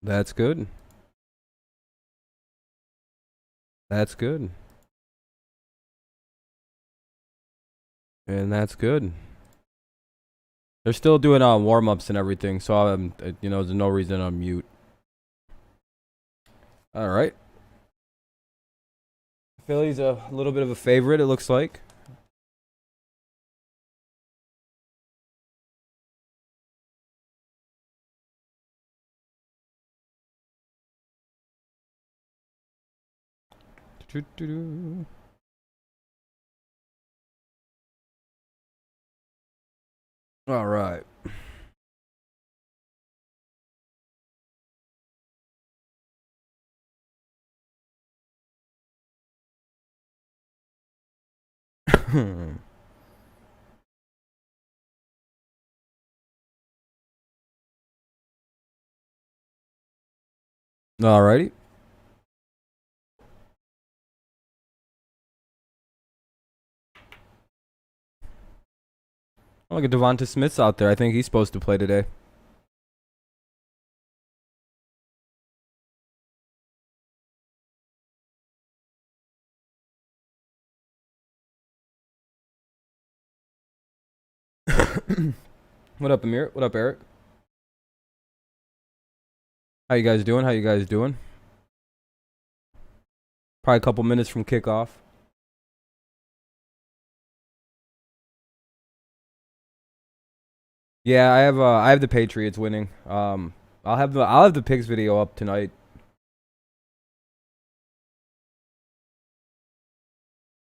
That's good. That's good. And that's good. They're still doing warm-ups and everything, so I'm, there's no reason to mute. All right. Philly's a little bit of a favorite, it looks like. All right. Alrighty. Look at Devonta Smith's out there. I think he's supposed to play today. What up, Amir? What up, Eric? How you guys doing? Probably a couple minutes from kickoff. Yeah, I have the Patriots winning. I'll have the picks video up tonight.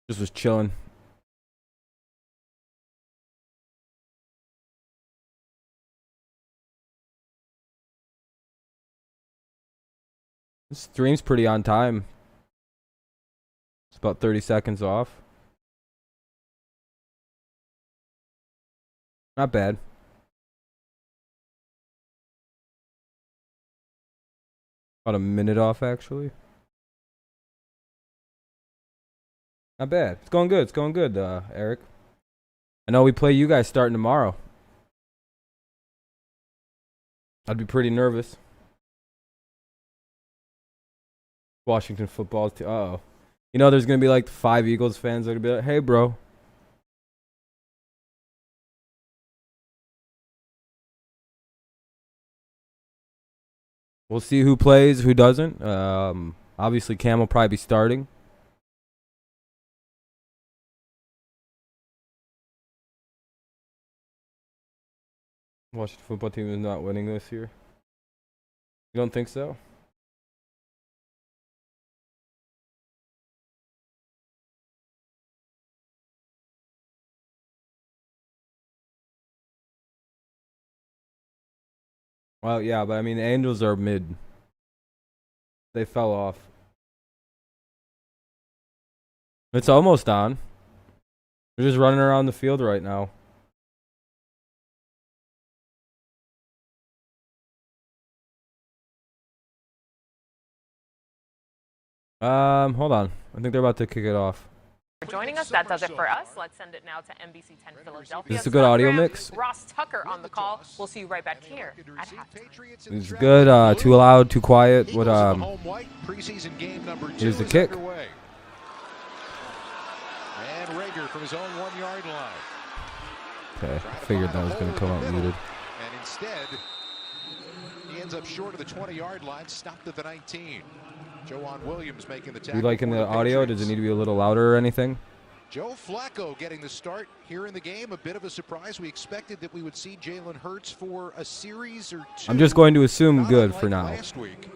Just was chilling. This stream's pretty on time. It's about 30 seconds off. Not bad. About a minute off, actually. Not bad. It's going good, Eric. I know we play you guys starting tomorrow. I'd be pretty nervous. Washington football team. Uh-oh. You know there's going to be like 5 Eagles fans that are going to be like, hey, bro. We'll see who plays, who doesn't. Obviously, Cam will probably be starting. Washington football team is not winning this year. You don't think so? Well, yeah, but I mean, the Angels are mid. They fell off. It's almost on. They're just running around the field right now. Hold on. I think they're about to kick it off. For joining us, that does it for us. Let's send it now to NBC 10 Philadelphia. This is a good audio mix. Ross Tucker on the call. We'll see you right back here at halftime. This is good. Too loud, too quiet. What here's the kick. And Rager from his own 1-yard line. Okay, I figured that was going to come out muted. And instead, he ends up short of the 20-yard line, stopped at the 19. Joanne Williams making the tackle. You liking the audio? Does it need to be a little louder or anything? Joe Flacco getting the start here in the game. A bit of a surprise. We expected that we would see Jalen Hurts for a series or two. I'm just going to assume good for now. Last week.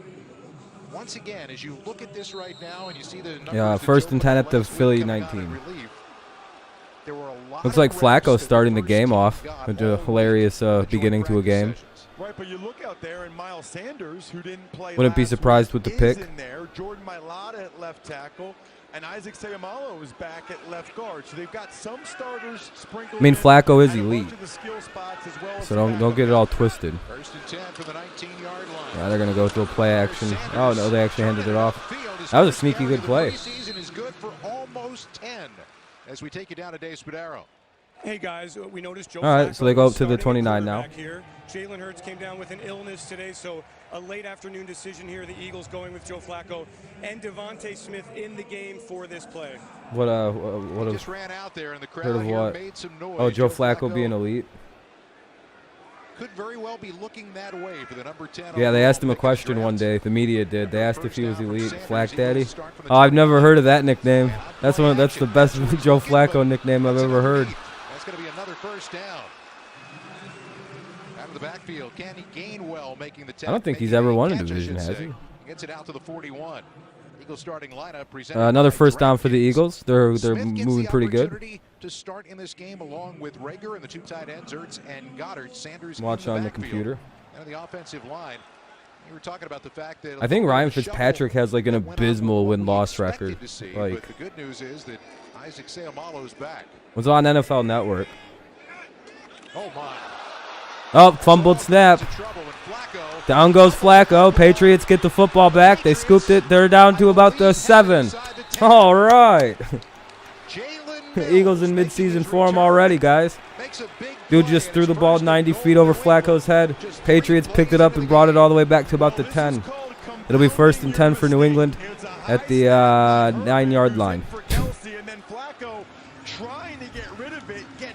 Once again, as you look at this right now and you see the first and 10 at the Philly 19. Looks like Flacco starting the game off with a hilarious beginning to a game. Right, but you look out there and Miles Sanders, who didn't play. Wouldn't be surprised with the pick. In there. Jordan Mailata at left tackle, and Isaac Seumalo is back at left guard. So they've got some starters sprinkled. I mean, Flacco is elite, well, so don't get it all twisted. First and 10 from the 19-yard line. Yeah, they're gonna go to a play action. Oh no, they actually handed it off. That was a sneaky good play. Preseason is good for almost 10. As we take you down to Dave Spadaro. Hey guys, we noticed Joe. All right, so they go up to the 29 now. Here. Jalen Hurts came down with an illness today, so a late afternoon decision here. The Eagles going with Joe Flacco and Devontae Smith in the game for this play. What just ran out there and the heard crowd of here what? made some noise. Oh, Joe Flacco being elite. Could very well be looking that way for the number 10. Yeah, they asked him a question one day. The media did. They asked if he was elite. Flack Daddy. Oh, I've never heard of that nickname. That's the best Joe Flacco nickname I've ever heard. That's going to be another first down. Out of the backfield, Kenny Gainwell making the tackle. I don't think he's ever won a division, has he? Gets it out to the 41. Eagles starting lineup. Another first down for the Eagles. They're moving pretty good. To start in this game along with Rager and the two tight ends, Ertz and Goddard. Sanders watch on the computer. And the offensive line. We were talking about the fact that I think Ryan Fitzpatrick has like an abysmal win-loss record. Like, but the good news is that Isaac Seumalo's back. Was on NFL Network. Oh my. Oh, fumbled snap. Down goes Flacco. Patriots get the football back. They scooped it. They're down to about the 7. All right. Eagles in midseason form already, guys. Dude just threw the ball 90 feet over Flacco's head. Patriots picked it up and brought it all the way back to about the 10. It'll be 1st and 10 for New England at the 9-yard line.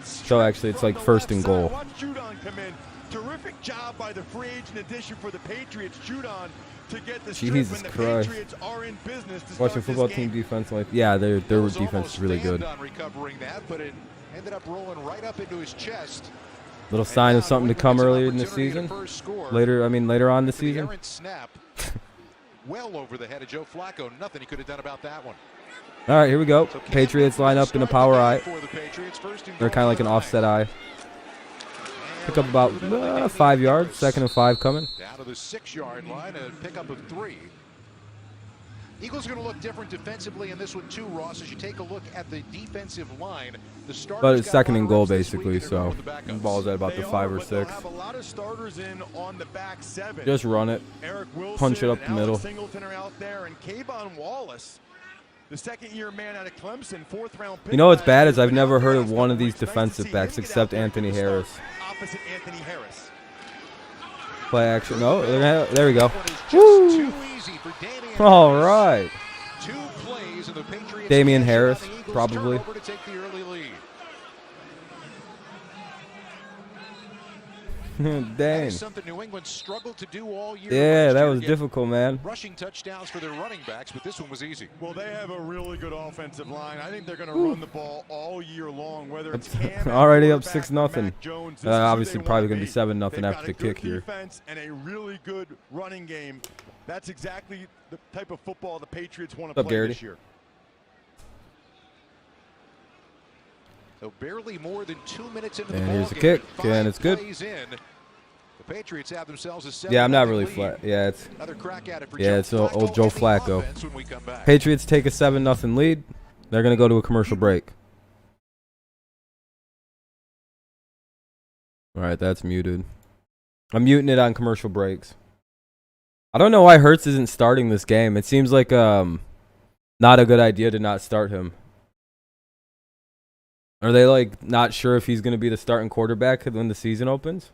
So actually, it's like 1st and goal. Terrific job by the free agent addition for the Patriots, Judon, to get the Jesus strip, and Christ. the Patriots are in business to Watching start football this team game. defense, like yeah, their defense is really good. On recovering that, but it ended up rolling right up into his chest. Little sign of something to come earlier in the season. Later on in the season. Snap. Well over the head of Joe Flacco. Nothing he could have done about that one. All right, here we go. Patriots line up in a power eye. They're kind of like an offset eye. Pick up about 5 yards. 2nd and 5 coming. Down to the 6-yard line, a pickup of 3. Eagles are going to look different defensively in this one too, Ross. As you take a look at the defensive line, the starters. But it's 2nd and goal basically, so the ball's at about the 5 or 6. Have a lot of starters in on the back 7. Just run it. Eric Wilson, Punch it up the Alex middle. Singleton are out there, and Kayvon Wallace, the 2nd-year man out of Clemson, 4th-round pick. You know what's bad is I've never heard of one of these defensive backs except Anthony Harris. Opposite Anthony Harris. Play action. No, there we go. Woo! All right. Damian Harris, probably. Dang. Something New England struggled to do all year. Yeah, that was difficult, man. Rushing touchdowns for their running backs, but this one was easy. Well, they have a really good offensive line. I think they're going to run the ball all year long, whether it's Cam already up 6-0. Jones. Obviously, probably going to be 7-0 after the kick here. Defense and a really good running game. That's exactly the type of football the Patriots want to play this year. So barely more than 2 minutes into the ball. And here's the kick, and it's good. The Patriots have themselves a 7-0 Yeah, I'm not really lead. flat. Yeah, it's Another crack at it for it's old Joe Flacco. when we come back. Patriots take a 7-0 lead. They're going to go to a commercial break. All right, that's muted. I'm muting it on commercial breaks. I don't know why Hurts isn't starting this game. It seems like not a good idea to not start him. Are they like not sure if he's going to be the starting quarterback when the season opens?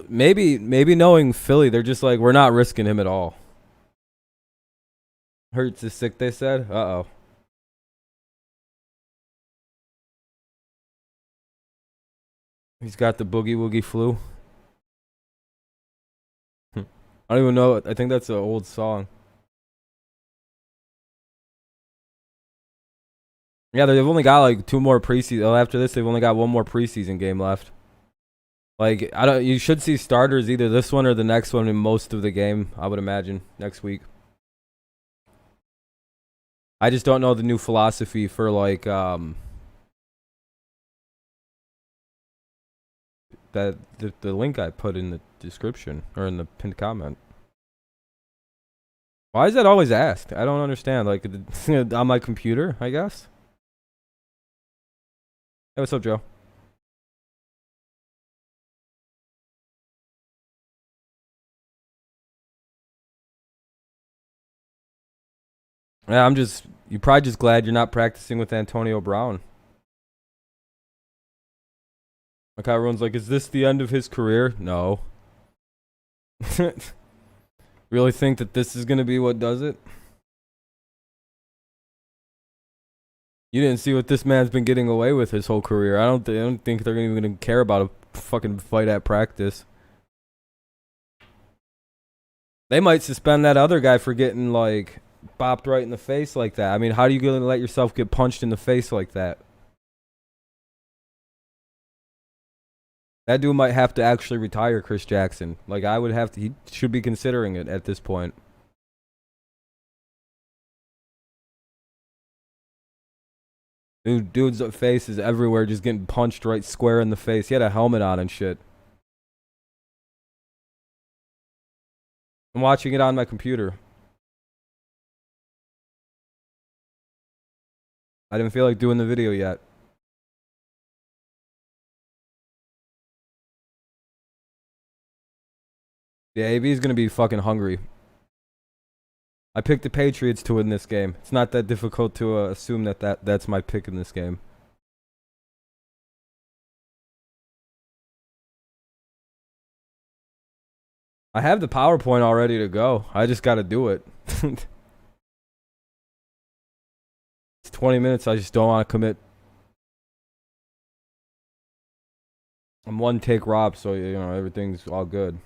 Maybe knowing Philly, they're just like, we're not risking him at all. Hurts is sick, they said. Uh-oh. He's got the boogie woogie flu. I don't even know. I think that's an old song. Yeah, they've only got like 2 more preseason. After this, they've only got 1 more preseason game left. Like you should see starters either this one or the next one in most of the game. I would imagine next week. I just don't know the new philosophy for like that the link I put in the description or in the pinned comment. Why is that always asked? I don't understand. Like on my computer, I guess. Hey, what's up, Joe? Yeah, you're probably just glad you're not practicing with Antonio Brown. Like how everyone's like, is this the end of his career? No. Really think that this is gonna be what does it? You didn't see what this man's been getting away with his whole career. I don't think they're even gonna care about a fucking fight at practice. They might suspend that other guy for getting like bopped right in the face like that. I mean, how are you gonna let yourself get punched in the face like that? That dude might have to actually retire, Chris Jackson. Like, I would have to. He should be considering it at this point. Dude's face is everywhere, just getting punched right square in the face. He had a helmet on and shit. I'm watching it on my computer. I didn't feel like doing the video yet. Yeah, AB's gonna be fucking hungry. I picked the Patriots to win this game. It's not that difficult to assume that's my pick in this game. I have the PowerPoint all ready to go. I just got to do it. It's 20 minutes. I just don't want to commit. I'm one take Rob, so you know everything's all good.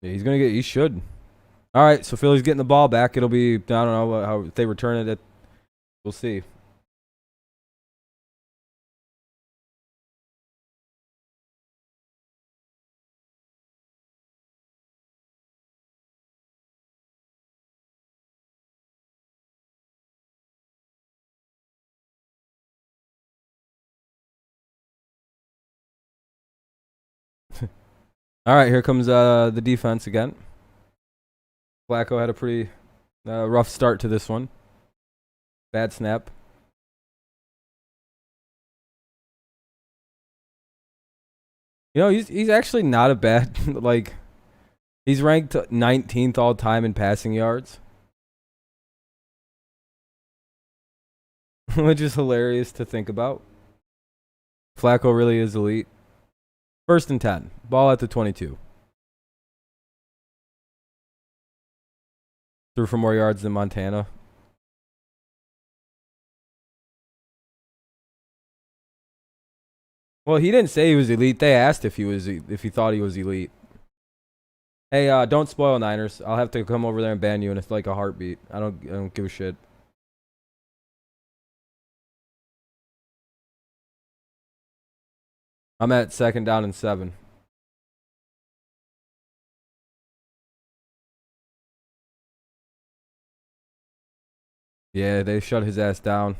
Yeah, he's gonna get. He should. All right, so Philly's getting the ball back. It'll be. I don't know how if they return it. We'll see. All right, here comes the defense again. Flacco had a pretty rough start to this one. Bad snap. You know, he's actually not a bad, like, he's ranked 19th all time in passing yards. Which is hilarious to think about. Flacco really is elite. 1st and 10. Ball at the 22. Threw for more yards than Montana. Well, he didn't say he was elite. They asked if he thought he was elite. Hey, don't spoil Niners. I'll have to come over there and ban you, and it's like a heartbeat. I don't give a shit. I'm at 2nd down and 7. Yeah, they shut his ass down.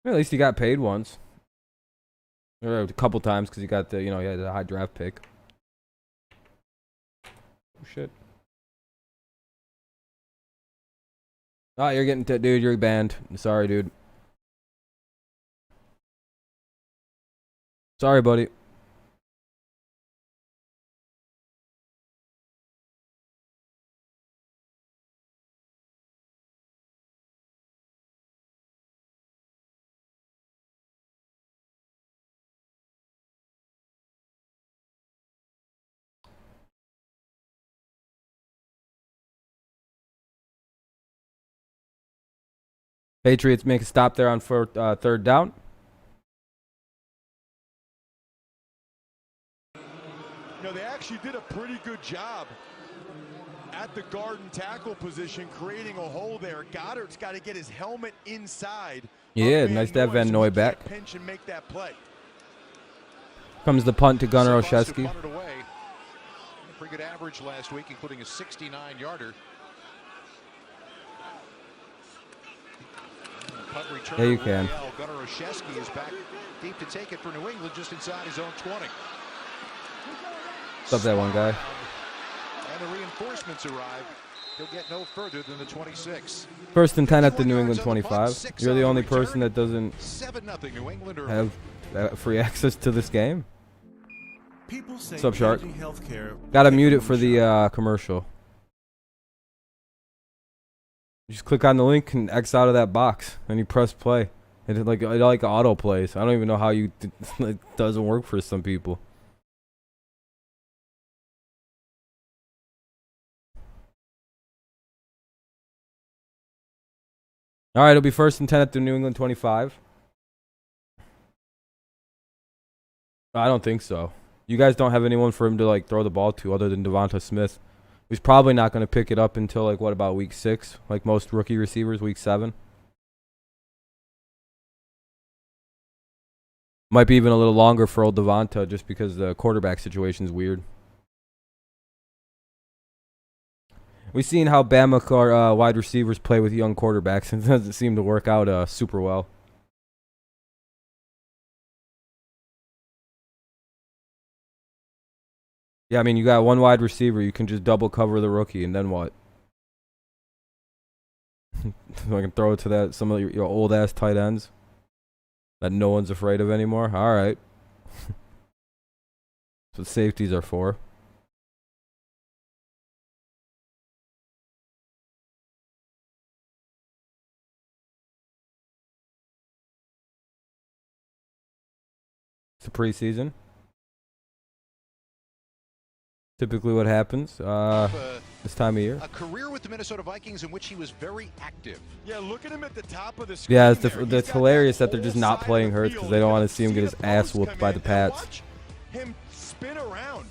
At least he got paid once. Or a couple times because he got the, he had a high draft pick. Oh, shit. Oh, you're getting dude, you're banned. Sorry, dude. Sorry, buddy. Patriots make a stop there on 3rd down. They actually did a pretty good job at the guard and tackle position, creating a hole there. Goddard's got to get his helmet inside. Yeah, nice to have Van Noy back. Pinch and make that play. Comes the punt to Gunnar Olszewski. Pretty good average last week, including a 69-yarder. Yeah, you can. Gunnar Olszewski is back deep to take it for New England, just inside his own 20. What's up, that one guy? And the reinforcements arrive. He'll get no further than the 26. 1st and 10 at the New England 25. You're the only person that doesn't have free access to this game. What's up, Shark? Gotta mute it for the commercial. You just click on the link and X out of that box, and you press play. And it like auto plays. I don't even know how you. It doesn't work for some people. All right, it'll be 1st and 10 at the New England 25. I don't think so. You guys don't have anyone for him to like throw the ball to other than Devonta Smith. He's probably not going to pick it up until like what about week 6? Like most rookie receivers, week 7. Might be even a little longer for old Devonta just because the quarterback situation is weird. We've seen how Bama wide receivers play with young quarterbacks, and it doesn't seem to work out super well. Yeah, I mean, you got one wide receiver. You can just double cover the rookie, and then what? I can throw it to some of your old-ass tight ends that no one's afraid of anymore. All right. That's what safeties are for. It's a preseason. Typically what happens this time of year. A career with the Minnesota Vikings in which he was very active. Yeah, look at him at the top of the screen. Yeah, it's hilarious that they're just not playing Hurts because they don't want to see him get his ass whooped by the Pats. Watch him spin around.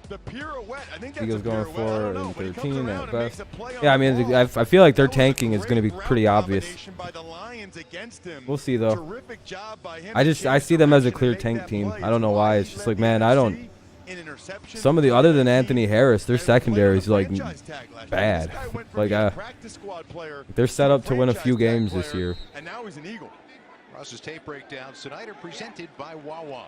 The pirouette. I think that's Eagles a going pirouette. 4 and 13 at and best. makes a play on Yeah, I the mean, ball. I feel like their That was tanking a is going to be great pretty obvious. combination by the Lions against him. We'll see though. Terrific job by him. I see them as a clear tank team. I don't know why. It's just like, man, I don't. Some of the other than Anthony Harris, their secondary is like bad. Like they're set up to win a few games this year. And now he's an Eagle. Ross's tape breakdowns tonight are presented by Wawa.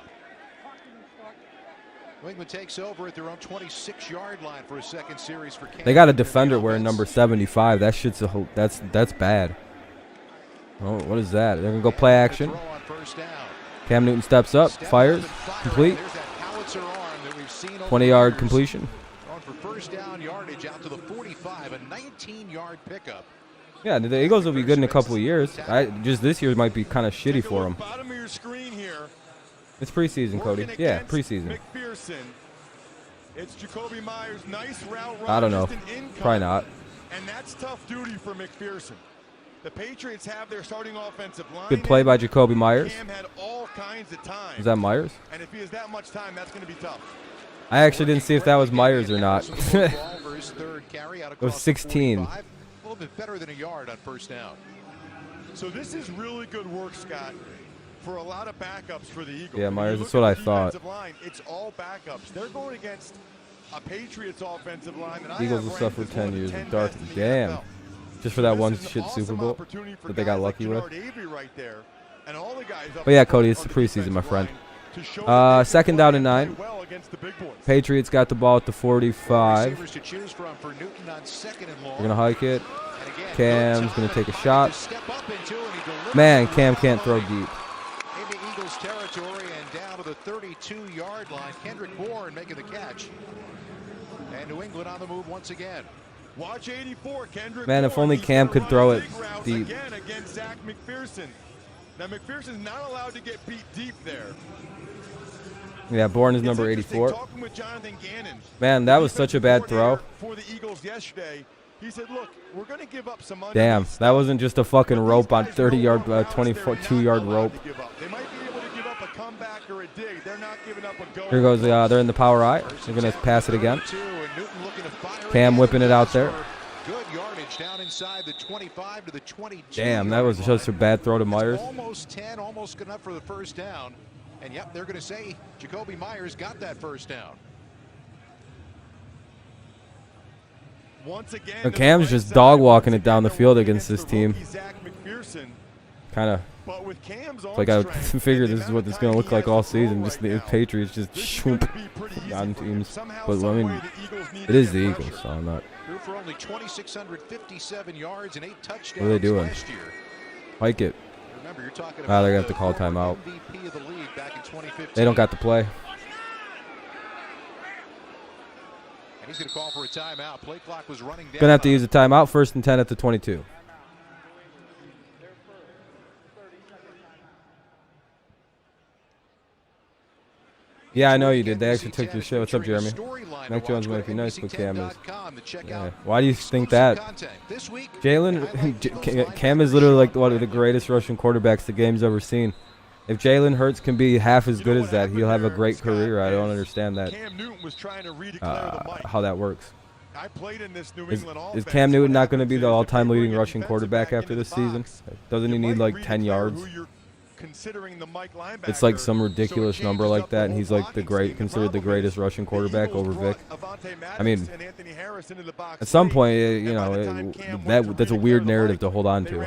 New England takes over at their own 26-yard line for a second series for Cam. They got a defender wearing number 75. That shit's that's bad. Oh, what is that? They're gonna go play action. Cam Newton steps up, fires, complete. 20-yard completion. Going for first down yardage out to the 45, a 19-yard pickup. Yeah, the Eagles will be good in a couple of years. Just this year might be kind of shitty for them. Bottom of your screen here. It's preseason, Cody. Yeah, preseason. McPherson. It's Jacoby Myers. Nice route. I don't know. Probably not. And that's tough duty for McPherson. The Patriots have their starting offensive line. Good play by Jacoby Myers. Cam had all kinds of time. Is that Myers? And if he has that much time, that's going to be tough. I actually didn't see if that was Myers or not. It was 16. A little bit better than a yard on first down. So this is really good work, Scott, for a lot of backups for the Eagles. Yeah, Myers, that's what I thought. Line, it's all backups. They're going against a Patriots offensive line. That Eagles will suffer 10 years of dark. Damn. Just for that one shit Super Bowl that they got lucky with. But yeah, Cody, it's the preseason, my friend. Second down and 9. Patriots got the ball at the 45. They're going to hike it. Cam's going to take a shot. Man, Cam can't throw deep. Into Eagles territory and down to the 32-yard line. Kendrick Bourne making the catch. And New England on the move once again. Watch 84, Kendrick. Man, if only Cam could throw it deep. Again against Zach McPherson. Now McPherson's not allowed to get beat deep there. Yeah, Bourne is number 84. Man, that was such a bad throw. For the Eagles yesterday, he said, "Look, we're going to give up some money." Damn, that wasn't just a fucking rope on 30-yard, 22-yard rope. They might be able to give up a comeback or a dig. They're not giving up a go. Here goes, they're in the power eye. They're going to pass it again. Cam whipping it out there. Good yardage down inside the 25 to the 22. Damn, that was just a bad throw to Myers. Almost 10, almost good enough for the first down. And yep, they're going to say Jacoby Myers got that first down. Once again, Cam's just dog walking it down the field against this team. Kind of. Like I figure this is what it's going to look like all season. Just the Patriots just shoop on teams. But I mean, it is the Eagles, so I'm not. For only 2,657 yards and 8 touchdowns. What are they doing? Last year. Hike it. Remember, you're talking They're about going to have to call timeout. MVP of the league back in 2015. They don't got the play. And he's going to call for a timeout. Play clock was running down. Gonna have to use a timeout. 1st and 10 at the 22. Yeah, I know you did. They actually took your shit. What's up, Jeremy? Mac Jones might be nice, but Cam is. Yeah. Why do you think that? Cam is literally like one of the greatest rushing quarterbacks the game's ever seen. If Jalen Hurts can be half as good as that, he'll have a great career. I don't understand that. How that works. Is Cam Newton not going to be the all-time leading rushing quarterback after this season? Doesn't he need like 10 yards? It's like some ridiculous number like that, and he's like considered the greatest rushing quarterback over Vic. I mean, at some point, you know, that's a weird narrative to hold on to.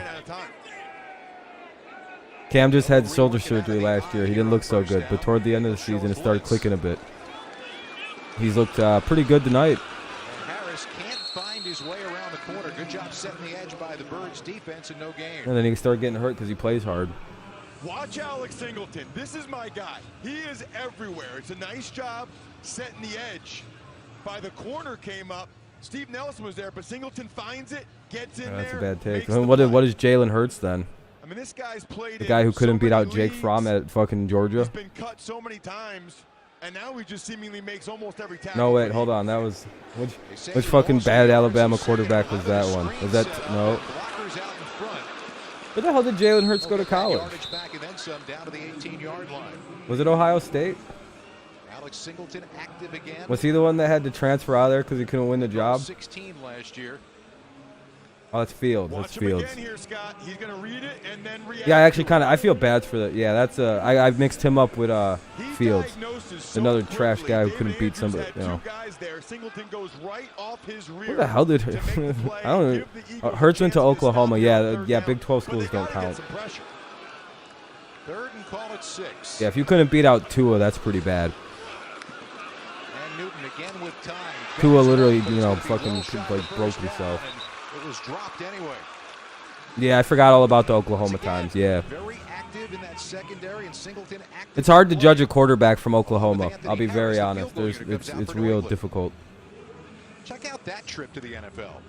Cam just had shoulder surgery last year. He didn't look so good, but toward the end of the season, it started clicking a bit. He's looked pretty good tonight. Harris can't find his way around the corner. Good job setting the edge by the Birds defense and no gain. And then he started getting hurt because he plays hard. Watch Alex Singleton. This is my guy. He is everywhere. It's a nice job setting the edge. By the corner came up. Steve Nelson was there, but Singleton finds it, gets in there. That's a bad take. I mean, what is Jalen Hurts then? I mean, this guy's played the guy who couldn't beat out Jake Fromm at fucking Georgia. He's been cut so many times, and now he just seemingly makes almost every tackle. No, wait, hold on. That was which fucking bad Alabama quarterback was that one? Was that no? Where the hell did Jalen Hurts go to college? Was it Ohio State? Alex Singleton active again. Was he the one that had to transfer out of there because he couldn't win the job? 16 last year. Oh, it's Fields. That's Fields. Here, Scott. He's gonna read it and then yeah, I actually I feel bad for that. Yeah, that's I mixed him up with Fields, another trash guy who couldn't beat somebody. You know. Where the hell did I don't know. Hurts went to Oklahoma. Yeah, Big 12 schools don't count. Third and call it 6. Yeah, if you couldn't beat out Tua, that's pretty bad. And Newton again with time. Tua literally, you know, fucking like broke himself. It was dropped anyway. Yeah, I forgot all about the Oklahoma times. Yeah. Very active in that secondary, and Singleton active. It's hard to judge a quarterback from Oklahoma. I'll be very honest. It's real difficult. Check out that trip to the NFL.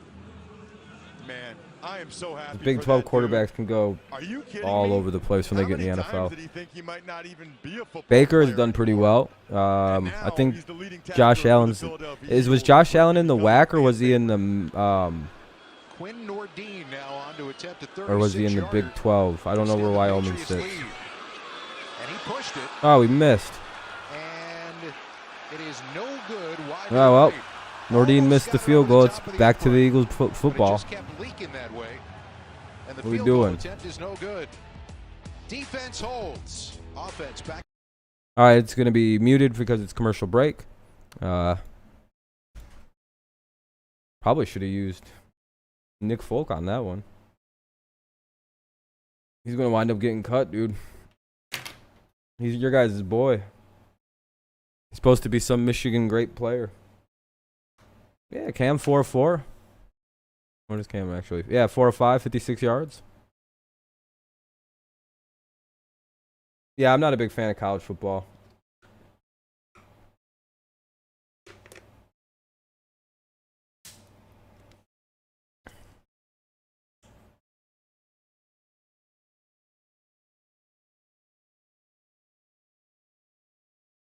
Man, I am so happy. Big 12 quarterbacks can go all over the place when they get in the NFL. Baker has done pretty well. I think Josh Allen's was Josh Allen in the WAC or was he in the Quinn Nordine now on to attempt a 36 or was he in the Big 12? I don't know where Wyoming sits. And he pushed it. Oh, we missed. And it is no good. Oh, well, Nordine missed the field goal. It's back to the Eagles football. Just kept leaking that way. And the what are we field doing? goal attempt is no good. Defense holds. Offense back. All right, it's going to be muted because it's commercial break. Probably should have used Nick Folk on that one. He's going to wind up getting cut, dude. He's your guys' boy. He's supposed to be some Michigan great player. Yeah, Cam 4-4. What is Cam actually? Yeah, 4-5, 56 yards. Yeah, I'm not a big fan of college football.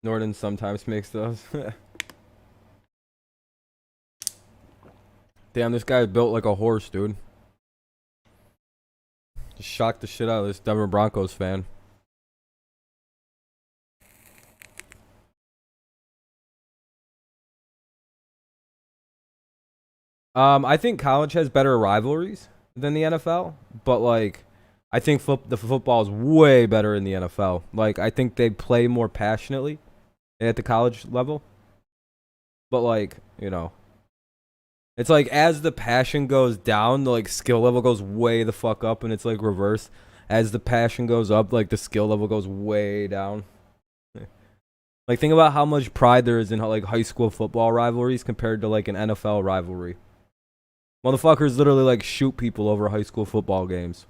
Norton sometimes makes those. Damn, this guy built like a horse, dude. Just shocked the shit out of this Denver Broncos fan. I think college has better rivalries than the NFL, but like, I think the football is way better in the NFL. Like, I think they play more passionately at the college level. But like, you know, it's like as the passion goes down, the like skill level goes way the fuck up, and it's like reverse. As the passion goes up, like the skill level goes way down. Like, think about how much pride there is in like high school football rivalries compared to like an NFL rivalry. Motherfuckers literally like shoot people over high school football games.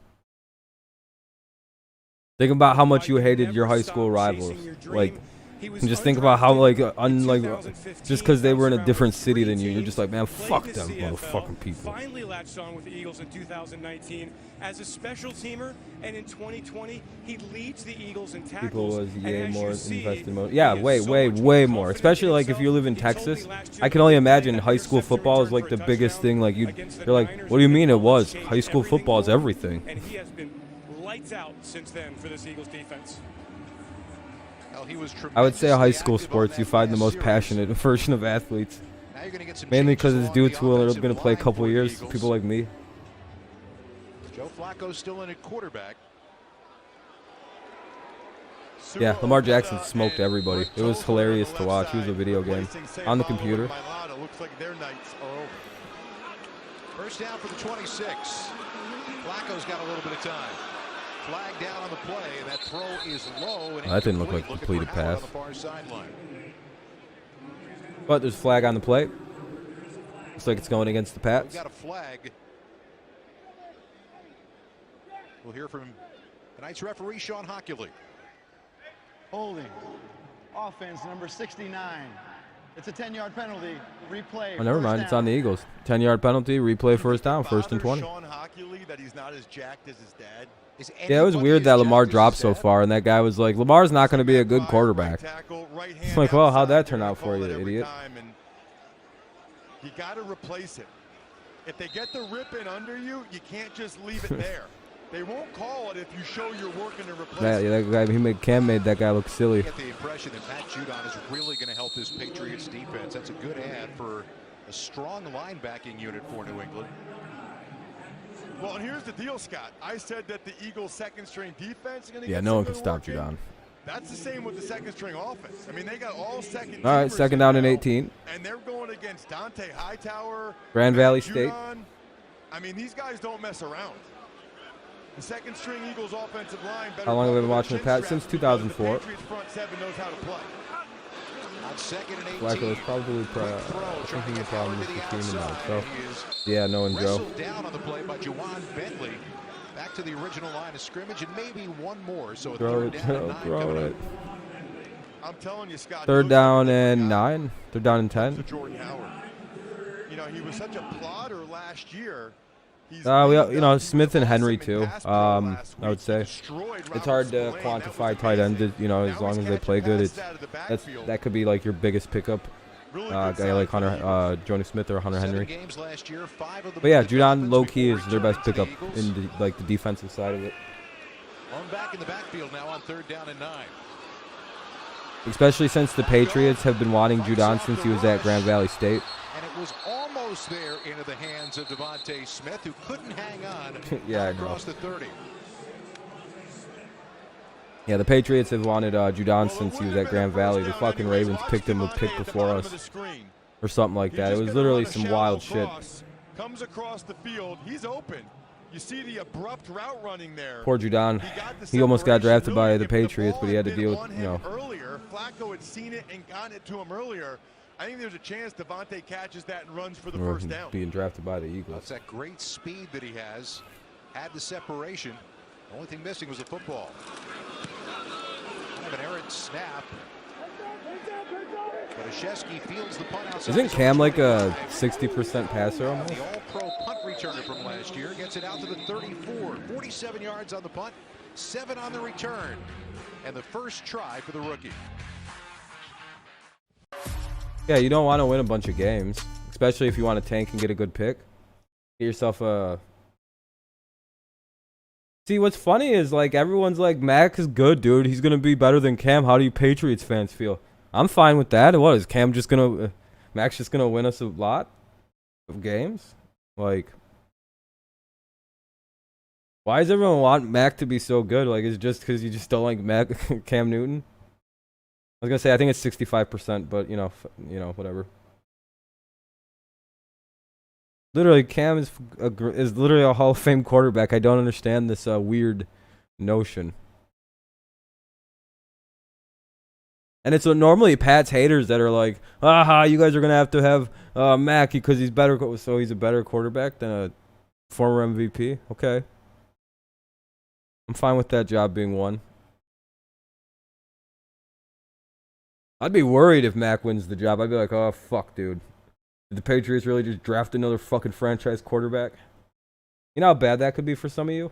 Think about how much you hated your high school rivals. Like, He was And just think about how like undrafted just because they were in a different city than you, teams, you're just like, man, fuck played them in the CFL, motherfucking people. Finally latched on with the Eagles in 2019 as a special teamer, and in 2020 he leads the Eagles in tackles. People was and way as more you see, invested in he is way more. confident Especially in like if you himself. live in He told me Texas, last year I can that only he imagine had high an school interception football is return like for the a biggest touchdown thing. Like you're against the like, Niners. what do you mean it The was? changed High school everything football is for him, everything. and he has been lights out since then for this Eagles defense. Well, he was I would say high tremendously school active on sports, you that find the last most series. passionate version of athletes. Now you're gonna get some Mainly changes because it's along dudes the who are offensive going to play a line couple for the years. Eagles. People like me. Joe Flacco's still in at quarterback. Yeah, Lamar Jackson smoked everybody. It was hilarious to watch. It was a video game on the computer. Looks like their nights are over. First down for the 26. Flacco's got a little bit of time. Flag down on the play, and that throw is low. And That didn't look like a incomplete. completed Looking for Howard pass. on the far sideline. But there's a flag on the plate. Looks like it's going against the We've Pats. got a flag. We'll hear from tonight's referee, Sean Hockley. Holding. Offense number 69. It's a 10-yard penalty. Replay. Oh, never first mind. It's down. on the Eagles. 10-yard penalty. Replay first down. First and 20. Sean Hockley that he's not as jacked as his dad. Yeah, it was weird that Lamar dropped so far, and that guy was like, Lamar's not going to be a good quarterback. It's like, well, how'd that turn out for you, idiot? You got to replace it. If they get the rip in under you, you can't just leave it there. They won't call it if you show you're working to replace it. That guy, Cam made that guy look silly. I get the impression that Matt Judon is really going to help this Patriots defense. That's a good ad for a strong linebacking unit for New England. Well, and here's the deal, Scott. I said that the Eagles' second-string defense is going to Yeah, get no one some can good stop work in. Judon. That's the same with the second-string offense. I mean, they got all second. All right, second down and 18. And they're going against Dante Hightower, Grand Valley Judon. State. I mean, these guys don't mess around. The second-string Eagles offensive line. How long have we been watching the Pats? Since 2004. The Patriots front seven knows how to play. On second and 18. Flacco is probably I think he's probably the team now. So, yeah, no one, Joe. Wrestled down on the play by Juwan Bentley. Back to the original line of scrimmage, and maybe one more. So Throw it, third down and 9 throw coming it. up. I'm telling you, Scott. Third down and 9. Third down and 10. Jordan Howard. You know, he was such a plodder last year. Smith and Henry too. I would say it's hard to quantify tight ends. As long as they play good, that could be like your biggest pickup. Guy like Hunter, Jonas Smith or Hunter Henry. But yeah, Judon low key is their best pickup in the defensive side of it. One back in the backfield now on third down and 9. Especially since the Patriots have been wanting Judon since he was at Grand Valley State. And it was almost there into the hands of Devontae Smith, who couldn't hang on. Yeah, I across the 30. Yeah, the Patriots have wanted Judon since he was at Grand Valley. The fucking Ravens picked him a pick before us, or something like that. It was literally some wild shit. Comes across the field, he's open. You see the abrupt route running there. Poor Judon. He almost got drafted by the Patriots, but he had to deal with, earlier. Flacco had seen it and gotten it to him earlier. I think there's a chance Devontae catches that and runs for the first down. Being drafted by the Eagles. That's that great speed that he has. Had the separation. The only thing missing was the football. Kind of an errant snap. But Ashesky fields the punt outside. Isn't Cam like a 60% passer almost? The all-pro punt returner from last year gets it out to the 34. 47 yards on the punt, 7 on the return. And the first try for the rookie. Yeah, you don't want to win a bunch of games, especially if you want to tank and get a good pick. Get yourself a... See, what's funny is, like, everyone's like, Mac is good, dude. He's going to be better than Cam. How do you Patriots fans feel? I'm fine with that. What, is Cam just going to... Mac's just going to win us a lot of games? Like... Why does everyone want Mac to be so good? Like, is it just because you just don't like Mac, Cam Newton? I was gonna say I think it's 65%, but you know, whatever. Literally, Cam is literally a Hall of Fame quarterback. I don't understand this weird notion. And it's normally Pat's haters that are like, "Aha, you guys are gonna have to have Mac because he's better, so he's a better quarterback than a former MVP." Okay, I'm fine with that job being won. I'd be worried if Mac wins the job. I'd be like, oh, fuck, dude. Did the Patriots really just draft another fucking franchise quarterback? You know how bad that could be for some of you?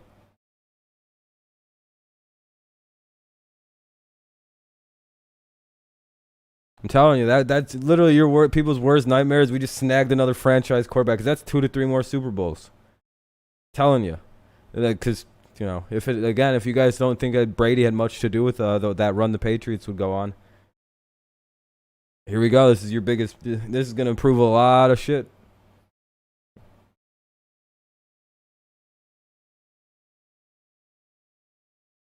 I'm telling you, that's literally your people's worst nightmares. We just snagged another franchise quarterback, because that's 2 to 3 more Super Bowls. Telling you. Because, you know, if you guys don't think that Brady had much to do with that run the Patriots would go on. Here we go. This is your biggest. This is going to prove a lot of shit.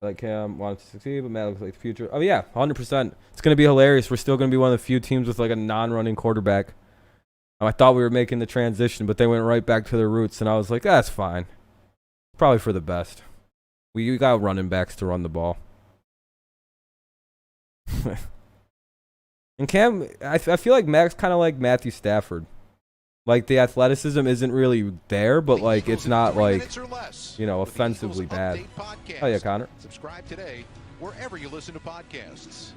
Like Cam wants to succeed, but Matt looks like the future. Oh, yeah, 100%. It's going to be hilarious. We're still going to be one of the few teams with like a non-running quarterback. I thought we were making the transition, but they went right back to their roots, and I was like, that's fine. Probably for the best. We got running backs to run the ball. And Cam, I feel like Mac's kind of like Matthew Stafford. Like, the athleticism isn't really there, but, like, it's not, like, you know, offensively bad. Oh, yeah, Connor. Subscribe today wherever you listen to podcasts.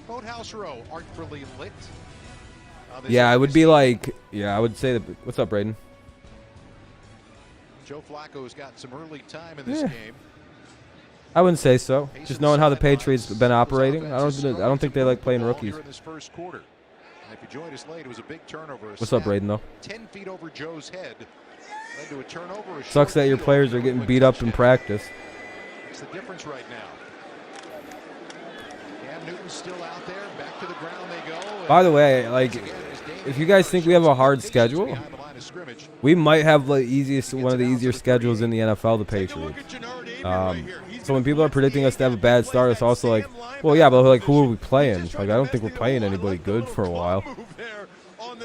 Boathouse Row, artfully lit. Yeah, I would be like, I would say that. What's up, Braden? Joe Flacco's got some early time in this game. I wouldn't say so. Just knowing how the Patriots have been operating, I don't think they like playing rookies. If you joined us late, it was a big turnover. What's up, Braden, though? 10 feet over Joe's head. Led to a turnover. Sucks that your players are getting beat up in practice. It's the difference right now. Cam Newton's still out there. Back to the ground they go. By the way, like, if you guys think we have a hard schedule, we might have one of the easier schedules in the NFL, the Patriots. So when people are predicting us to have a bad start, it's also like, well, yeah, but like, who are we playing? Like, I don't think we're playing anybody good for a while. I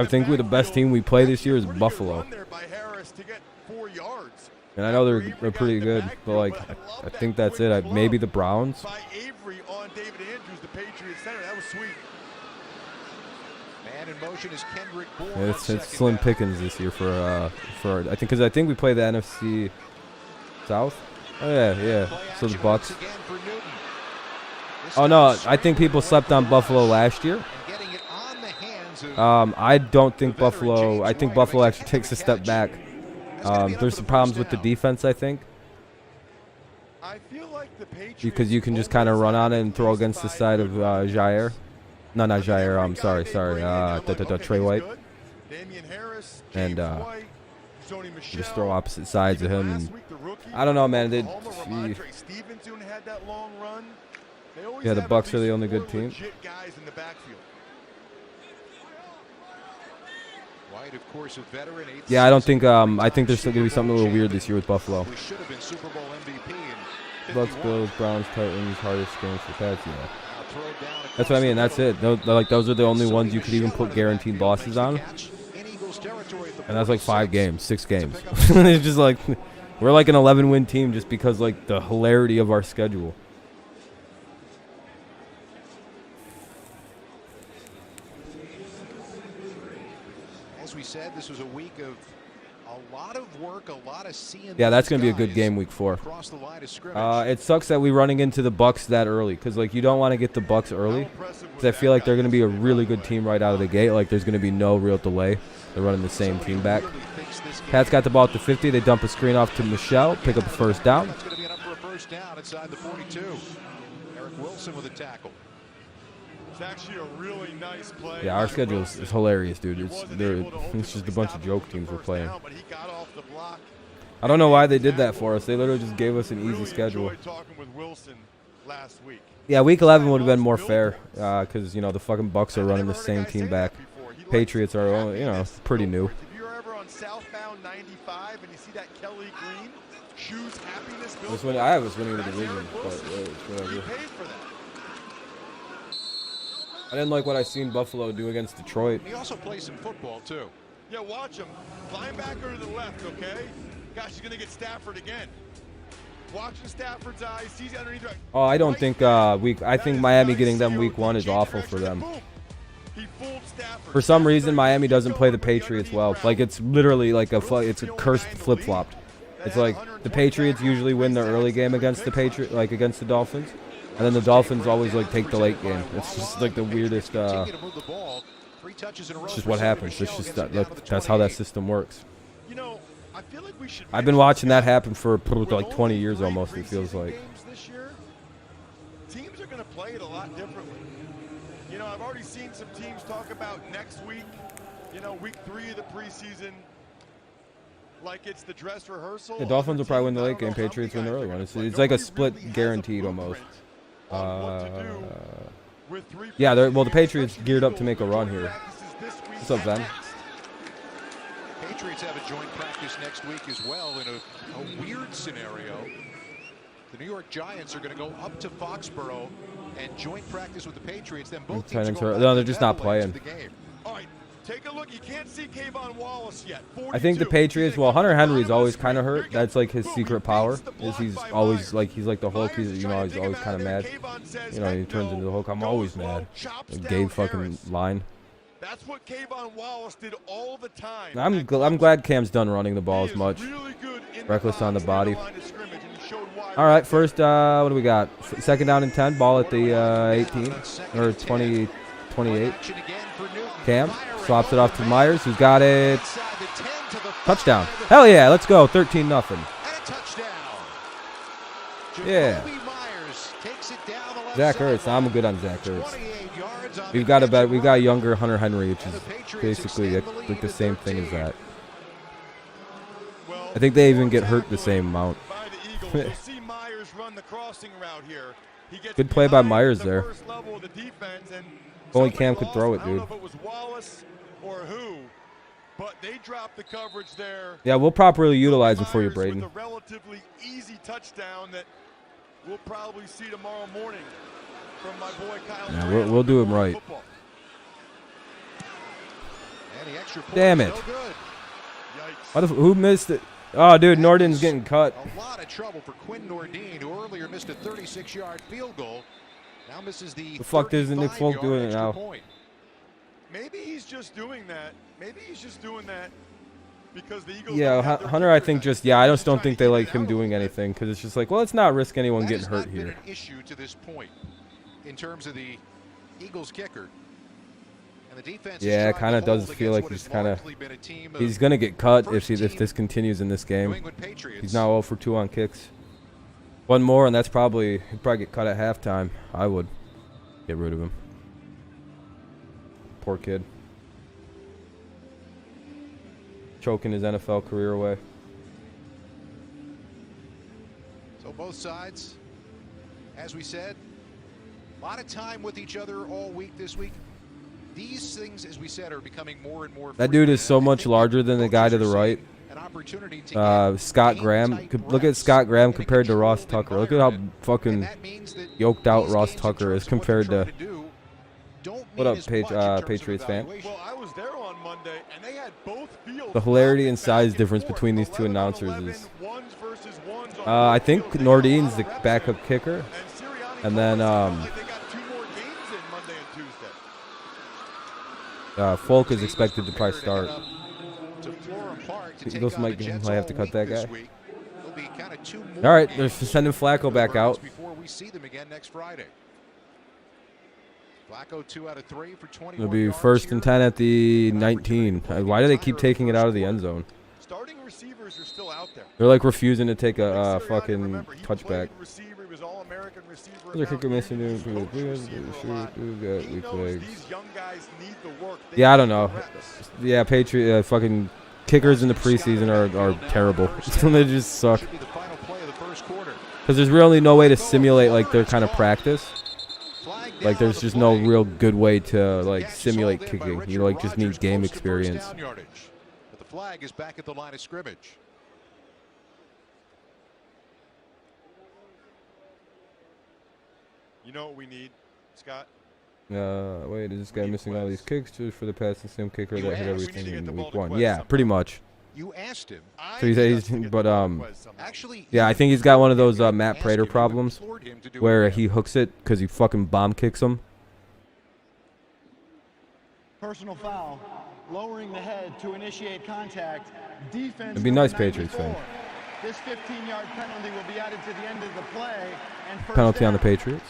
think the best team we play this year is Buffalo. And I know they're pretty good, but like, I think that's it. Maybe the Browns. It's slim pickings this year for I think we play the NFC South. Oh yeah. So the Bucks. Oh no, I think people slept on Buffalo last year. I don't think Buffalo. I think Buffalo actually takes a step back. There's some problems with the defense, I think, because you can just kind of run on it and throw against the side of Jair. No, not Jair. I'm sorry. Trey White. And just throw opposite sides of him. And I don't know, man. Yeah, the Bucks are the only good team. Yeah, I don't think. I think there's still gonna be something a little weird this year with Buffalo. Bucks, Bills, Browns, Titans, hardest games for Pats. Yeah. That's what I mean. That's it. Those are the only ones you could even put guaranteed losses on. And that's like 6 games. It's just like we're like an 11-win team just because like the hilarity of our schedule. As we said, this was a week of a lot of work, a lot of seeing. Yeah, that's gonna be a good game, week 4. It sucks that we're running into the Bucks that early, because like you don't want to get the Bucks early, because I feel like they're gonna be a really good team right out of the gate. Like there's gonna be no real delay. They're running the same team back. Pats got the ball at the 50. They dump a screen off to Michelle, pick up a first down. That's going to be enough for a first down inside the 42. Eric Wilson with a tackle. It's actually a really nice play. Yeah, our schedule is hilarious, dude. It's just a bunch of joke teams we're playing. I don't know why they did that for us. They literally just gave us an easy schedule. Yeah, week 11 would have been more fair, because, you know, the fucking Bucks are running the same team back. Patriots are, you know, pretty new. If you're ever on southbound 95 and you see that Kelly Green shoes happiness building, I was winning the division, but whatever. I didn't like what I seen Buffalo do against Detroit. He also plays some football too. Yeah, watch him. Linebacker to the left, okay? Gosh, he's gonna get Stafford again. Watching Stafford's eyes, sees underneath. Oh, I don't think I think Miami getting them week 1 is awful for them. For some reason, Miami doesn't play the Patriots well. Like, it's literally like it's a cursed flip-flopped. It's like the Patriots usually win their early game against the against the Dolphins, And then the Dolphins always like take the late game. It's just like the weirdest. It's just what happens. It's just that's how that system works. You know, I feel like we should I've been watching that happen for like 20 years almost. It feels like. This year, teams are going to play it a lot differently. You know, I've already seen some teams talk about next week. You know, week 3 of the preseason. Like it's the dress rehearsal. The Dolphins will probably win the late game. Patriots win the early one. It's like a split guaranteed almost. Yeah, well, the Patriots geared up to make a run here. What's up, Ben? Patriots have a joint practice next week as well in a weird scenario. The New York Giants are going to go up to Foxborough and joint practice with the Patriots. Then both teams no, they're just not playing. All right. Take a look. You can't see Kayvon Wallace yet. 42. I think the Patriots. Well, Hunter Henry's always kind of hurt. That's like his secret power. Is he's always like he's like the Hulk. He's he's always kind of mad. You know, he turns into the Hulk. I'm always mad. Like gay fucking line. That's what Kayvon Wallace did all the time. I'm glad Cam's done running the ball as much. Reckless on the body. All right, first what do we got? Second down and 10. Ball at the 18 or 20, 28. Cam swaps it off to Myers, who's got it. Touchdown. Hell yeah, let's go. 13-0. Yeah. Zach Ertz. I'm good on Zach Ertz. We've got a younger Hunter Henry, which is basically like the same thing as that. I think they even get hurt the same amount. Good play by Myers there. Only Cam could throw it, dude. But they dropped the coverage there. Yeah, we'll properly utilize him for you, Braden. With a relatively easy touchdown that we'll probably see tomorrow morning from my boy Kyle. Yeah, we'll do him right. Damn it! Who missed it? Oh, dude, Norden's getting cut. A lot of trouble for Quinn Nordin, who earlier missed a 36-yard field goal. Now misses the fuck isn't Nick Folk doing it now? Maybe he's just doing that. Maybe he's just doing that because the Eagles. Yeah, Hunter, I think I just don't think they like him doing anything because it's just like, well, let's not risk anyone getting hurt here. An issue to this point in terms of the Eagles kicker. And the defense. Yeah, it kind of does feel like he's gonna get cut if this continues in this game. He's now 0 for 2 on kicks. One more, and he'd probably get cut at halftime. I would get rid of him. Poor kid. Choking his NFL career away. So both sides, as we said, a lot of time with each other all week this week. These things, as we said, are becoming more and more. That dude is so much larger than the guy to the right. Scott Graham. Look at Scott Graham compared to Ross Tucker. Look at how fucking yoked out Ross Tucker is compared to. What up, Patriots fan? Well, I was there on Monday, and they had both fields. The hilarity and size difference between these two announcers is. I think Nordin's the backup kicker, and then Folk is expected to probably start. Eagles might have to cut that guy. All right, they're sending Flacco back out. Before we see them again next Friday. Flacco 2 out of 3 for 21 It'll be yards 1st and 10 at the 19. Why do they keep taking it out of the end zone? Starting receivers are still out there. They're like refusing to take a fucking touchback. Their kicker missing. Yeah, I don't know. Yeah, Patriot fucking kickers in the preseason are terrible. They just suck. Because there's really no way to simulate like their kind of practice. Like there's just no real good way to like simulate kicking. You like just need game experience. But the flag is back at the line of scrimmage. You know what we need, Scott? Wait, is this guy missing all these kicks just for the past the same kicker that hit everything in week 1? Yeah, pretty much. You asked him. So yeah, I think he's got one of those Matt Prater problems where he hooks it because he fucking bomb kicks him. Personal foul, lowering the head to initiate contact. Defense. It'd be nice, Patriots fan. This 15-yard penalty will be added to the end of the play. And penalty on the Patriots.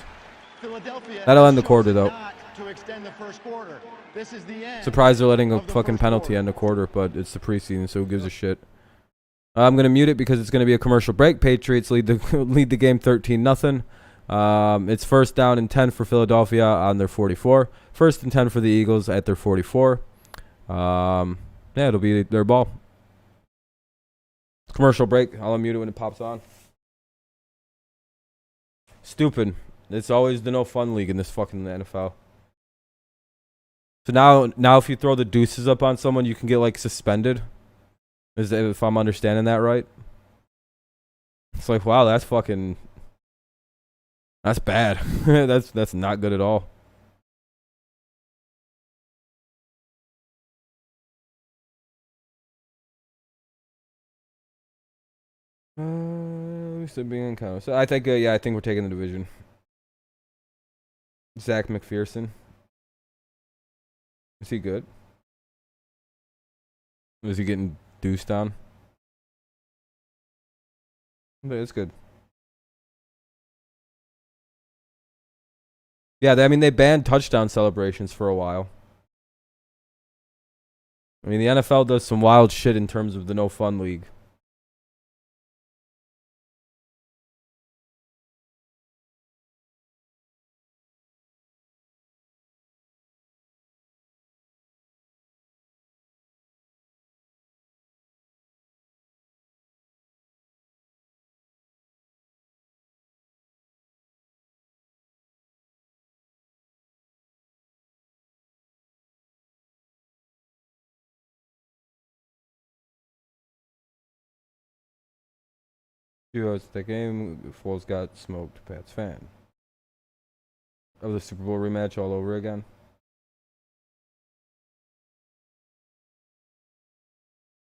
Philadelphia That'll end the chose quarter, though. not to extend the first quarter. This is the end. Surprised they're letting a of the fucking first penalty quarter. end the quarter, but it's the preseason, so who gives a shit? I'm gonna mute it because it's gonna be a commercial break. Patriots lead the lead the game 13-0. It's first down and 10 for Philadelphia on their 44. First and 10 for the Eagles at their 44. Yeah, it'll be their ball. Commercial break. I'll unmute it when it pops on. Stupid. It's always the no fun league in this fucking NFL. So now if you throw the deuces up on someone, you can get like suspended. If I'm understanding that right. It's like, wow, that's bad. that's not good at all. So I think I think we're taking the division. Zach McPherson. Is he good? Was he getting deuced on? But it's good. Yeah, I mean, they banned touchdown celebrations for a while. I mean, the NFL does some wild shit in terms of the no fun league. The game, Foles got smoked. Pat's fan. Of the Super Bowl rematch all over again.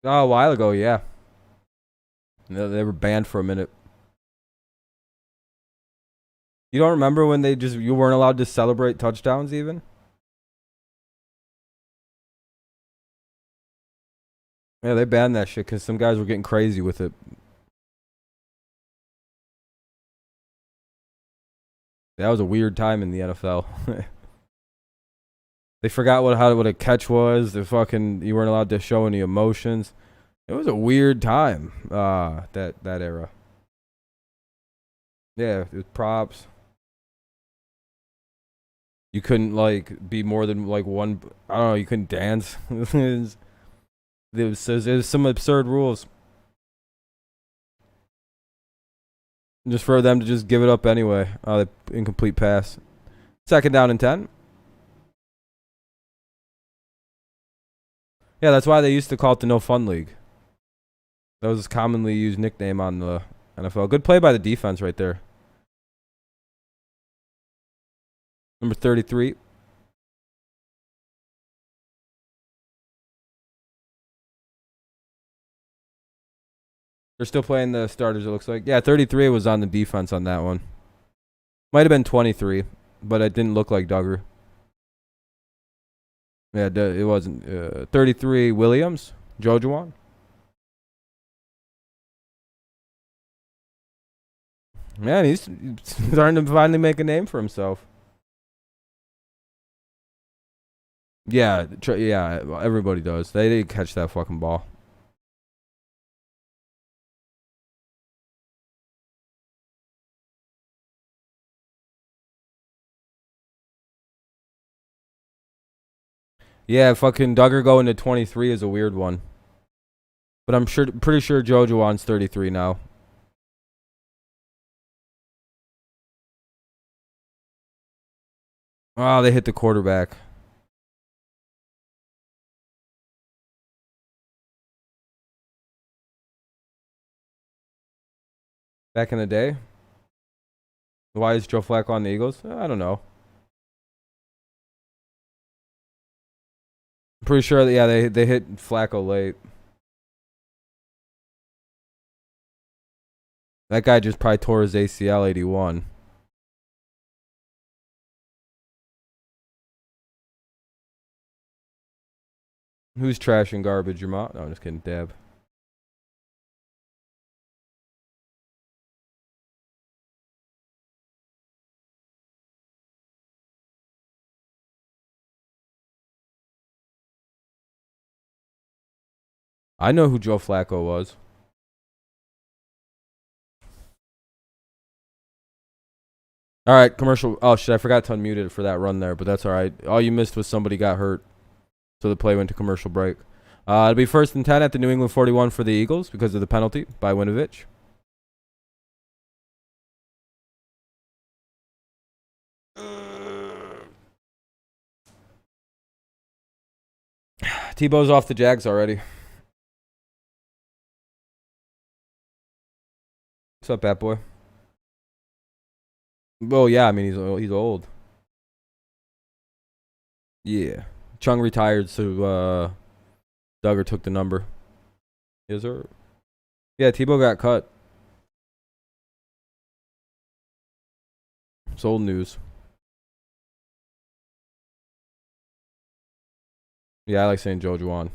Oh, a while ago, yeah. They were banned for a minute. You don't remember when you weren't allowed to celebrate touchdowns even? Yeah, they banned that shit because some guys were getting crazy with it. That was a weird time in the NFL. They forgot what a catch was. You weren't allowed to show any emotions. It was a weird time. That era. Yeah, it was props. You couldn't like be more than like one. I don't know. You couldn't dance. There was some absurd rules. Just for them to just give it up anyway. The incomplete pass. Second down and 10. Yeah, that's why they used to call it the No Fun League. That was a commonly used nickname on the NFL. Good play by the defense right there. Number 33. They're still playing the starters, it looks like. Yeah, 33 was on the defense on that one. Might have been 23, but it didn't look like Duggar. Yeah, it wasn't. 33 Williams, Jojuan. Man, he's starting to finally make a name for himself. Yeah, everybody does. They didn't catch that fucking ball. Yeah, fucking Duggar going to 23 is a weird one. But I'm pretty sure Jojuan's 33 now. Oh, they hit the quarterback. Back in the day? Why is Joe Flacco on the Eagles? I don't know. I'm pretty sure that, yeah, they hit Flacco late. That guy just probably tore his ACL 81. Who's trash and garbage? Your mom? No, I'm just kidding. Dab. I know who Joe Flacco was. All right, commercial. Oh, shit, I forgot to unmute it for that run there, but that's all right. All you missed was somebody got hurt, so the play went to commercial break. It'll be 1st and 10 at the New England 41 for the Eagles because of the penalty by Winovich. Tebow's off the Jags already. What's up, Bat Boy? Well, yeah, I mean, he's old. Yeah. Chung retired, so Duggar took the number. Is there? Yeah, Tebow got cut. It's old news. Yeah, I like saying Joe Juwan.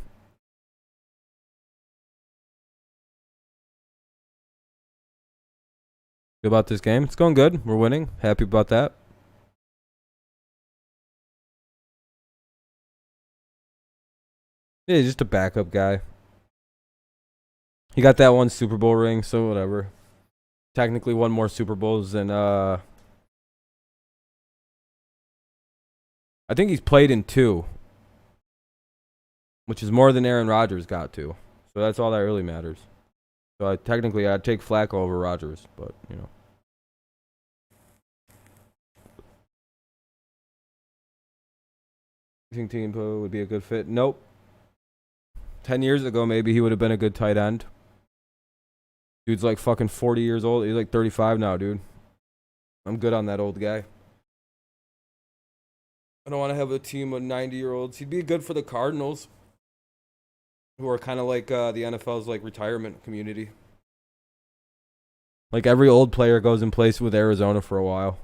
Good about this game? It's going good. We're winning. Happy about that. Yeah, he's just a backup guy. He got that one Super Bowl ring, so whatever. Technically won more Super Bowls than I think he's played in 2. Which is more than Aaron Rodgers got to. So that's all that really matters. So technically I'd take Flacco over Rodgers, but you know. You think Tebow would be a good fit? Nope. 10 years ago, maybe he would have been a good tight end. Dude's like fucking 40 years old. He's like 35 now, dude. I'm good on that old guy. I don't want to have a team of 90-year-olds. He'd be good for the Cardinals, who are kind of like the NFL's like retirement community. Like every old player goes and plays with Arizona for a while.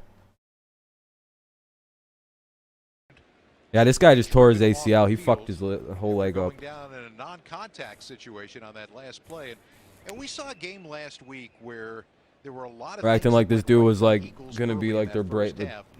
Yeah, this guy just tore his ACL. He fucked his whole leg up. Down in a non-contact situation on that last play, and we saw a game last week where there were a lot of. We're acting like this dude was like gonna be like their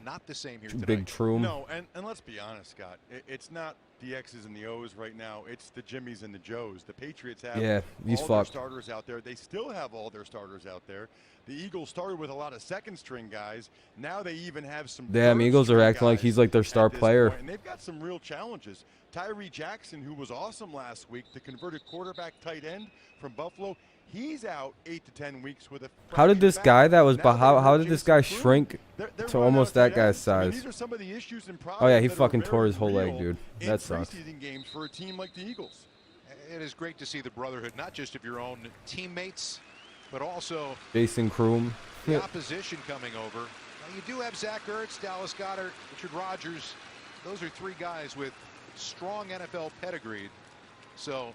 not the same here big Troom. No, and let's be honest, Scott. It's not the X's and the O's right now. It's the Jimmies and the Joes. The Patriots have all their starters out there. They still have all their starters out there. The Eagles started with a lot of second-string guys. Now they even have some. Damn, Eagles are acting like he's like their star player. And they've got some real challenges. Tyree Jackson, who was awesome last week, the converted quarterback tight end from Buffalo, he's out 8 to 10 weeks with a. How did this guy that was? How did this guy shrink to almost that guy's size? These are some of the issues and Oh yeah, he fucking tore his whole leg, dude. That sucks. Preseason games for a team like the Eagles. It is great to see the brotherhood, not just of your own teammates, but also Jason Kroom. The opposition coming over. Now, you do have Zach Ertz, Dallas Goedert, Richard Rodgers. Those are 3 guys with strong NFL pedigree. So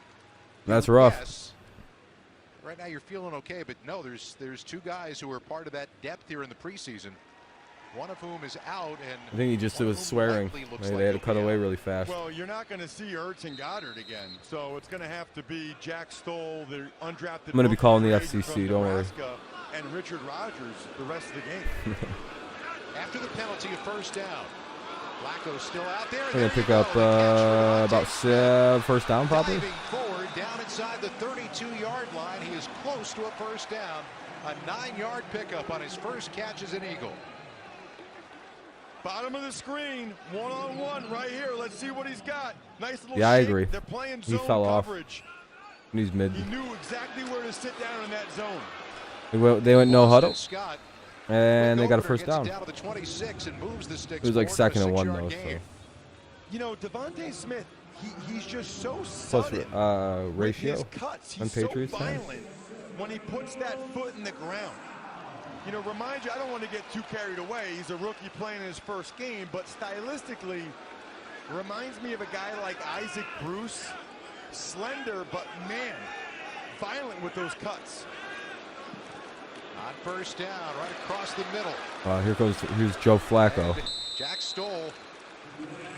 that's rough. Yes, right now you're feeling okay, but no, there's 2 guys who are part of that depth here in the preseason. One of whom is out, and I think he just was swearing. They had to cut away really fast. Well, you're not going to see Ertz and Goddard again, so it's going to have to be Jack Stoll, the undrafted. I'm going to be calling the FCC. Don't worry. And Richard Rodgers the rest of the game. After the penalty of first down, Flacco's still out there. They're going to pick up about first down probably. Diving forward down inside the 32-yard line. He is close to a first down. A 9-yard pickup on his first catch as an Eagle. Bottom of the screen, one-on-one right here. Let's see what he's got. Nice little I shake. agree. They're playing He zone fell coverage. off. He's mid. He knew exactly where to sit down in that zone. They went no huddle, Scott, and they got a first down. Down to the 26 and moves the sticks. It was like 2nd and 1 though. Game. So. You know, Devontae Smith, he's just so Plus sudden. ratio His cuts, he's on Patriots so violent when he puts that foot in the ground. You know, remind you, I don't want to get too carried away. He's a rookie playing his first game, but stylistically reminds me of a guy like Isaac Bruce. Slender, but man, violent with those cuts. On first down, right across the middle. Here's Joe Flacco. And Jack Stoll,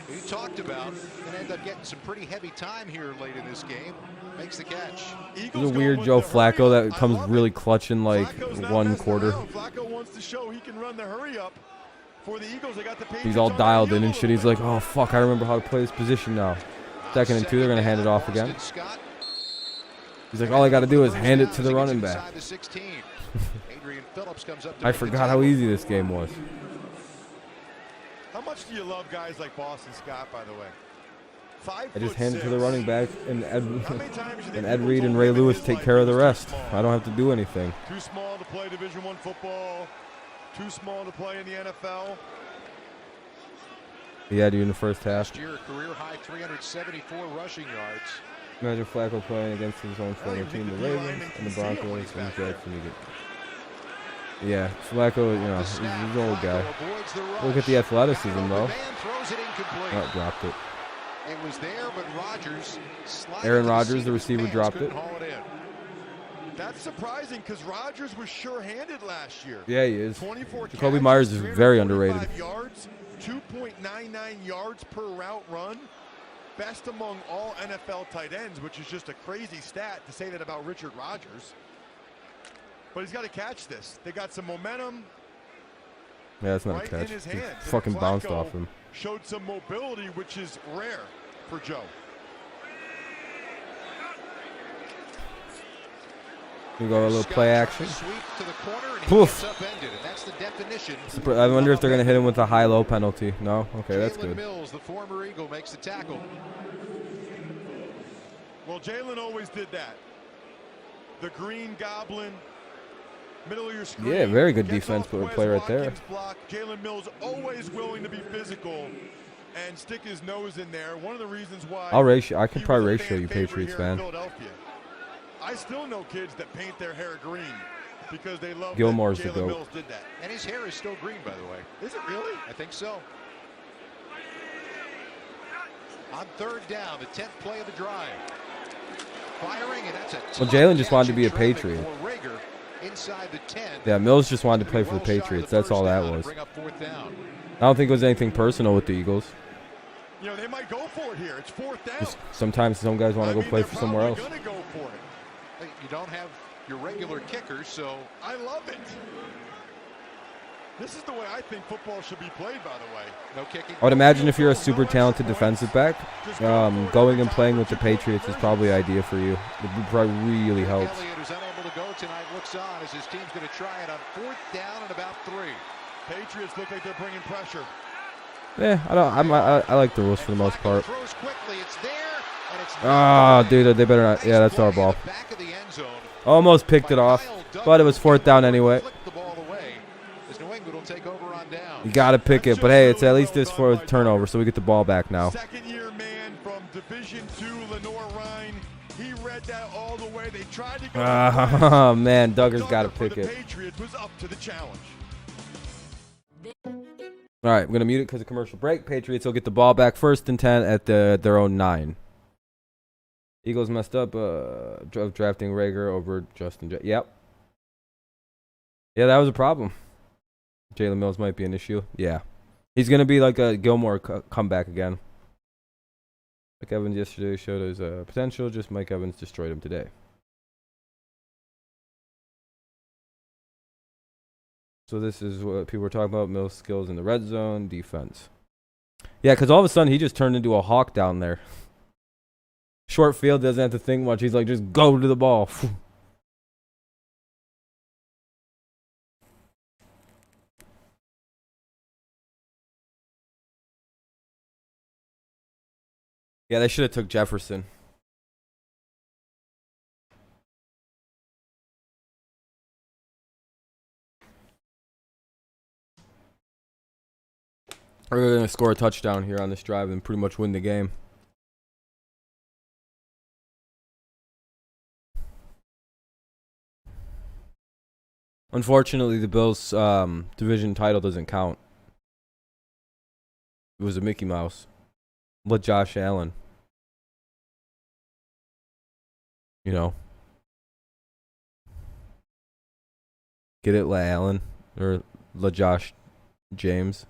who you talked about, going to end up getting some pretty heavy time here late in this game. Makes the catch. There's a weird Joe Flacco that comes really clutch in like one quarter. Flacco wants to show he can run the hurry up for the Eagles. They got the Patriots. He's all dialed in and shit. He's like, oh fuck, I remember how to play this position now. 2nd and 2, they're gonna hand it off again. He's like, all I got to do is hand it to the running back. I forgot how easy this game was. How much do you love guys like Boston Scott, by the way? I just hand it to the running back, and Ed Reed and Ray Lewis take care of the rest. I don't have to do anything. Too small to play Division I football. Too small to play in the NFL. Yeah, dude, in the first half. Last year, career high 374 rushing yards. Imagine Flacco playing against his own former team, the Ravens, and the Broncos, and Jackson. Yeah, Flacco, you know, he's an old guy. Look at the athleticism, though. Oh, dropped it. It was there, but Rodgers Aaron Rodgers, the receiver, dropped it. That's surprising because Rodgers was sure-handed last year. Yeah, he is. 24 Jacoby Myers is very underrated. Yards, 2.99 yards per route run. Best among all NFL tight ends, which is just a crazy stat to say that about Richard Rodgers. But he's got to catch this. They got some momentum. Yeah, that's not a catch. He fucking bounced off him. Showed some mobility, which is rare for Joe. We go a little play action. Poof. I wonder if they're going to hit him with a high-low penalty. No? Okay, that's good. Mills, the former Eagle, makes the tackle. Well, Jalen always did that. The Green Goblin, middle of your screen. Yeah, very good defense play right there. Jalen Mills always willing to be physical and stick his nose in there. One of the reasons why I could probably ratio you, Patriots fan. I still know kids that paint their hair green because they love Gilmore's that the Jalen goat. Mills did that. And his hair is still green, by the way. Is it really? I think so. On third down, the 10th play of the drive. Firing, and that's a well, Jalen just wanted to be a Patriot. Inside the 10. Yeah, Mills just wanted to play for the Patriots. That's all that was. I don't think it was anything personal with the Eagles. You know, they might go for it here. It's fourth down. Just sometimes some guys want to go play for somewhere else. Gonna go for it. You don't have your regular kickers, so I love it. This is the way I think football should be played, by the way. No kicking. I would imagine if you're a super talented defensive back, going and playing with the Patriots is probably the idea for you. It probably really helps. Elliott is unable to go tonight. Looks on as his team's going to try it on fourth down and about 3. Patriots look like they're bringing pressure. Yeah, I like the rules for the most part. Ah, dude, they better not. Yeah, that's our ball. Almost picked it off, but it was fourth down anyway. You got to pick it, but hey, it's at least this for a turnover, so we get the ball back now. Second-year man from Division II, Lenore Ryan. He read that all the way. They tried to go. Oh man, Duggar's got to pick it. Patriots was up to the challenge. All right, I'm gonna mute it because of commercial break. Patriots will get the ball back, 1st and 10 at their own 9. Eagles messed up drafting Rager over Justin. Yep. Yeah, that was a problem. Jalen Mills might be an issue. Yeah. He's going to be like a Gilmore comeback again. Mike Evans yesterday showed his potential. Just Mike Evans destroyed him today. So this is what people were talking about. Mills' skills in the red zone, defense. Yeah, because all of a sudden he just turned into a hawk down there. Short field, doesn't have to think much. He's like, just go to the ball. Yeah, they should have took Jefferson. We're going to score a touchdown here on this drive and pretty much win the game. Unfortunately, the Bills' division title doesn't count. It was a Mickey Mouse. Let Josh Allen. You know. Get it, La Allen? Or La Josh James?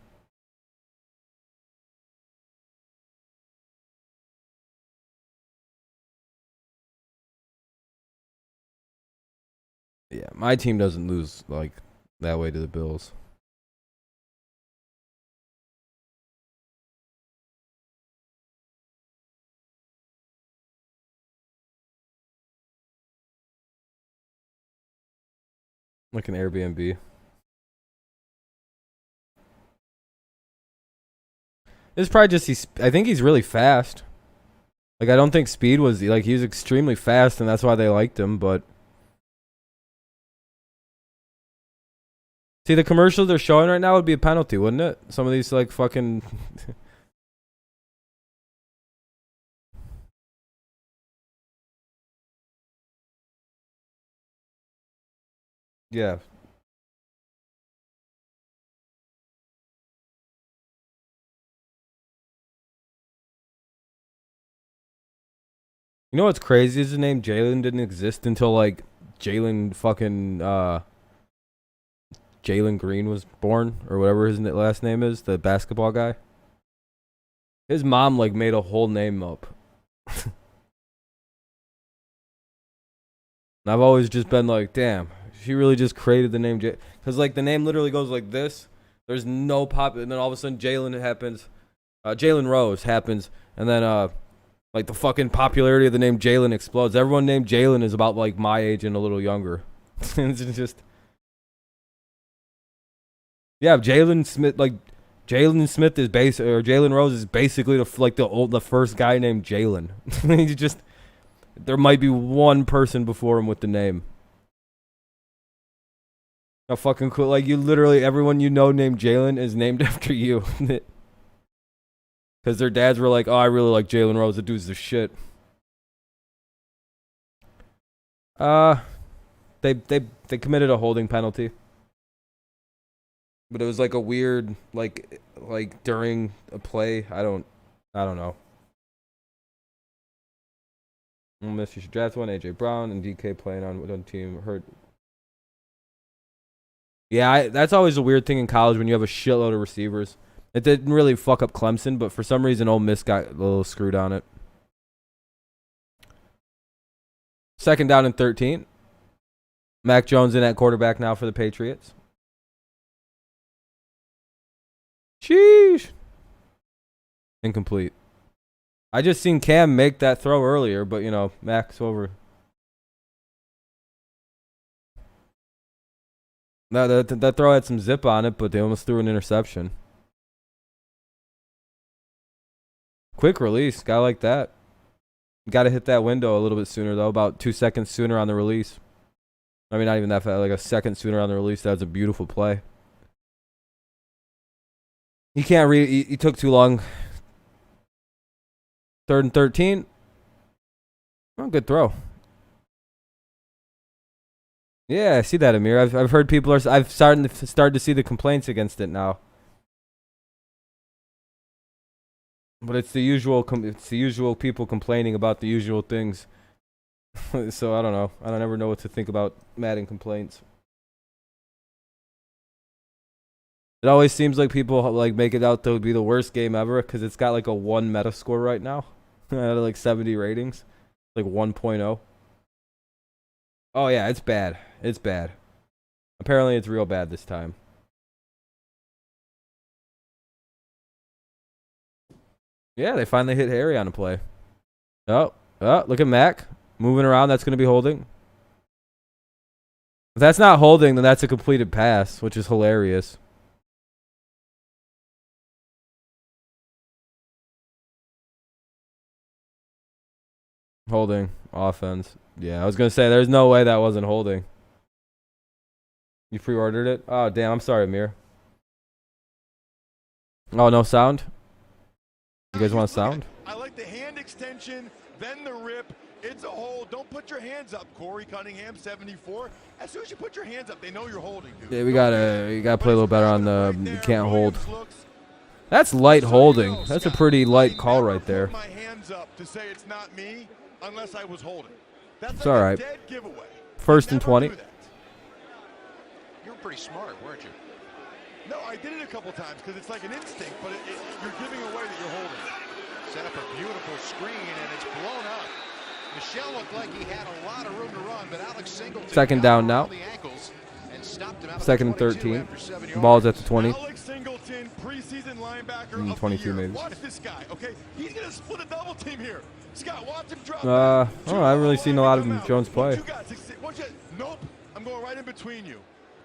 Yeah, my team doesn't lose like that way to the Bills. Like an Airbnb. It's probably just I think he's really fast. Like, I don't think speed was like, he was extremely fast, and that's why they liked him. But see, the commercials they're showing right now would be a penalty, wouldn't it? Some of these like fucking. Yeah. You know what's crazy is the name Jalen didn't exist until like Jalen fucking Jalen Green was born, or whatever his last name is, the basketball guy. His mom like made a whole name up. And I've always just been like, damn, she really just created the name because like the name literally goes like this. There's no pop, and then all of a sudden Jalen happens, Jalen Rose happens, and then like the fucking popularity of the name Jalen explodes. Everyone named Jalen is about like my age and a little younger. It's just, yeah, Jalen Smith, like Jalen Smith is or Jalen Rose is basically the first guy named Jalen. He's just, there might be one person before him with the name. How fucking cool! Like, you literally, everyone you know named Jalen is named after you. Because their dads were like, oh, I really like Jalen Rose. The dude's the shit. They committed a holding penalty. But it was like a weird, like during a play. I don't know. Unless you should draft one. AJ Brown and DK playing on one team. Hurt. Yeah, that's always a weird thing in college when you have a shitload of receivers. It didn't really fuck up Clemson, but for some reason, Ole Miss got a little screwed on it. 2nd down and 13. Mac Jones in at quarterback now for the Patriots. Sheesh. Incomplete. I just seen Cam make that throw earlier, but, you know, Mac's over. No, that throw had some zip on it, but they almost threw an interception. Quick release, guy like that. Got to hit that window a little bit sooner, though. About 2 seconds sooner on the release. I mean, not even that fast. Like a second sooner on the release. That was a beautiful play. He can't read. He took too long. 3rd and 13. Oh, good throw. Yeah, I see that, Amir. I've heard people are. I've started to see the complaints against it now. But it's the usual. It's the usual people complaining about the usual things. So I don't know. I don't ever know what to think about Madden complaints. It always seems like people like make it out to be the worst game ever because it's got like a 1 meta score right now, out of like 70 ratings, like 1.0. Oh yeah, it's bad. It's bad. Apparently, it's real bad this time. Yeah, they finally hit Harry on a play. Oh, look at Mac moving around. That's going to be holding. If that's not holding, then that's a completed pass, which is hilarious. Holding. Offense. Yeah, I was going to say, there's no way that wasn't holding. You pre-ordered it? Oh, damn. I'm sorry, Amir. Oh, no sound? You guys want sound? I like the hand extension, then the rip. It's a hold. Don't put your hands up, Corey Cunningham, 74. As soon as you put your hands up, they know you're holding, dude. Yeah, we gotta play a little better on the you can't hold. That's light holding. That's a pretty light call right there. My hands up to say it's not me unless I was holding. That's it's all right. Dead giveaway. 1st and 20. You were pretty smart, weren't you? No, I did it a couple times because it's like an instinct, but you're giving away that you're holding. Set up a beautiful screen, and it's blown up. Michelle looked like he had a lot of room to run, but Alex Singleton 2nd down now. 2nd and 13. Ball's at the 20. Alex Singleton, preseason linebacker 22 maybe. Watch this guy, okay? He's going to split a double team here. Scott, watch him drop. I haven't really seen a lot of Jones play. Nope. I'm going right in between you.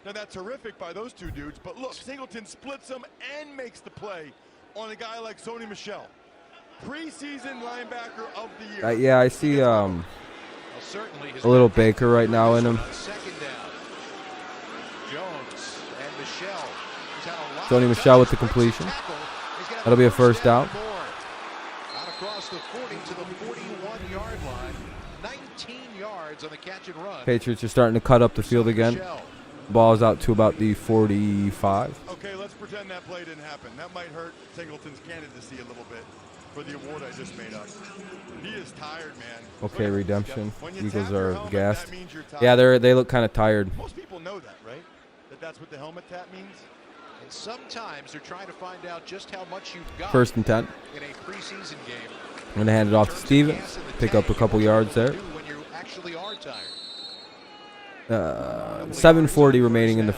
Now that's terrific by those two dudes, but look, Singleton splits them and makes the play on a guy like Sony Michel. Preseason linebacker of the year. Yeah, I see a little Baker right now in him. Sony Michel with the completion. That'll be a first down. Out across the 40 to the 41-yard line. 19 yards on the catch and run. Patriots are starting to cut up the field again. Ball's out to about the 45. Okay, let's pretend that play didn't happen. That might hurt Singleton's candidacy a little bit for the award I just made up. He is tired, man. Okay, redemption. Eagles are helmet, gassed. Yeah, they look kind of tired. Most people know that, right? That's what the helmet tap means. And sometimes they're trying to find out just how much you've got. First and 10. In a preseason game. I'm going to hand it off to Stevens. Pick up a couple yards there. When you actually are tired. 7:40 remaining in the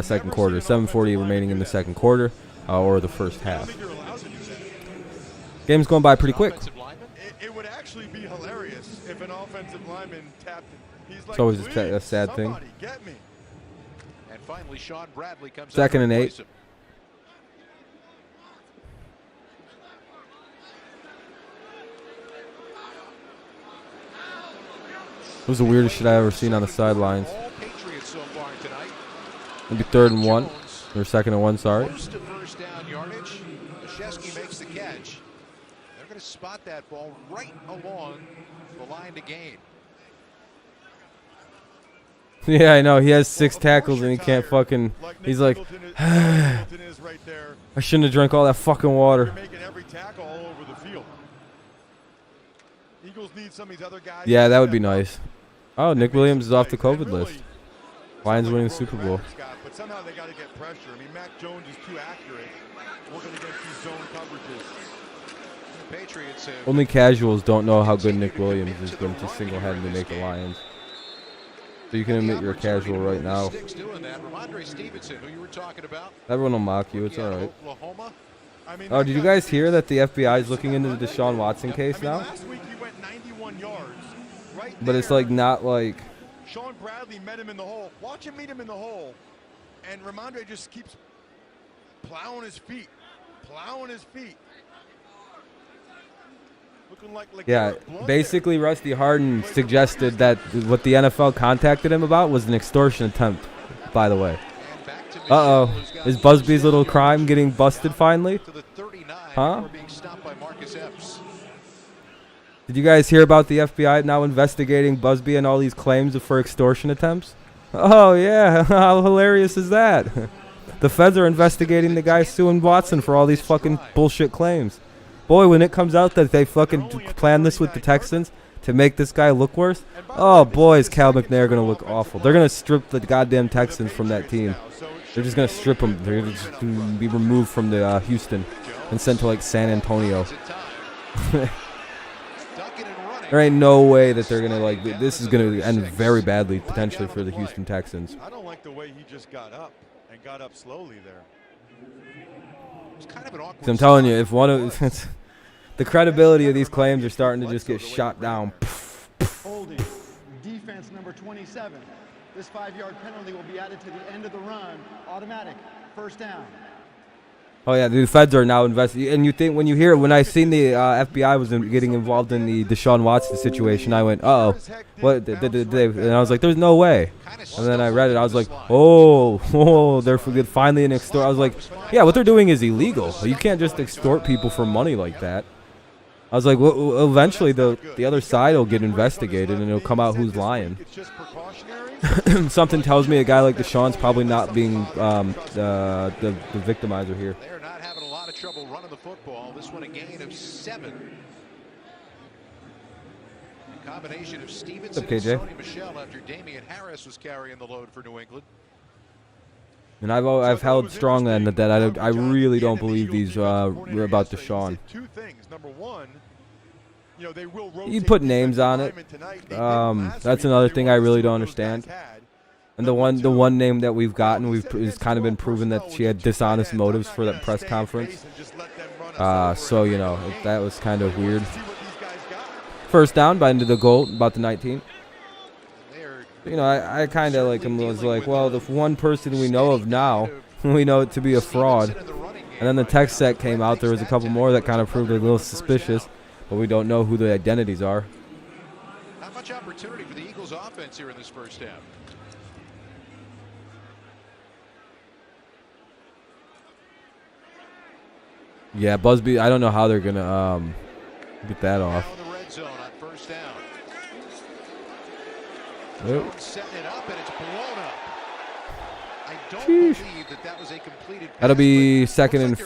second quarter. 7:40 remaining in the second quarter, or the first half. Game's going by pretty quick. It would actually be hilarious if an offensive lineman tapped him. He's like, it's always a sad thing. Get me. And finally, Sean Bradley comes second and 8. It was the weirdest shit I ever seen on the sidelines. Maybe 3rd and 1, or 2nd and 1. Sorry. First down yardage. Krzyzewski makes the catch. They're going to spot that ball right along the line to gain. Yeah, I know. He has 6 tackles and he can't fucking. He's like, I shouldn't have drank all that fucking water. Yeah, that would be nice. Oh, Nick Williams is off the COVID list. Lions winning the Super Bowl. But somehow they got to get pressure. I mean, Mac Jones is too accurate. Working against these zone coverages. The Patriots only casuals don't know how good Nick Williams is going to single-handedly make the Lions. So you can admit you're a casual right now. Everyone will mock you. It's all right. Oh, did you guys hear that the FBI is looking into the Deshaun Watson case now? Last week he went 91 yards. Right but it's like not like. Sean Bradley met him in the hole. Watch him meet him in the hole, and Ramondre just keeps plowing his feet, Looking like yeah, basically Rusty Harden suggested that what the NFL contacted him about was an extortion attempt, by the way. Uh-oh. Is Busby's little crime getting busted finally? Huh? Did you guys hear about the FBI now investigating Busby and all these claims for extortion attempts? Oh, yeah. How hilarious is that? The feds are investigating the guy suing Watson for all these fucking bullshit claims. Boy, when it comes out that they fucking planned this with the Texans to make this guy look worse, oh, boy, is Cal McNair going to look awful. They're going to strip the goddamn Texans from that team. They're just going to strip them. They're going to be removed from the Houston and sent to, like, San Antonio. There ain't no way that they're going to, like, this is going to end very badly, potentially, for the Houston Texans. I don't like the way he just got up and got up slowly there. Kind of an awkward. So I'm telling you, if one of the credibility of these claims are starting to just get shot down. Holding defense number 27. This 5-yard penalty will be added to the end of the run. Automatic. First down. Oh yeah, the feds are now investigating. And you think when you hear when I seen the FBI was getting involved in the Deshaun Watson situation, I went, uh oh, what? And I was like, there's no way. And then I read it, I was like, oh, they're finally an extort. I was like, yeah, what they're doing is illegal. You can't just extort people for money like that. I was like, well, eventually the other side will get investigated and it'll come out who's lying. Something tells me a guy like Deshaun's probably not being the victimizer here. They're not having a lot of trouble running the football. This one a gain of 7. A combination of Stevenson and Sony Michel after Damian Harris was carrying the load for New England. And I've held strong on that I really don't believe these about Deshaun. Two things. Number one, you know, they will you put names on it. That's another thing I really don't understand. And the one name that we've gotten, it's kind of been proven that she had dishonest motives for that press conference. So you know that was kind of weird. First down by into the goal, about the 19. They're You know, I kind of like him. Was like, well, the one person we know of now, we know it to be a fraud. And then the text set came out. There was a couple more that kind of proved a little suspicious, but we don't know who the identities are. Not much opportunity for the Eagles offense here in this first half. Yeah, Busby, I don't know how they're going to get that off. Now in the red zone on first down. Yep. Setting it up, and it's blown up. I don't believe that was a completed pass. That'll be second and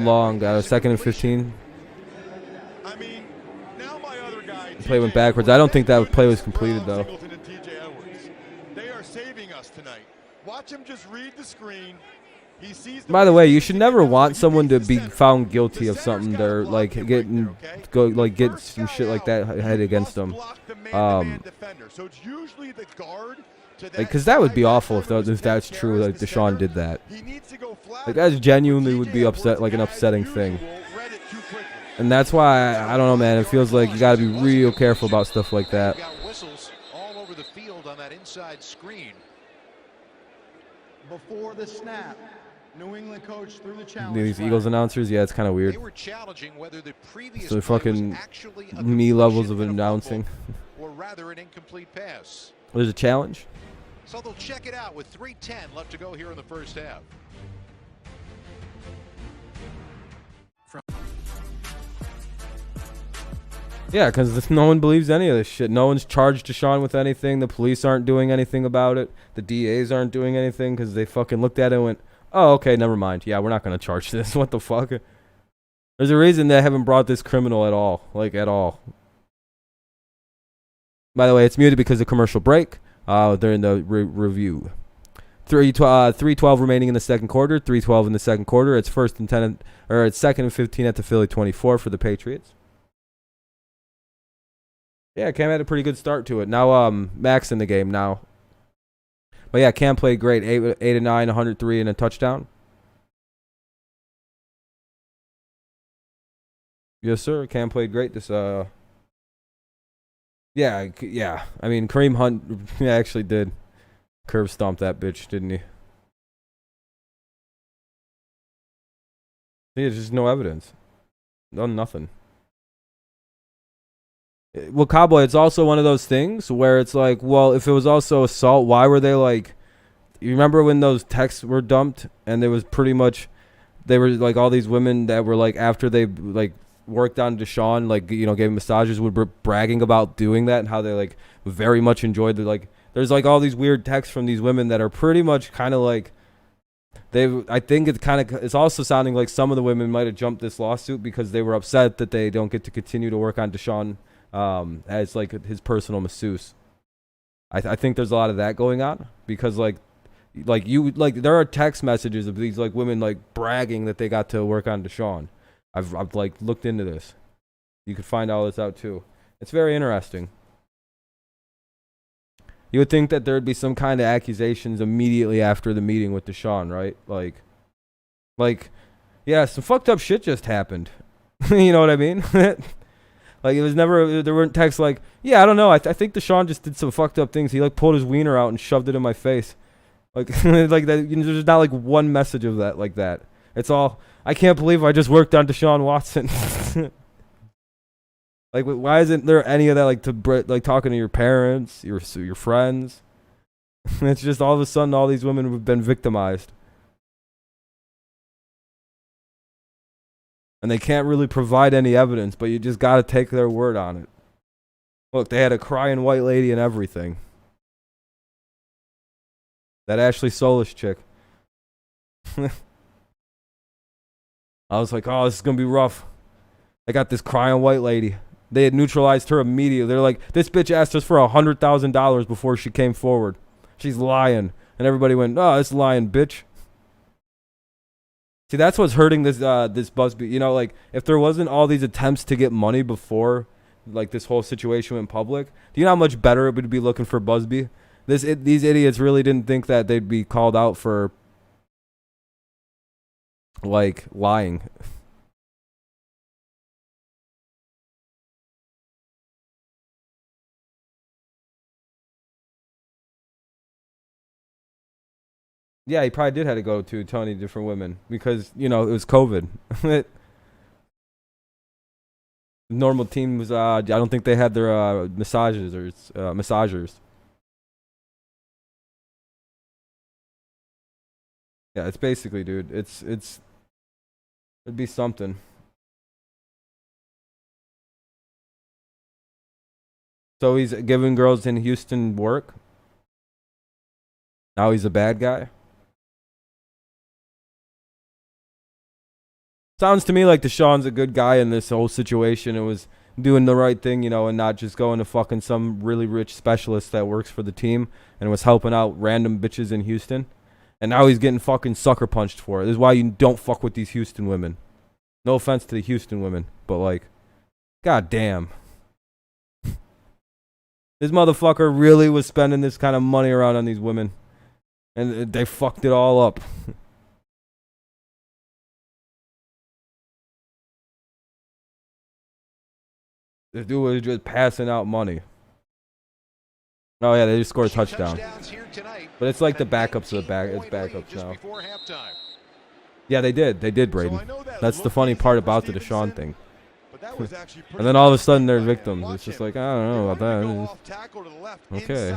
long. Second and 15. I mean, now my other guy, The play went backwards. I don't think that play was completed, though. They are saving us tonight. Watch him just read the screen. He sees By the way, you should never want someone to be found guilty of something. They're like get some shit like that head against them. Because that would be awful if that's true. Like Deshaun did that. Like that genuinely would be upset, like an upsetting thing. And that's why I don't know, man. It feels like you got to be real careful about stuff like that. Whistles all over the field on that inside screen. Before the snap, New England coach threw the challenge. These Eagles announcers, yeah, it's kind of weird. They were challenging whether the previous So fucking actually a me levels of completion announcing. or rather an incomplete pass. There's a challenge. So they'll check it out with 3:10 left to go here in the first half. Yeah, because no one believes any of this shit. No one's charged Deshaun with anything. The police aren't doing anything about it. The DAs aren't doing anything because they fucking looked at it and went, oh, okay, never mind. Yeah, we're not going to charge this. What the fuck? There's a reason they haven't brought this criminal at all. Like, at all. By the way, it's muted because of commercial break. They're in the review. 3:12 remaining in the second quarter. 3:12 in the second quarter. It's first and 10, or it's second and 15 at the Philly 24 for the Patriots. Yeah, Cam had a pretty good start to it. Now, Max in the game now. But yeah, Cam played great. 8 of 9, 103 and a touchdown. Yes, sir. Cam played great. This yeah. I mean, Kareem Hunt actually did curb stomp that bitch, didn't he? There's just no evidence. Nothing. Well, Cowboy, it's also one of those things where it's like, well, if it was also assault, why were they like, you remember when those texts were dumped and there was pretty much, they were like all these women that were like, after they like worked on Deshaun, like, you know, gave him massages, would be bragging about doing that and how they like very much enjoyed the, like, there's like all these weird texts from these women that are pretty much kind of like, I think it's also sounding like some of the women might have jumped this lawsuit because they were upset that they don't get to continue to work on Deshaun as like his personal masseuse. I think there's a lot of that going on because like there are text messages of these like women like bragging that they got to work on Deshaun. I've like looked into this. You could find all this out too. It's very interesting. You would think that there'd be some kind of accusations immediately after the meeting with Deshaun, right? Like, yeah, some fucked up shit just happened. You know what I mean? Like, it was never, there weren't texts like, yeah, I don't know. I think Deshaun just did some fucked up things. He, like, pulled his wiener out and shoved it in my face. Like, like that. You know, there's not, like, one message of that like that. It's all, I can't believe I just worked on Deshaun Watson. Like, why isn't there any of that, like, talking to your parents, your friends? It's just all of a sudden all these women have been victimized. And they can't really provide any evidence, but you just got to take their word on it. Look, they had a crying white lady and everything. That Ashley Solis chick. I was like, oh, this is going to be rough. I got this crying white lady. They had neutralized her immediately. They're like, this bitch asked us for $100,000 before she came forward. She's lying. And everybody went, oh, this lying bitch. See, that's what's hurting this Busby. You know, like, if there wasn't all these attempts to get money before, like, this whole situation went public, do you know how much better it would be looking for Busby? These idiots really didn't think that they'd be called out for, like, lying. Yeah, he probably did have to go to 20 different women because, you know, it was COVID. Normal team was, I don't think they had their massages or massagers. Yeah, it's basically, dude, it'd be something. So he's giving girls in Houston work. Now he's a bad guy. Sounds to me like Deshaun's a good guy in this whole situation. It was doing the right thing, you know, and not just going to fucking some really rich specialist that works for the team and was helping out random bitches in Houston. And now he's getting fucking sucker punched for it. This is why you don't fuck with these Houston women. No offense to the Houston women, but like, god damn. This motherfucker really was spending this kind of money around on these women. And they fucked it all up. This dude was just passing out money. Oh yeah, they just scored a touchdown. But it's like the backups of the back. It's backups now. Yeah, they did. They did, Braden. That's the funny part about the Deshaun thing. And then all of a sudden they're victims. It's just like, I don't know about that. Okay.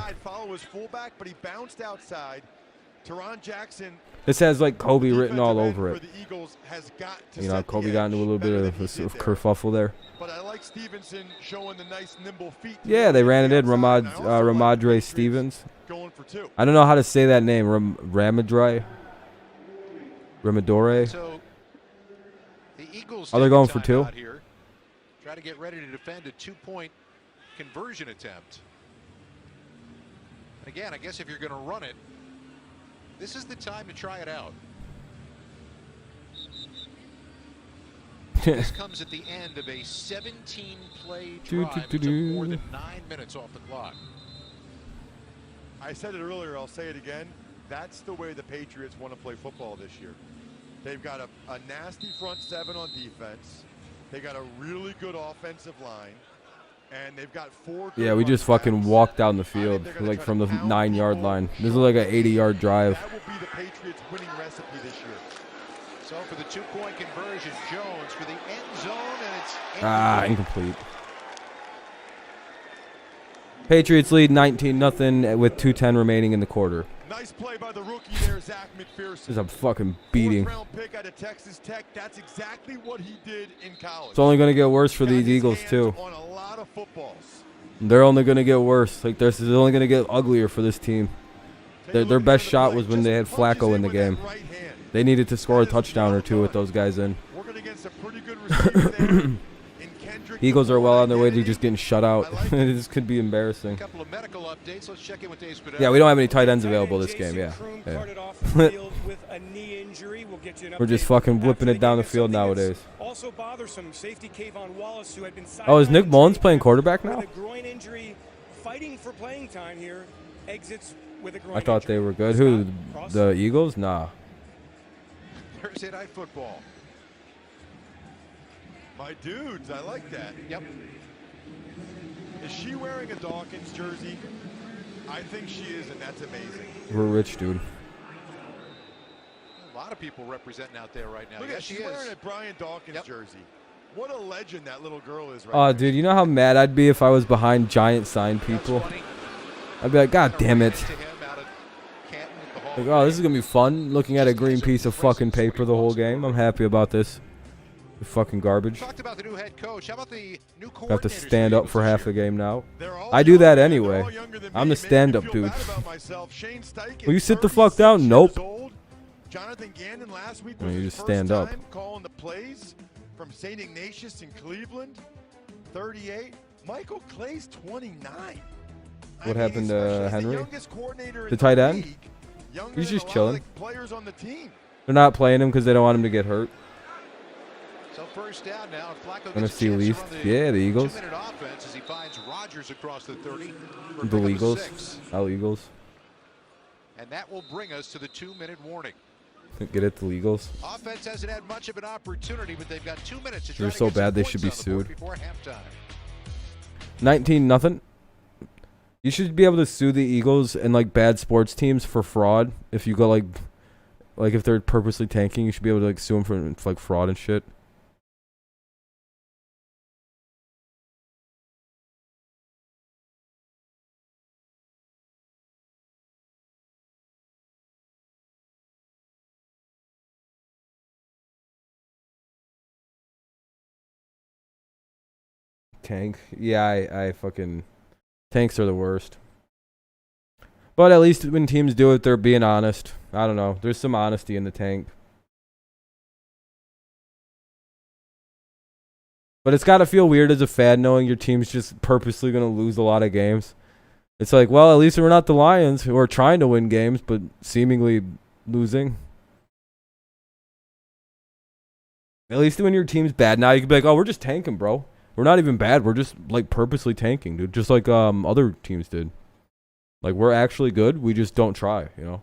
This has like Kobe written all over it. You know, Kobe got into a little bit of a kerfuffle there. But I like Stevenson showing the nice nimble feet. Yeah, they ran it in. Ramadre Stevens. Going for 2. I don't know how to say that name. Ramadre. So the Eagles they're going for 2. Here. Try to get ready to defend a 2-point conversion attempt. And again, I guess if you're going to run it, this is the time to try it out. This comes at the end of a 17-play drive. It took more than 9 minutes off the clock. I said it earlier, I'll say it again. That's the way the Patriots want to play football this year. They've got a nasty front 7 on defense. They got a really good offensive line. And they've got 4. Yeah, we just fucking walked down the field, like from the 9-yard line. This is like an 80-yard drive. That will be the Patriots' winning recipe this year. So for the 2-point conversion, Jones for the end zone, and it's incomplete. Patriots lead 19-0 with 2:10 remaining in the quarter. Nice play by the rookie there, Zach McPherson. This is a fucking beating. 4th round pick out of Texas Tech. That's exactly what he did in college. It's only going to get worse for these Eagles too. On a lot of footballs. They're only going to get worse. Like this is only going to get uglier for this team. Their best shot was when they had Flacco in the game. They needed to score a touchdown or 2 with those guys in. Working against a pretty good receiver there. Eagles are well on their way to just getting shut out. This could be embarrassing. a couple of medical updates. Let's check in with Dave Spadell. Yeah, we don't have any tight ends available this game. Yeah. We're just fucking whipping it down the field nowadays. Also bothersome, safety Kayvon Wallace, who had been oh, is Nick Mullins playing quarterback now? With a groin injury, fighting for playing time here, exits with a groin I thought injury. they were good. Who? The Eagles? Nah. Thursday Night Football. My dudes, I like that. Yep. Is she wearing a Dawkins jersey? I think she is, and that's amazing. We're rich, dude. A lot of people representing out there right now. Look Yes, at she she's is. wearing a Brian Dawkins jersey. What a legend that little girl is right Oh, now. dude, you know how mad I'd be if I was behind giant sign people? I'd be like, God damn it. Like, oh, this is going to be fun, looking at a green piece of fucking paper the whole game. I'm happy about this. Fucking garbage. Talked about the new head coach. How about the new I have to coordinators stand for up for half the game now. They're all I do young, that they're anyway. all younger than I'm me. the stand-up It made me dude. feel bad about myself. Shane Steichen, Will you sit the fuck down? 36 Nope. years old. Jonathan Gannon last week No, was you his just first stand up. time calling the plays from St. Ignatius in Cleveland. 38. Michael Clay's 29. What happened to Henry? The The tight end? He's just chilling. Players on the team. They're not playing him because they don't want him to get hurt. So first down now. Flacco Gonna gets a see chance Leaf. on Yeah, the Eagles. 2-minute offense as he finds Rodgers across the 30. for a The pick of Eagles. 6. All Eagles. And that will bring us to the 2-minute warning. Get it, the Eagles. Offense hasn't had much of an opportunity, but they've got 2 minutes to try They're to so get some bad they points should be on the board sued. before halftime. 19-0. You should be able to sue the Eagles and like bad sports teams for fraud if you go like Like, if they're purposely tanking, you should be able to, like, sue them for like, fraud and shit. Tank. Yeah, I fucking... Tanks are the worst. But at least when teams do it, they're being honest. I don't know. There's some honesty in the tank. But it's got to feel weird as a fan knowing your team's just purposely going to lose a lot of games. It's like, well, at least we're not the Lions who are trying to win games but seemingly losing. At least when your team's bad now, you can be like, oh, we're just tanking, bro. We're not even bad. We're just, like, purposely tanking, dude. Just like other teams did. Like, we're actually good. We just don't try, you know?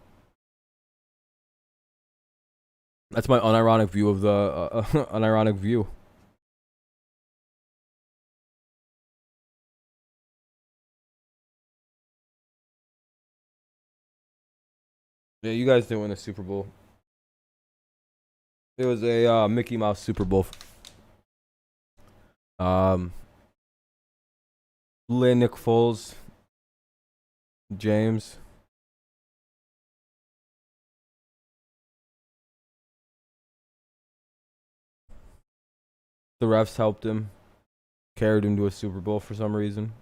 That's my unironic view of the... unironic view. Yeah, you guys didn't win the Super Bowl. It was a Mickey Mouse Super Bowl. Nick Foles, James. The refs helped him, carried him to a Super Bowl for some reason.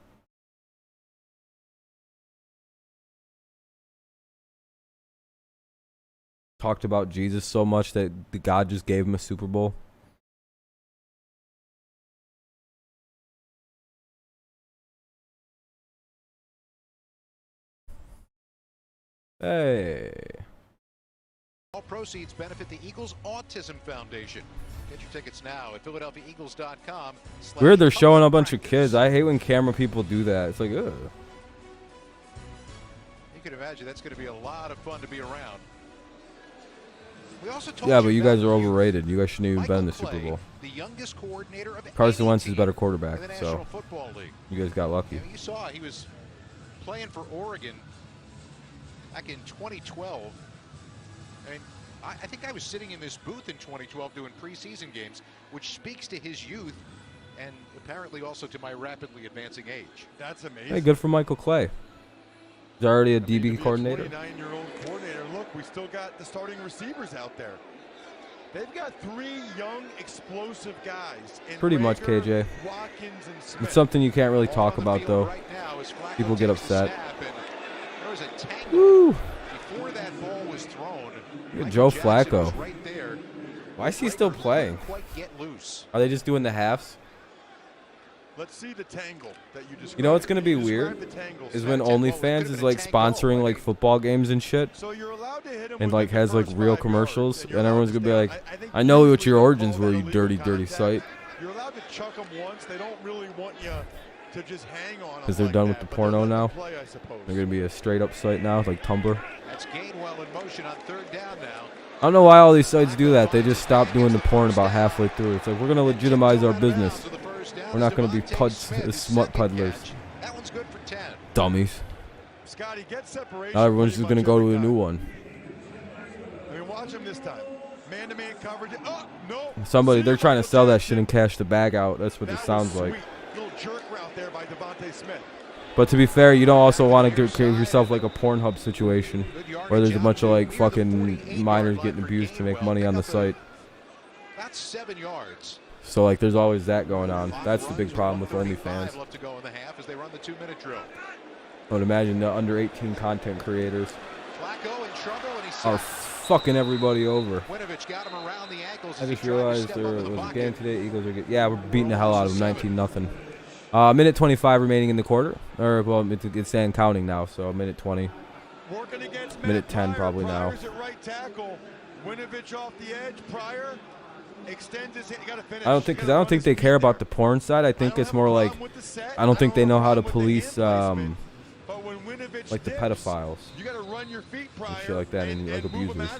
Talked about Jesus so much that God just gave him a Super Bowl. Hey. All proceeds benefit the Eagles Autism Foundation. Get your tickets now at PhiladelphiaEagles.com. Weird, they're showing a bunch of kids. I hate when camera people do that. It's like, ugh. You can imagine that's going to be a lot of fun to be around. We also Yeah, but you guys are overrated. You guys shouldn't even been in the Super Bowl. The youngest coordinator of Carson Wentz is a better quarterback, so League. You guys got lucky. You saw he was playing for Oregon back in 2012. I mean, I think I was sitting in this booth in 2012 doing preseason games, which speaks to his youth and apparently also to my rapidly advancing age. That's amazing. Hey, good for Michael Clay. He's already a DB coordinator. 29-year-old coordinator. Look, we still got the starting receivers out there. They've got 3 young, explosive guys. Pretty much, KJ. Watkins and Smith. It's something you can't really talk about, though. Right People get upset. There was a tangle. Woo! Before that ball was thrown, Look at Joe Flacco. right there. Why is he still playing? Quite get loose. Are they just doing the halves? Let's see the tangle that you described. You know what's gonna be weird is when OnlyFans is like sponsoring like football games and shit, So you're allowed to hit him and with like the has like first real 5 commercials, yards, and everyone's gonna be like, I think I know what your you origins call were, that you illegal dirty contact. site. You're allowed to chuck them once. They don't really want you to just hang on. Because they're done with the porno now. Play, I suppose. They're gonna be a straight up site now, like Tumblr. That's Gainwell in motion on 3rd down now. I don't know why all these sites do that. They just stop doing the porn about halfway through. It's like, we're gonna legitimize our business. We're not gonna be smut peddlers. That one's good for 10. Dummies. Scotty, get separation. Now everyone's just pretty gonna much go to every a new time. one. I mean, watch him this time. Man-to-man coverage. Oh, no. They're trying to sell that shit and cash the bag out. That's what it sounds like. Little jerk route there by Devontae Smith. But to be fair, you don't also want to give yourself like a Pornhub situation where there's a bunch of like fucking minors getting abused to make money on the site. That's 7 yards. So like there's always that going on. That's the big problem with OnlyFans. Left to go in the half as they run the 2-minute drill. I would imagine the under 18 content creators Flacco in trouble and he's are fucking everybody over. Winovich got him around the ankles. I just realized there was a game today. Eagles are yeah, we're beating the hell out of them, 19-0. Minute 25 remaining in the quarter. Or well, it's saying counting now, so minute 20. Minute 10 probably now. Right tackle. Winovich off the edge. Pryor extends his hand. I don't think they care about the porn side. I think it's more like I don't think they know how to police like the pedophiles You got to run your feet, Pryor, and shit like that and like abusers.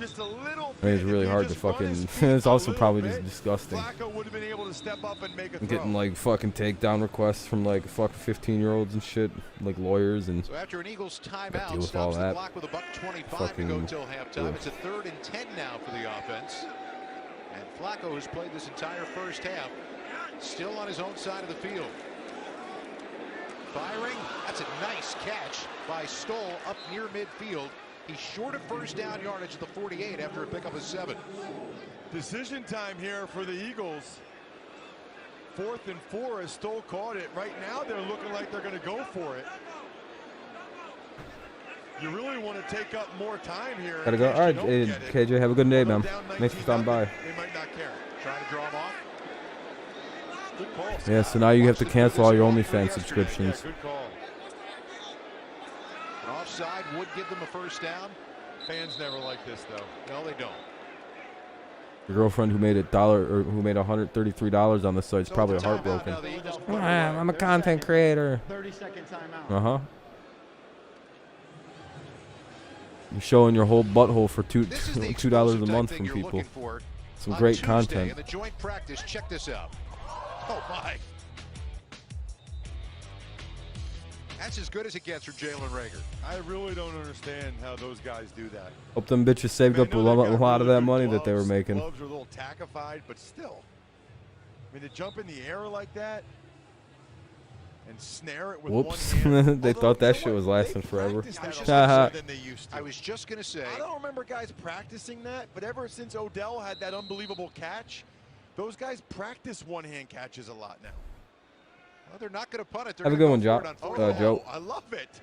just a little I mean, it's bit, really if you hard to just run fucking. his feet It's a also little probably bit, just disgusting. Flacco would have been able to step up and make a I'm throw. getting like fucking takedown requests from like fucking 15-year-olds and shit, like lawyers and. So after an Eagles timeout, deal with all stops the that. clock with $1:25 to Fucking go till halftime. ugh. It's a 3rd and 10 now for the offense. And Flacco has played this entire first half, still on his own side of the field. Firing, that's a nice catch by Stoll up near midfield. He's short of first down yardage at the 48 after a pickup of 7. Decision time here for the Eagles. 4th and 4 as Stoll caught it. Right now they're looking like they're going to go for it. You really want to take up more time here. Gotta go. All right, KJ, have a good day, man. Thanks for stopping by. They might not care. Trying to draw him off. Good call, Yeah, so now you have to cancel all your OnlyFans subscriptions. Yeah, good call. An offside would give them a first down. Fans never like this, though. No, they don't. Your girlfriend who made who made $133 on the site's So probably the timeout heartbroken. now, the Eagles I'm a content creator. 30-second timeout. Uh-huh. You're showing your whole butthole for $2 a month from people. Some great content. In the joint practice, check this out. Oh my. That's as good as it gets for Jalen Reagor. I really don't understand how those guys do that. Hope them bitches saved up a lot of that money that they were making. Gloves are a little tackified, but still. I mean, to jump in the air like that and snare it with Whoops. one hand. They thought that shit was lasting forever. I was just going to say. I don't remember guys practicing that, but ever since Odell had that unbelievable catch, those guys practice one-hand catches a lot now. Well, they're not going to punt it. They're Have a gonna good go one, for it on Joe. I love it.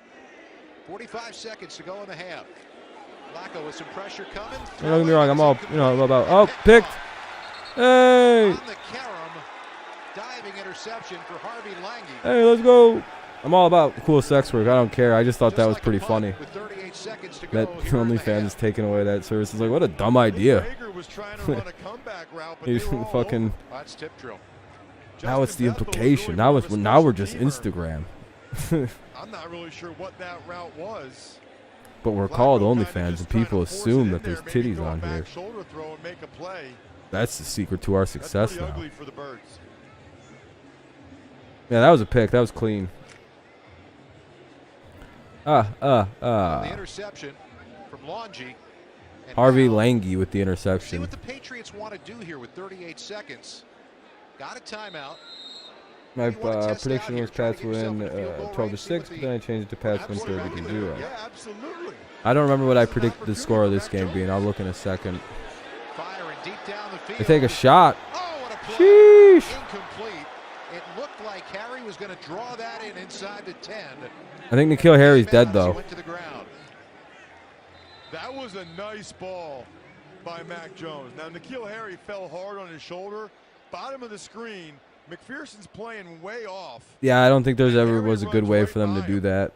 45 seconds to go in the half. Flacco with some pressure coming. Don't get me wrong, I'm all, about, oh, picked. Hey. On the carom, diving interception for Harvey Lange. Hey, let's go. I'm all about cool sex work. I don't care. I just thought that was pretty funny. With 38 seconds to go That here in the OnlyFans half. is taking away that service. It's like, what a dumb idea. Reagor was trying to run a comeback route, but You they were all fucking. over. That's tip drill. Now it's the Justin Bethel was implication. really Now we're more of a just special teamer. Instagram. I'm not really sure what that route was. But we're Flacco called kinda OnlyFans, just and trying people to force it assume in that there's there, maybe titties go a on back here. shoulder throw and make a play. That's the secret to our That's success pretty now. ugly for the Birds. Yeah, that was a pick. That was clean. The interception from Lange. And Harvey now, Lange with the see interception. what the Patriots want to do here with 38 seconds. Got a timeout. My You wanna test prediction out was here, try to Pats get yourself win in field goal 12 to range, see 6, what but then I changed it to Pats win 30 to 0. Yeah, absolutely. I don't remember what I predicted the score of this game being. I'll look in a second. Firing deep down the field. They take a shot. Oh, what a play. Sheesh. Incomplete. It looked like Harry was going to draw that in inside the 10. I think N'Keal Harry's dead, He though. went to the ground. That was a nice ball by Mac Jones. Now, N'Keal Harry fell hard on his shoulder. Bottom of the screen. McPherson's playing way off. Yeah, I don't think there's ever Harry was a good runs way right for them to by do him. that.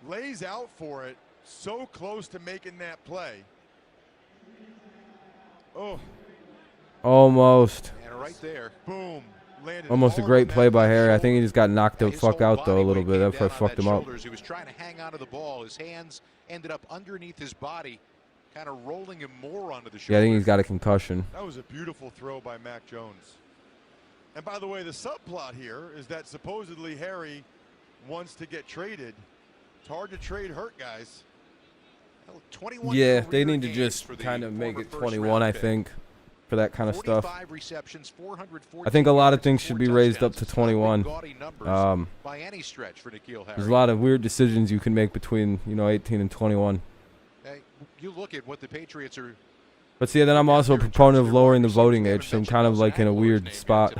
Lays out for it. So close to making that play. Oh, Almost. And right there. boom. Landed Almost a hard great on that play by left Harry. I shoulder. think he just got knocked the His fuck whole out, though, a body little weight bit. came That's why I down on fucked that him up. shoulders. He was trying to hang onto the ball. His hands ended up underneath his body, kind of rolling him more onto the shoulder. Yeah, I think he's got a concussion. That was a beautiful throw by Mac Jones. And by the way, the subplot here is that supposedly Harry wants to get traded. It's hard to trade hurt guys. Well, 21 Yeah, career they need to games just for the kind of make former it first 21, round I pick. think, for that kind of stuff. 45 receptions, 414 I think a lot of yards, things 4 should be raised up touchdowns. to 21. It's not big, gaudy numbers by any stretch for N'Keal Harry. There's a lot of weird decisions you can make between, 18 and 21. Hey, you look at what the Patriots are. But see, then I'm also a proponent of lowering the voting age, so I'm kind of like in a weird spot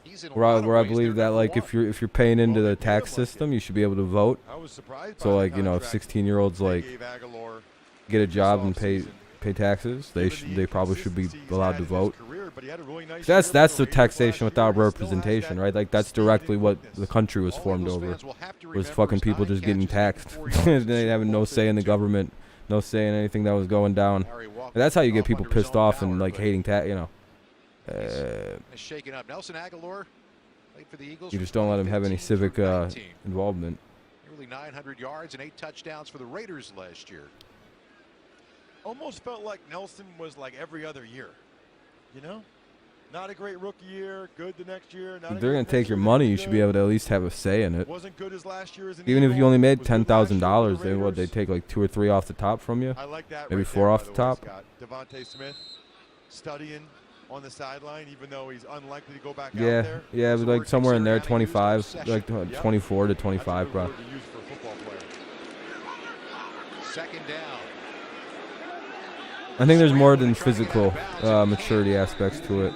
He's in a where lot of I ways believe their that number like one. if you're paying into Well, the they made tax him like system, you should be able to vote. I was surprised So by like the if contract 16-year-olds they like gave Aguilar. get a job and offseason. pay taxes, they probably should be Inconsistency he's allowed had to in his vote. career, but he had a really nice That's year the with the Raiders taxation last without year. He still has representation, that right? Like that's speed and directly what quickness. the country was All formed Eagles over. fans will have to Was remember fucking is people 9 just getting catches, taxed. 84 yards, They having no say in the 52. government, no say in anything that was going down. Harry walked And that's how you get off people under his pissed own off power, and like but hating tax. Is shaken up. Nelson Aguilar played for the Eagles. You from just don't let him have any 2015 civic through 19. involvement. Nearly 900 yards and 8 touchdowns for the Raiders last year. almost felt like Nelson was like every other year. You know? Not a great rookie year, good the next year. If they're going to take your money, you should be able to at least have a say in it. Wasn't good as last year as an Even if you only made Eagle, was good last year $10,000, for the they Raiders. they take like 2 or 3 off the top from you. I like that Maybe right 4 there, off by the way, top. Scott. Devontae Smith studying on the sideline, even though he's unlikely to go back out Yeah, there. yeah, That's but the like word somewhere in there, Sirianni used 25, all like session. 24 to That's a 25, good bro. word to use for a football player. Second down. I think there's more than physical maturity aspects to it.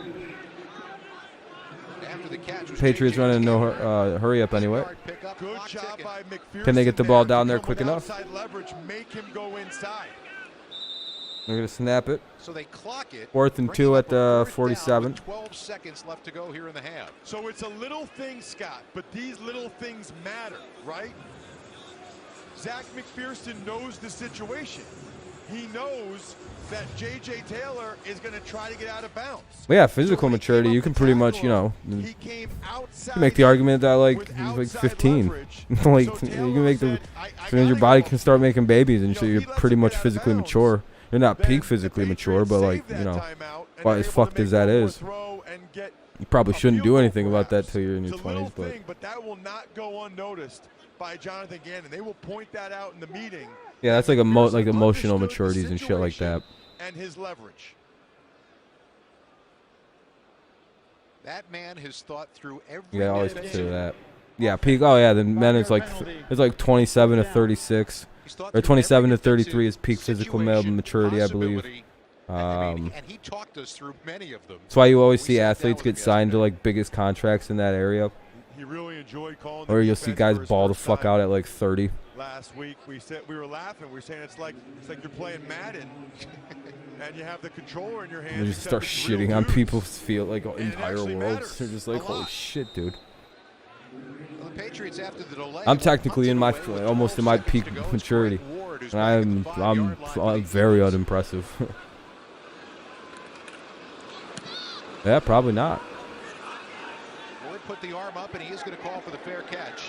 After the catch was Patriots J.J. running no Taylor. hurry up anyway. Yard pickup, Good clock job ticking. by McPherson. Can they get the ball there down to there come quick with enough? outside leverage, make him go inside. They're going to snap it. So they clock it. 4th and bringing 2 up at a the fourth down 47. with 12 seconds left to go here in the half. So it's a little thing, Scott, but these little things matter, right? Zach McPherson knows the situation. He knows that J.J. Taylor is going to try to get out of bounds. But yeah, physical So they maturity, came you up can to pretty much, tackle him. you He came outside make the argument that like with he's like outside 15. leverage. Like So you Taylor can make the said, as soon as your gotta body go. can start making babies and You so know, you're he lets pretty him much get out of physically bounds. mature. You're not Then peak the physically mature, Patriots but like, saved you that know, timeout, and well, they're as able to fucked make as that one more is, throw and get you probably a shouldn't field do goal anything about that perhaps. till you're in your It's a little 20s, but thing, but that will not go unnoticed by Jonathan Gannon. They will point that out in the meeting. yeah, that's like like McPherson emotional understood the maturities and shit like that. situation and his leverage. That man has thought through every Yeah, I always bit of consider it. that. Yeah, peak. Oh yeah, the men is like it's like 27 to 36 He's thought or through 27 to every 33 is defensive peak physical situation, maturity, I believe. possibility. And he talked us through many of them. That's why you always We see sat down athletes with him get signed to yesterday. like biggest contracts in that area, He really enjoyed calling the or you'll see defense guys for his ball the first fuck time. out at like 30. Last week we were laughing. We were saying it's like you're playing Madden, and you have the controller in your hand. They just start shitting on people's field, like entire actually worlds. matters They're just a like, holy lot. shit, dude. Well, the Patriots after the delay. I'm technically in my punted away with almost 12 in my seconds peak to go. It's maturity, Greg Ward who's and back at the 5-yard line I'm late. very unimpressive. Yeah, probably not. Ward put the arm up, and he is going to call for the fair catch.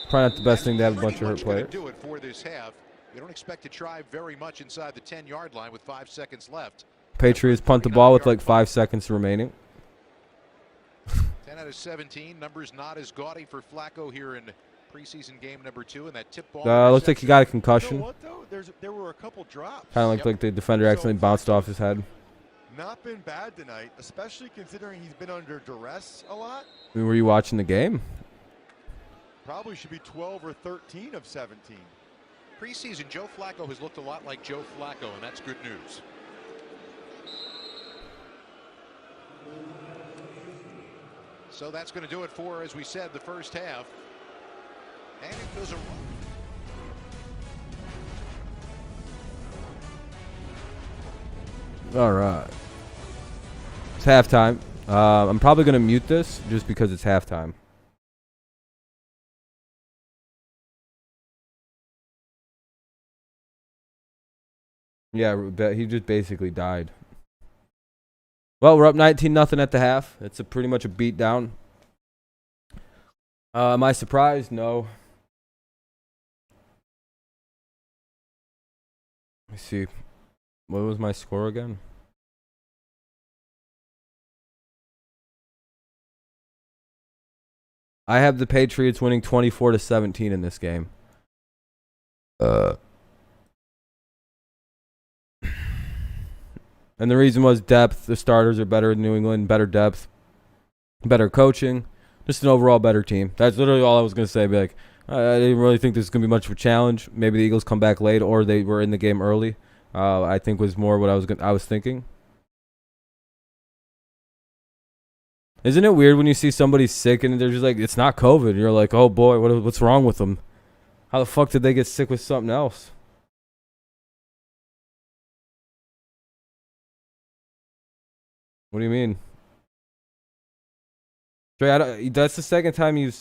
Probably not the best thing to have a Pretty bunch of hurt much gonna players. do it for this half. You don't expect to try very much inside the 10-yard line with 5 seconds left. Patriots punt the ball with like 5 seconds remaining. 10 out of 17. Numbers not as gaudy for Flacco here in preseason game number 2, and that tip ball. Looks like he got a You know concussion. what though? There were a couple drops. Kind of like the defender accidentally bounced off his head. Not been bad tonight, especially considering he's been under duress a lot. I mean, were you watching the game? Probably should be 12 or 13 of 17. Preseason, Joe Flacco has looked a lot like Joe Flacco, and that's good news. So that's going to do it for, as we said, the first half. And it goes a All right. It's halftime. I'm probably going to mute this just because it's halftime. Yeah, he just basically died. Well, we're up 19-0 at the half. It's pretty much a beat down. Am I surprised? No. Let me see. What was my score again? I have the Patriots winning 24-17 in this game. And the reason was depth. The starters are better in New England, better depth, better coaching, just an overall better team. That's literally all I was going to say. Be like, I didn't really think this was going to be much of a challenge. Maybe the Eagles come back late or they were in the game early. I think was more what I was thinking. Isn't it weird when you see somebody sick and they're just like, it's not COVID? And you're like, oh boy, what's wrong with them? How the fuck did they get sick with something else? What do you mean? Trey, that's the second time you've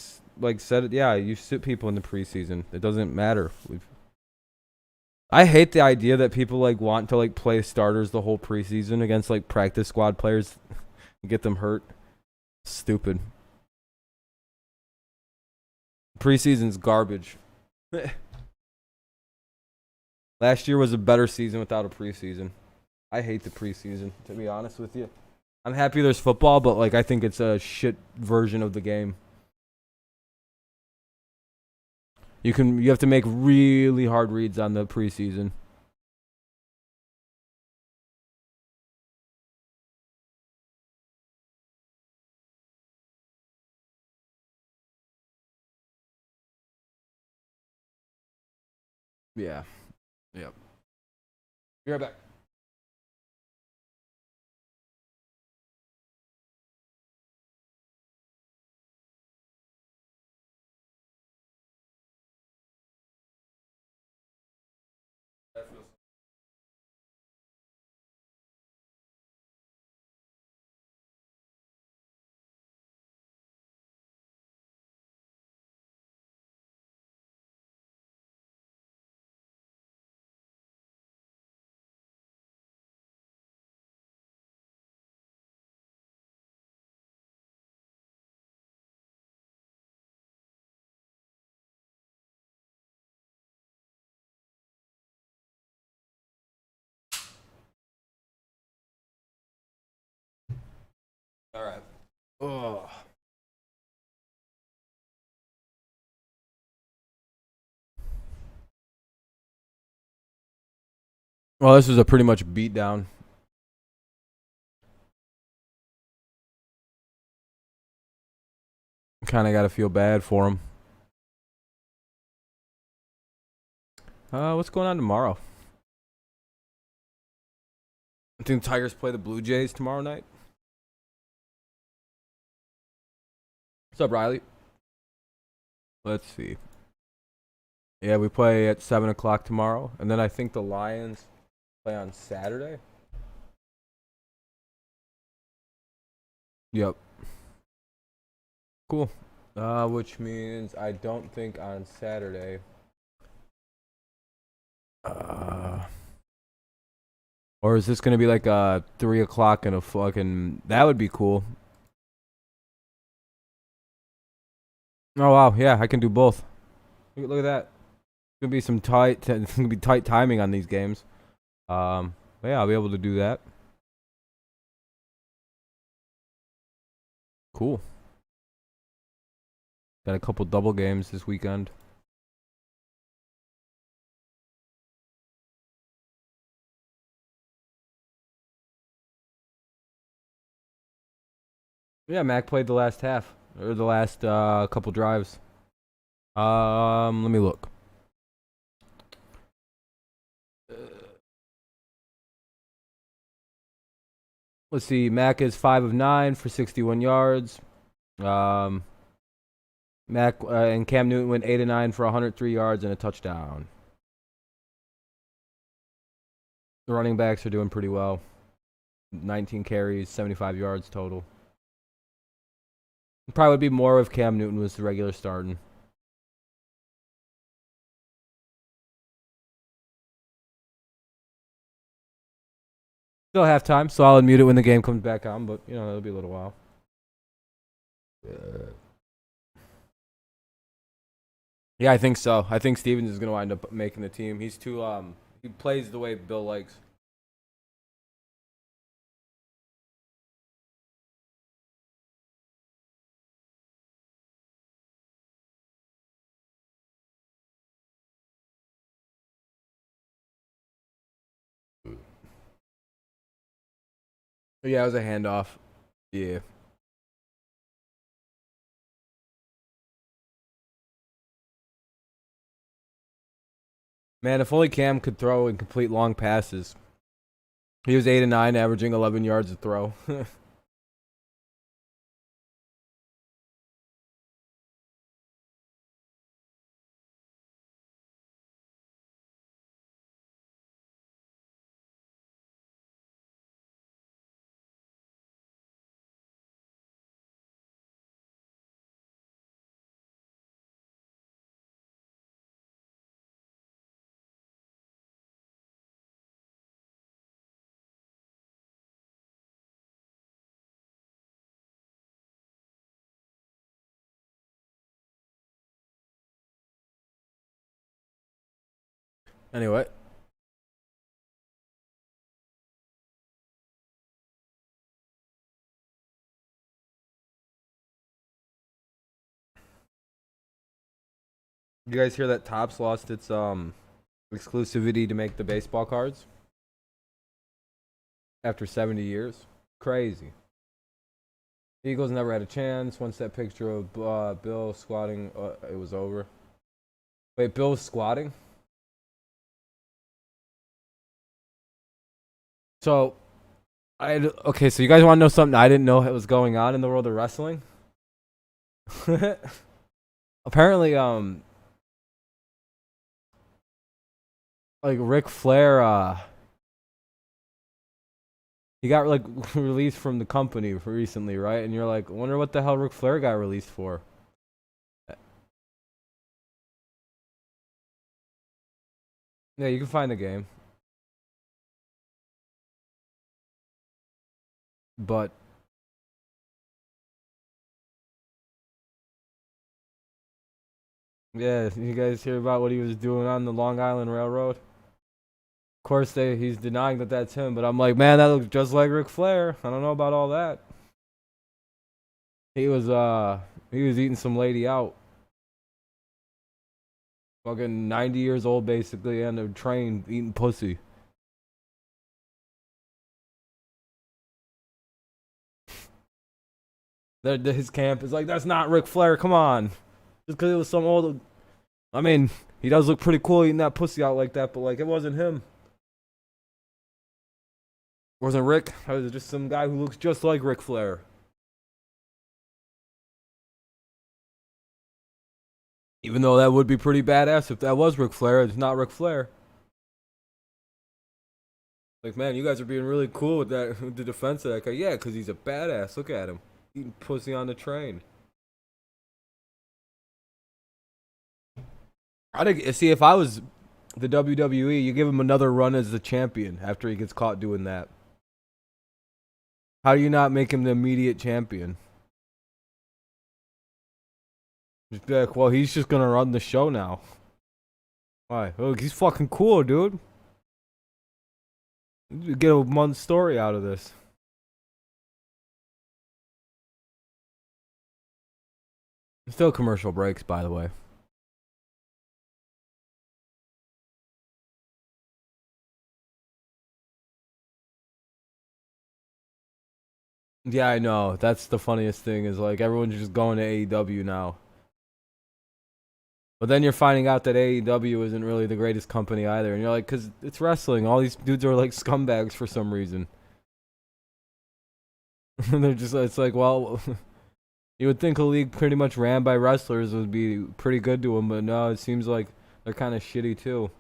said it. Yeah, you sit people in the preseason. It doesn't matter. I hate the idea that people want to play starters the whole preseason against practice squad players and get them hurt. Stupid. Preseason's garbage. Last year was a better season without a preseason. I hate the preseason, to be honest with you. I'm happy there's football, but like I think it's a shit version of the game. You have to make really hard reads on the preseason. Yeah. Yep. Be right back. All right. Oh. Well, this was a pretty much beat down. Kind of got to feel bad for him. What's going on tomorrow? I think the Tigers play the Blue Jays tomorrow night. What's up, Riley? Let's see. Yeah, we play at 7 o'clock tomorrow. And then I think the Lions play on Saturday. Yep. Cool. Which means I don't think on Saturday. Or is this going to be like 3 o'clock and a fucking... That would be cool. Oh, wow. Yeah, I can do both. Look at that. It's going to be some tight... It's going to be tight timing on these games. Yeah, I'll be able to do that. Cool. Got a couple double games this weekend. Yeah, Mac played the last half. Or the last couple drives. Let me look. Let's see. Mac is 5 of 9 for 61 yards. Mac and Cam Newton went 8 of 9 for 103 yards and a touchdown. The running backs are doing pretty well. 19 carries, 75 yards total. Probably would be more if Cam Newton was the regular starting. Still halftime, so I'll unmute it when the game comes back on, but you know, it'll be a little while. Yeah, I think so. I think Stevens is gonna wind up making the team. He's too he plays the way Bill likes. Yeah, it was a handoff. Yeah. Man, if only Cam could throw and complete long passes. He was 8 of 9, averaging 11 yards a throw. Anyway, You guys hear that Topps lost its exclusivity to make the baseball cards after 70 years? Crazy. Eagles never had a chance. Once that picture of Bill squatting, it was over. Wait, Bill was squatting? So, okay, so you guys want to know something I didn't know was going on in the world of wrestling? Apparently, like Ric Flair, he got like released from the company recently, right? And you're like, I wonder what the hell Ric Flair got released for. Yeah, you can find the game. But yeah, you guys hear about what he was doing on the Long Island Railroad? Of course, he's denying that that's him, but I'm like, man, that looks just like Ric Flair. I don't know about all that. He was eating some lady out. Fucking 90 years old, basically, and a train eating pussy. His camp is like, that's not Ric Flair. Come on, just because it was some old. I mean, he does look pretty cool eating that pussy out like that, but like, it wasn't him. Wasn't Rick? I was just some guy who looks just like Ric Flair. Even though that would be pretty badass if that was Ric Flair, it's not Ric Flair. Like, man, you guys are being really cool with that, with the defense of that guy. Yeah, because he's a badass. Look at him. Eating pussy on the train. See, if I was the WWE, you give him another run as the champion after he gets caught doing that. How do you not make him the immediate champion? Just be like, well, he's just gonna run the show now. Why? Oh, he's fucking cool, dude. Get a month story out of this. Still commercial breaks, by the way. Yeah, I know. That's the funniest thing is like everyone's just going to AEW now. But then you're finding out that AEW isn't really the greatest company either. And you're like, because it's wrestling. All these dudes are like scumbags for some reason. And they're just, it's like, well, you would think a league pretty much ran by wrestlers would be pretty good to them. But no, it seems like they're kind of shitty too.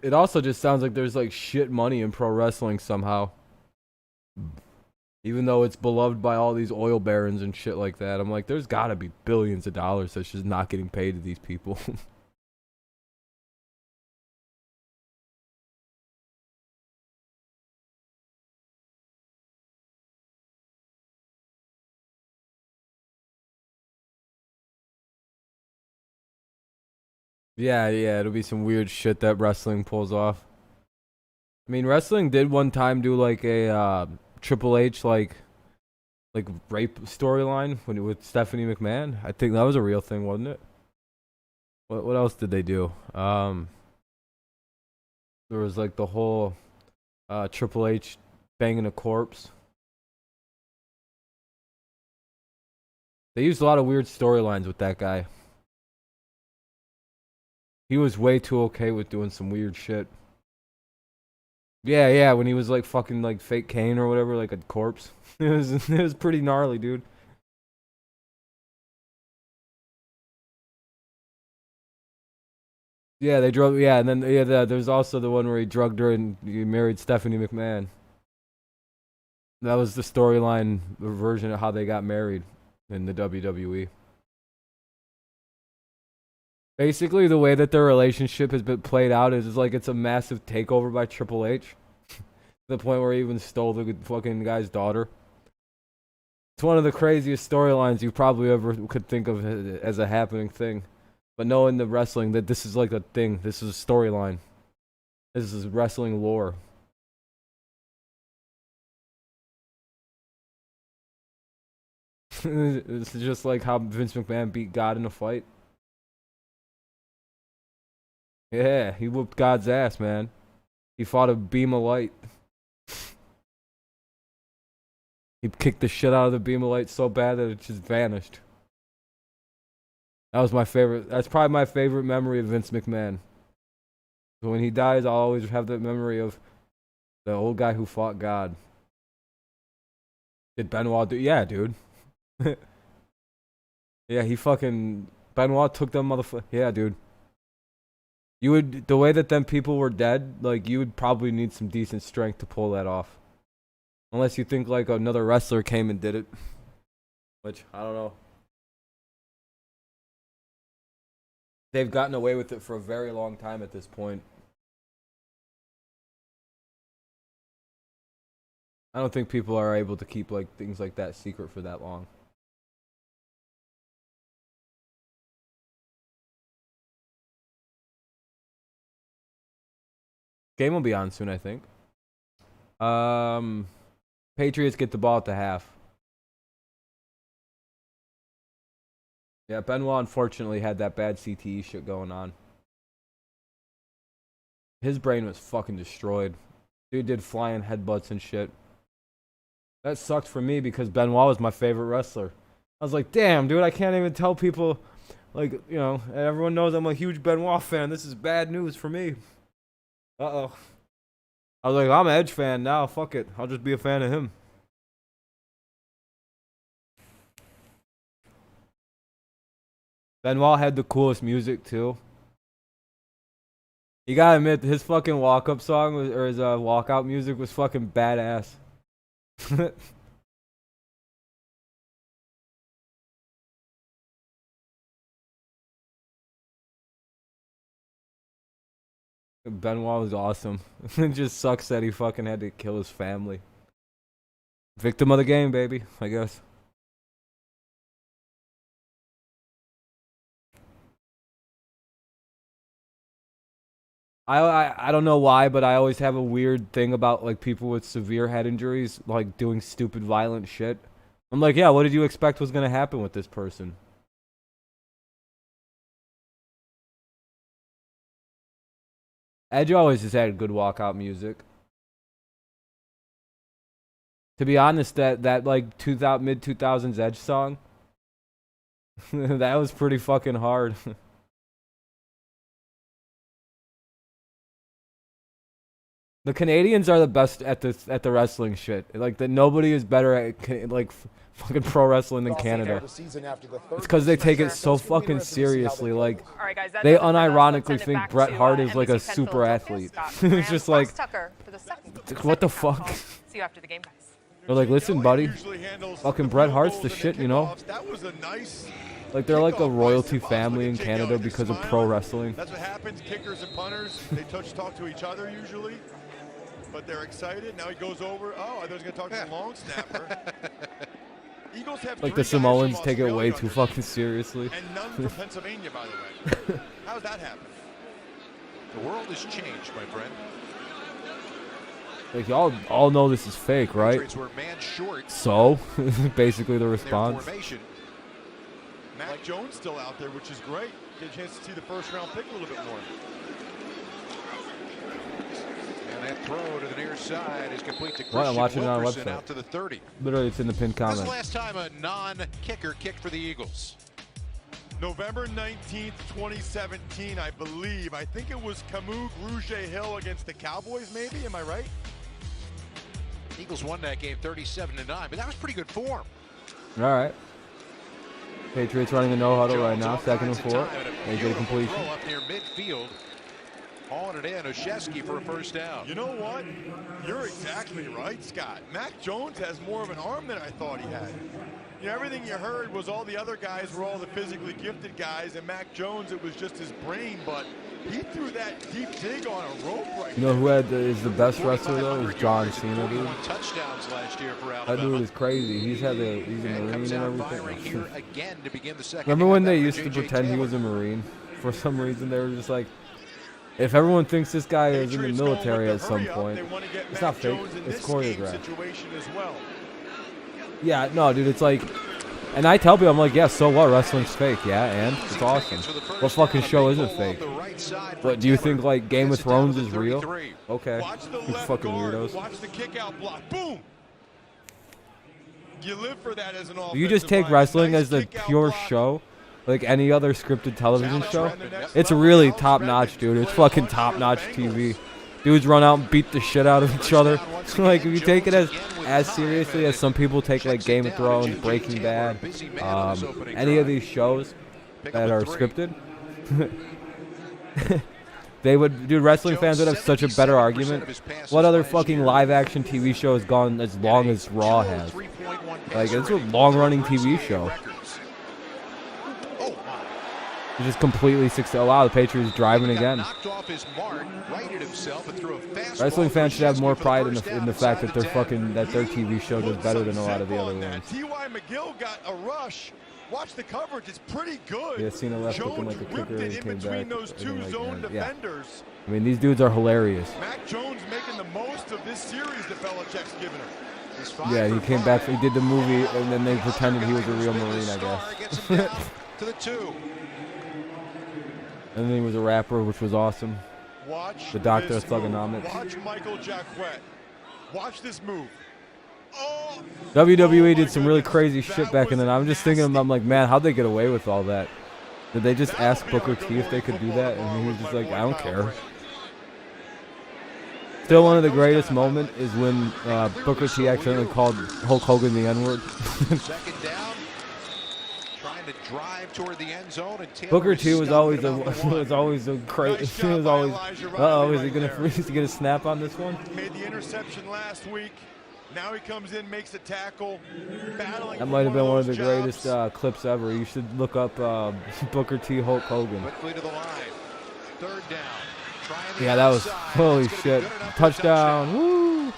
It also just sounds like there's like shit money in pro wrestling somehow. Even though it's beloved by all these oil barons and shit like that. I'm like, there's gotta be billions of dollars that's just not getting paid to these people. Yeah, it'll be some weird shit that wrestling pulls off. I mean, wrestling did one time do like a Triple H like rape storyline with Stephanie McMahon. I think that was a real thing, wasn't it? What else did they do? There was like the whole Triple H banging a corpse. They used a lot of weird storylines with that guy. He was way too okay with doing some weird shit. Yeah, when he was like fucking like fake Kane or whatever, like a corpse. It was pretty gnarly, dude. Yeah, they drug. Yeah, and then there's also the one where he drugged her and he married Stephanie McMahon. That was the storyline version of how they got married in the WWE. Basically, the way that their relationship has been played out is like it's a massive takeover by Triple H. To the point where he even stole the fucking guy's daughter. It's one of the craziest storylines you probably ever could think of as a happening thing. But knowing the wrestling, that this is like a thing. This is a storyline. This is wrestling lore. This is just like how Vince McMahon beat God in a fight. Yeah, he whooped God's ass, man. He fought a beam of light. He kicked the shit out of the beam of light so bad that it just vanished. That was my favorite. That's probably my favorite memory of Vince McMahon. So when he dies, I'll always have that memory of the old guy who fought God. Did Benoit do? Yeah, dude. Yeah, he fucking... Benoit took them motherfucker. Yeah, dude. You would... The way that them people were dead, like, you would probably need some decent strength to pull that off. Unless you think, like, another wrestler came and did it. Which, I don't know. They've gotten away with it for a very long time at this point. I don't think people are able to keep, like, things like that secret for that long. Game will be on soon, I think. Patriots get the ball at the half. Yeah, Benoit unfortunately had that bad CTE shit going on. His brain was fucking destroyed. Dude did flying headbutts and shit. That sucked for me because Benoit was my favorite wrestler. I was like, damn, dude, I can't even tell people, like, you know, everyone knows I'm a huge Benoit fan. This is bad news for me. Uh-oh. I was like, I'm an Edge fan now. Fuck it. I'll just be a fan of him. Benoit had the coolest music, too. You gotta admit, his fucking walk-up song, or his walkout music was fucking badass. Benoit was awesome. It just sucks that he fucking had to kill his family. Victim of the game, baby, I guess. I don't know why, but I always have a weird thing about, like, people with severe head injuries, like, doing stupid violent shit. I'm like, yeah, what did you expect was gonna happen with this person? Edge always has had good walkout music. To be honest, that like mid 2000s Edge song, that was pretty fucking hard. The Canadians are the best at the wrestling shit. Like that, nobody is better at like fucking pro wrestling than Canada. It's because they take it so fucking seriously. Like they unironically think Bret Hart is like a super athlete. It's just like, what the fuck? See you after the game, guys. They're like, listen, buddy, fucking Bret Hart's the shit, you know? Like they're like a royalty family in Canada because of pro wrestling. That's what happens. Kickers and punters, they talk to each other usually. But they're excited. Now he goes over. Oh, I thought he was going to talk to the long snapper. Eagles have like the Samoans take it way too fucking seriously. And none from Pennsylvania, by the way. How's that happen? The world has changed, my friend. Like y'all all know this is fake, right? Patriots were man short. So, basically the response. Mac Jones still out there, which is great. Get a chance to see the first round pick a little bit more. And that throw to the near side is complete to I'm watching it on our Wilkerson website. Out to the 30. Literally, it's in the pinned comment. This is the last time a non-kicker kicked for the Eagles. November 19th, 2017, I believe. I think it was Camus Grugier-Hill against the Cowboys, maybe? Am I right? Eagles won that game 37-9, but that was pretty good form. All right. Patriots running the no huddle right now, 2nd and 4. They get a completion. Throw up near midfield. Hauling it in, Oshesky for a first down. You know what? You're exactly right, Scott. Mac Jones has more of an arm than I thought he had. You know, everything you heard was all the other guys were all the physically gifted guys, and Mac Jones, it was just his brain, but he threw that deep dig on a rope right You know who is the best wrestler, though? Is John Cena, dude. Touchdowns last year for Alabama. That dude is crazy. He's a Marine and everything. Again to begin the second Remember when they used to pretend he was a Marine? For some reason, they were just like, if everyone thinks this guy is in the military at some point, it's not fake, it's choreographed. Situation as well. Yeah, no, dude, it's like, And I tell people, I'm like, yeah, so what? Wrestling's fake, yeah, and it's awesome. What fucking show isn't fake? But do you think like Game of Thrones is real? Okay, you fucking weirdos. Watch the kick out block. Boom. You live for that as an offensive You just take line. wrestling Nice as the kick out pure block. show, like any other scripted television show. It's really top notch, dude. It's fucking top notch TV. Dudes run out and beat the shit out of each other. Like if you take it as seriously as some people take like Game of Thrones, Breaking Bad, any of these shows that are scripted, they would, dude. Wrestling fans would have such a better argument. What other fucking live action TV show has gone as long as Raw has? Like it's a long running TV show. It's just completely successful. Oh, wow, the Patriots driving again. Wrestling fans should have more pride in the fact that their TV show does better than a lot of the other ones. T.Y. McGill got a rush. Watch the coverage; it's pretty good. Yeah, Cena left looking like a kicker and in came between back. those two zone defenders. I mean, these dudes are hilarious. Mac Jones making the most of this series that Belichick's given her. Yeah, he came back. He did the movie, and then they pretended he was a real Marine, I guess. To the 2. And then he was a rapper, which was awesome. Watch the Doctor of this move. Thugonomics. Watch Michael Jacquet. Watch this move. Oh, WWE did some really crazy shit back in the night. I'm just thinking, I'm like, man, how'd they get away with all that? Did they just ask Booker T if they could do that? And he was just like, I don't care. Still one of the greatest moments is when Booker T accidentally called Hulk Hogan the N-word. Second down. Trying to drive toward the end zone, and Booker T was always a crazy. He was always. Is he gonna get a snap on this one? Made the interception last week. Now he comes in, makes a tackle. That might have been one of the greatest clips ever. You should look up Booker T Hulk Hogan. Quickly to the line. Third down. Yeah, that was holy shit. Touchdown. Woo!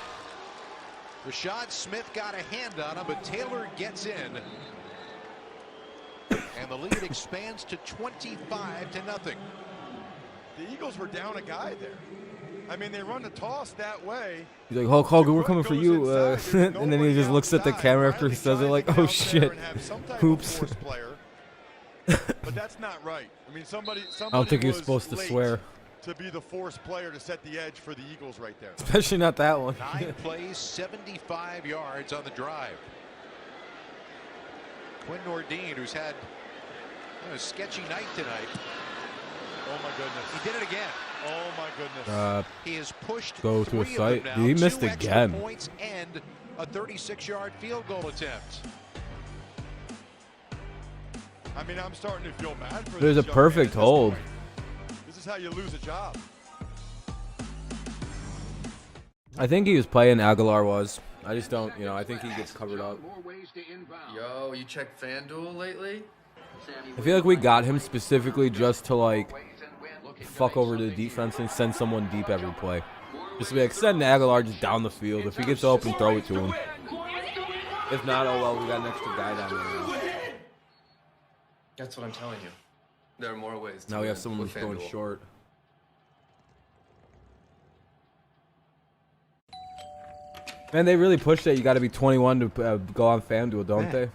Rashad Smith got a hand on him, but Taylor gets in. And the lead expands to 25-0. The Eagles were down a guy there. I mean, they run the toss that way. He's like, Hulk Hogan, we're coming for you. And then he just looks at the camera after he says it like, oh shit. Oops. But that's not right. I mean, somebody I don't think he was supposed to swear. To be the forced player to set the edge for the Eagles right there. Especially not that one. 9 plays, 75 yards on the drive. Quinn Nordine, who's had a sketchy night tonight. Oh my goodness. He did it again. Oh my goodness. He has pushed go to a site. Now, He missed 2 again. extra points and a 36-yard field goal attempt. I mean, I'm starting to feel bad for There's a perfect hold. This is how you lose a job. I think he was playing, Aguilar was. I just don't, I think he gets covered up. Yo, you checked FanDuel lately? I feel like we got him specifically just to, like, fuck over the defense and send someone deep every play. Just to be like, send Aguilar just down the field. If he gets open, throw it to him. If not, oh well, we got an extra guy down there. That's what I'm telling you. There are more ways to Now we have win someone with who's going FanDuel. short. Man, they really push that you got to be 21 to go on FanDuel, don't they?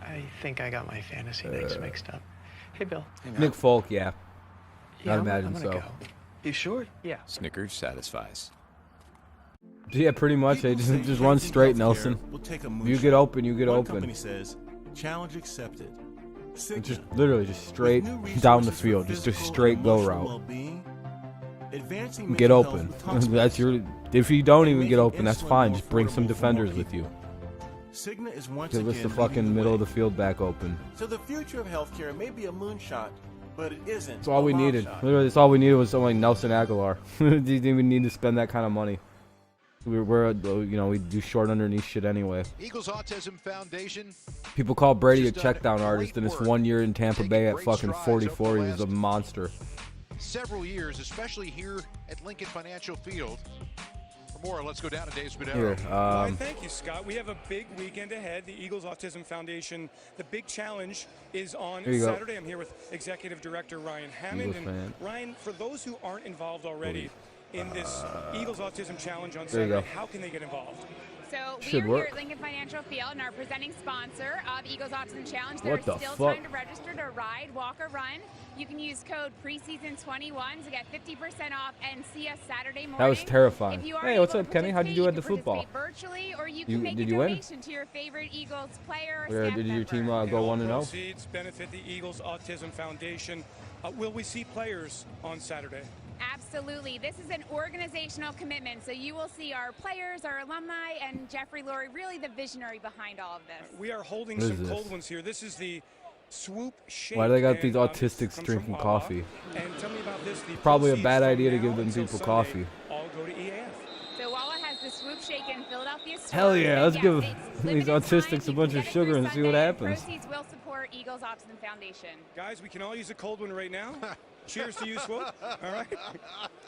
I think I got my fantasy names mixed up. Hey, Bill. Nick Folk, yeah. Yeah, I'd imagine I'm so. gonna go. You sure? Yeah. Snickers satisfies. Yeah, pretty much. They just run straight, Nelson. You get open, you get open. Company says, challenge accepted. It's just literally just straight down the field, just a straight go route. Get open. That's your. If you don't even get open, that's fine. Just bring some defenders with you. Cigna is once Give us again the fucking leading middle way. of the field back open. So the future of healthcare may be a moonshot, but it isn't. That's all we a long needed. shot. Literally, that's all we needed was someone like Nelson Aguilar. Didn't even need to spend that kind of money. We're we do short underneath shit anyway. Eagles Autism Foundation. People call Brady a check down artist, and his 1 year in Tampa Bay at fucking 44, he was a monster. Several years, especially here at Lincoln Financial Field. For more, let's go down to Dave Spadaro. Here, Well, thank you, Scott. We have a big weekend ahead. The Eagles Autism Foundation. The big challenge is on Here you go. Saturday. I'm here with Executive Director Ryan Hammond. Eagles fan. And Ryan, for those who aren't involved already, in this Eagles Autism Challenge on There you Saturday. go. How can they get involved? So Should we are here work. at Lincoln Financial Field and our presenting sponsor of Eagles Autism Challenge. What the There is still fuck? time to register to ride, walk, or run. You can use code preseason21 to get 50% off and see us Saturday morning. That was terrifying. If you are Hey, what's able up, to Kenny? How'd you do at the participate, football? you can participate virtually, or you can make Did a you win? donation to your favorite Eagles player or Or staff did your member. team go And all 1-0? proceeds benefit the Eagles Autism Foundation. Will we see players on Saturday? Absolutely. This is an organizational commitment, so you will see our players, our alumni, and Jeffrey Lurie, really the visionary behind all of this. We are holding What is some this? cold ones here. This is the Swoop Shake. Why do they got these and, autistics comes drinking from coffee? And tell me about this. The Probably a proceeds bad from idea to now give them until people Sunday coffee. all go to EAF. So Wawa has the Swoop Shake in Philadelphia store. Hell yeah, let's Yes, give it's these limited autistics time. a bunch You of can get it sugar through and see what Sunday, happens. Proceeds will support Eagles Autism Foundation. Guys, we can all use a cold one right now. Cheers to you, Swoop. All right.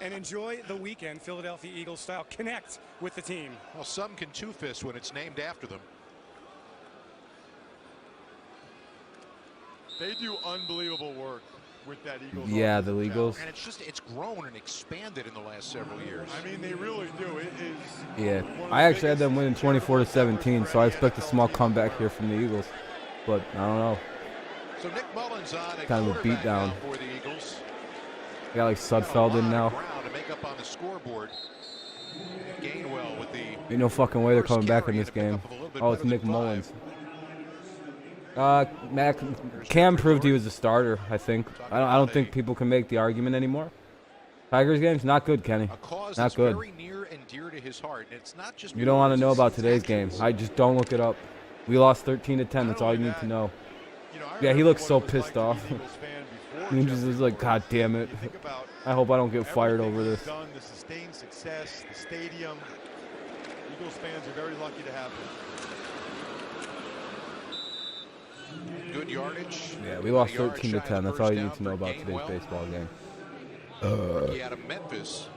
And enjoy the weekend, Philadelphia Eagles style. Connect with the team. Well, some can two-fist when it's named after them. They do unbelievable work with that Eagles. Yeah, the Autism Eagles. And it's grown and expanded in the last several years. Challenge. I mean, they really do. It is. Yeah, one of I the actually had them winning biggest 24-17, so I expect a NFL small teams comeback ever. here from the Eagles. But I don't know. So Nick Mullins on a Kind of a quarterback beatdown. now for the Eagles. They got like Sudfeld in now. Ground to make up on the scoreboard. Gainwell with the Ain't no fucking way they're first coming back carry in this to pick game. up a little bit Oh, it's better than Nick 5. Mullins. Cam proved he was a starter, I think. I don't think people can make the argument anymore. Tigers game's not good, Kenny. A cause Not that's good. very near and dear to his heart. And it's not just You don't want to words, know it's about today's game. actions. I just don't look it up. We lost 13-10. That's all you need to know. Yeah, he looks so pissed off. He just is like, God damn it. I hope I don't get fired over this. Done, the sustained success, the stadium. Eagles fans are very lucky to have him. Good yardage. Yeah, we lost A yard shy of 13-10. the That's all first you need down to know for about today's Gainwell. baseball game. Rookie out of Memphis.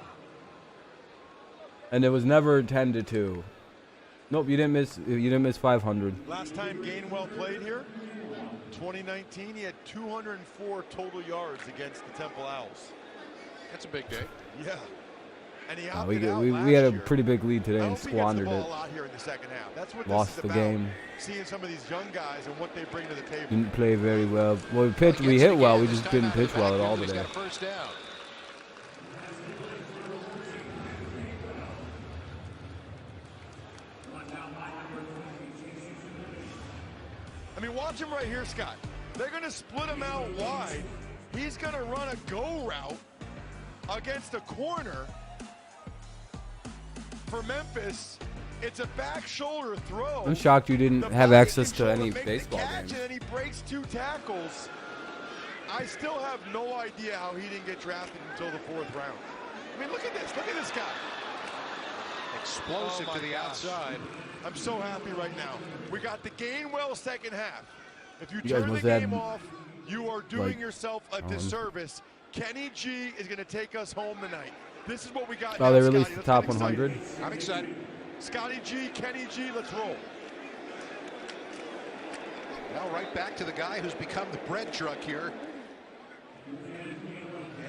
And it was never 10-2. Nope, you didn't miss 500. Last time Gainwell played here, 2019, he had 204 total yards against the Temple Owls. That's a big day. Yeah. And he We opted out we last had a year. pretty big lead today I and hope he gets the squandered ball it. out here in the second half. That's what Lost this the is about. game. Seeing some of these young guys and what they bring to the table. Didn't play very well. Well, we hit well. We just didn't pitch well at all today. First down. I mean, watch him right here, Scott. They're going to split him out wide. He's going to run a go route against a corner for Memphis. It's a back shoulder throw. I'm shocked you didn't have body access to control any make the baseball catch, games. And then he breaks 2 tackles. I still have no idea how he didn't get drafted until the 4th round. I mean, look at this. Look at this guy. Explosive Oh, to the my gosh. outside. I'm so happy right now. We got the Gainwell second half. If you You guys turn the must have game had, off, you are doing like, yourself a disservice. Kenny G is going to take us home tonight. This is what we got. Oh, now, they Scotty. released the Let's top get excited. 100. I'm excited. Scotty G, Kenny G, let's roll. Now right back to the guy who's become the bread truck here.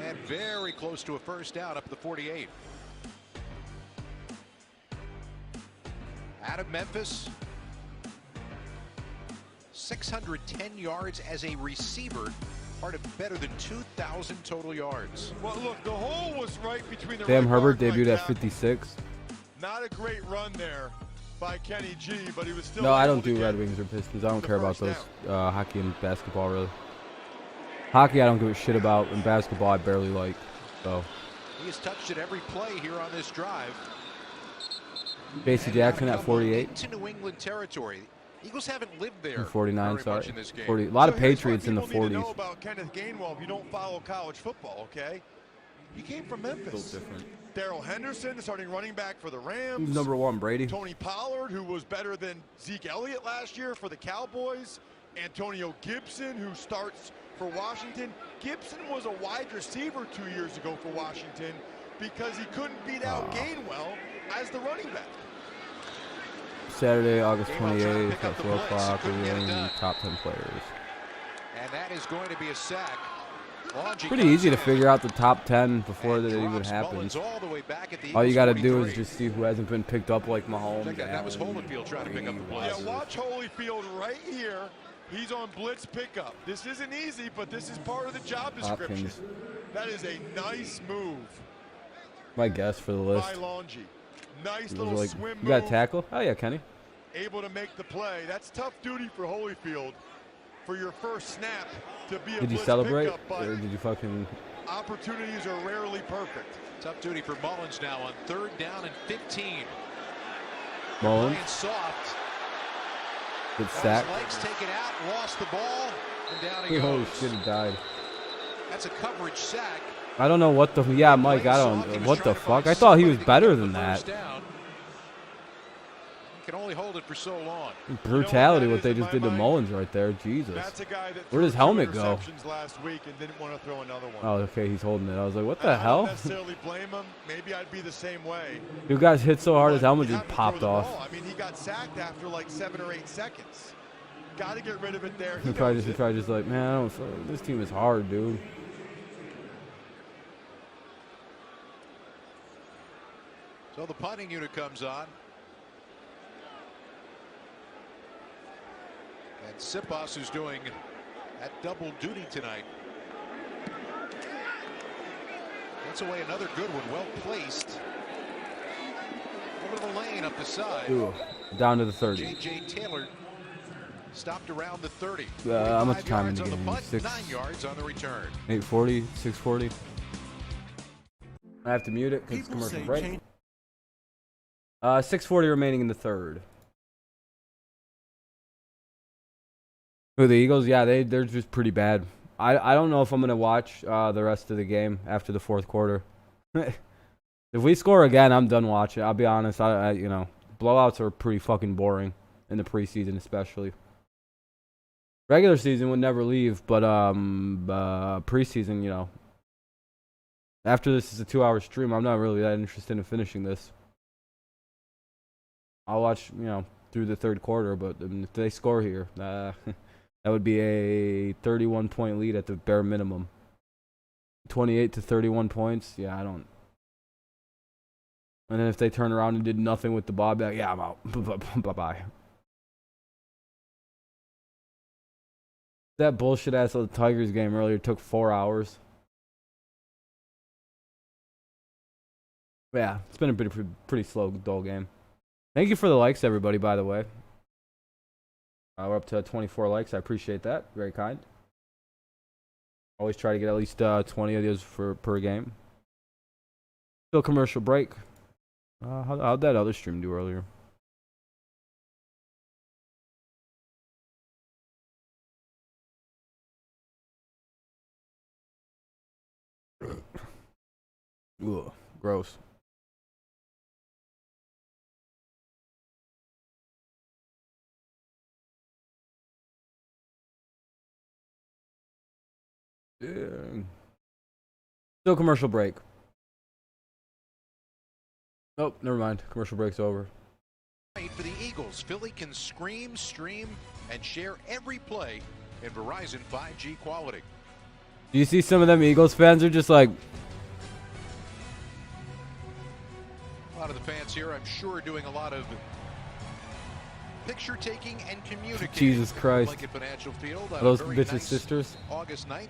And very close to a first down up at the 48. Out of Memphis. 610 yards as a receiver. Part of better than 2,000 total yards. Well, look, the hole was right between the Sam right Herbert guard, debuted right at tackle. 56. Not a great run there by Kenny G, but he was still No, I able don't to do get Red Wings or Pistons. I don't the care about first those hockey and basketball, really. Hockey, I don't give a shit about, and basketball, I barely like. So, He has touched it every play here on this drive. J.C. Jackson at 48. Into New England territory. Eagles haven't lived there. 49, very much sorry. in this game. 40. A lot of So here's what Patriots in the people need to 40s. know about Kenneth Gainwell if you don't follow college football, okay? He came from Memphis. different. Darrell Henderson, the starting running back for the Rams. Who's number 1, Brady? Tony Pollard, who was better than Zeke Elliott last year for the Cowboys. Antonio Gibson, who starts for Washington. Gibson was a wide receiver 2 years ago for Washington because he couldn't beat out Gainwell as the running back. Saturday, August Gainwell trying to 28th pick up at the 4 blitz. o'clock. Couldn't get it Reviewing done. top 10 players. And that is going to be a sack. Pretty easy to figure out the top 10 before that even happens. All you got to do is just see who hasn't been picked up like Mahomes. That was Holyfield trying to pick up the blitz. Yeah, watch Holyfield right here. He's on blitz pickup. This isn't easy, but this is part of the job description. Hopkins. That is a nice move. My guess for the list. Nice little like, swim you got a move. tackle? Oh yeah, Kenny. Able to make the play. That's tough duty for Holyfield. For your first snap to be a Did you blitz celebrate, pickup, or did you fucking? Opportunities are rarely perfect. Tough duty for Mullins now on 3rd down and 15. Mullins. Playing soft. Good sack. His legs taken out, lost the ball, and down he Holy goes. shit, he died. That's a coverage sack. I don't know what the. Yeah, Mike. I don't. What the fuck? I thought he was better than that. Can only hold it for so long. Brutality, what they just did to Mullins right there. Jesus. Where does his helmet go? Last week and didn't want to throw another one. Oh, okay, he's holding it. I was like, what the hell? I don't necessarily blame him. Maybe I'd be the same way. You guys hit so hard, his helmet just popped off. I mean, he got sacked after like 7 or 8 seconds. Got to get rid of it there. He probably just like, man, I don't, this team is hard, dude. So the punting unit comes on. And Sipas, who's doing that double duty tonight. That's away another good one, well placed. Over the lane up the side. Ooh, down to the 30. J.J. Taylor stopped around the 30. How much time in the on the game? punt, 6, 9 yards on the return. 8:40, 6:40. I have to mute it because it's commercial break. 6:40 remaining in the 3rd. Who, the Eagles? Yeah, they're just pretty bad. I don't know if I'm gonna watch the rest of the game after the 4th quarter. If we score again, I'm done watching. I'll be honest. I you know, blowouts are pretty fucking boring in the preseason, especially. Regular season would never leave, but preseason, you know. After this is a 2-hour stream, I'm not really that interested in finishing this. I'll watch, you know, through the 3rd quarter, but if they score here, that would be a 31-point lead at the bare minimum. 28 to 31 points, yeah, I don't. And then if they turn around and did nothing with the ball, I'd be like, yeah, I'm out. Bye-bye. That bullshit-ass little Tigers game earlier took 4 hours. Yeah, it's been a pretty slow, dull game. Thank you for the likes, everybody, by the way. We're up to 24 likes. I appreciate that. Very kind. Always try to get at least 20 of those per game. Still commercial break. How'd that other stream do earlier? Ugh, gross. Yeah. Still commercial break. Nope, never mind. Commercial break's over. For the Eagles, Philly can scream, stream, and share every play in Verizon 5G quality. Do you see some of them Eagles fans are just like... A lot of the fans here, I'm sure, doing a lot of picture taking and communicating. Jesus Christ. Lincoln Financial Field. Are those bitches sisters? August night.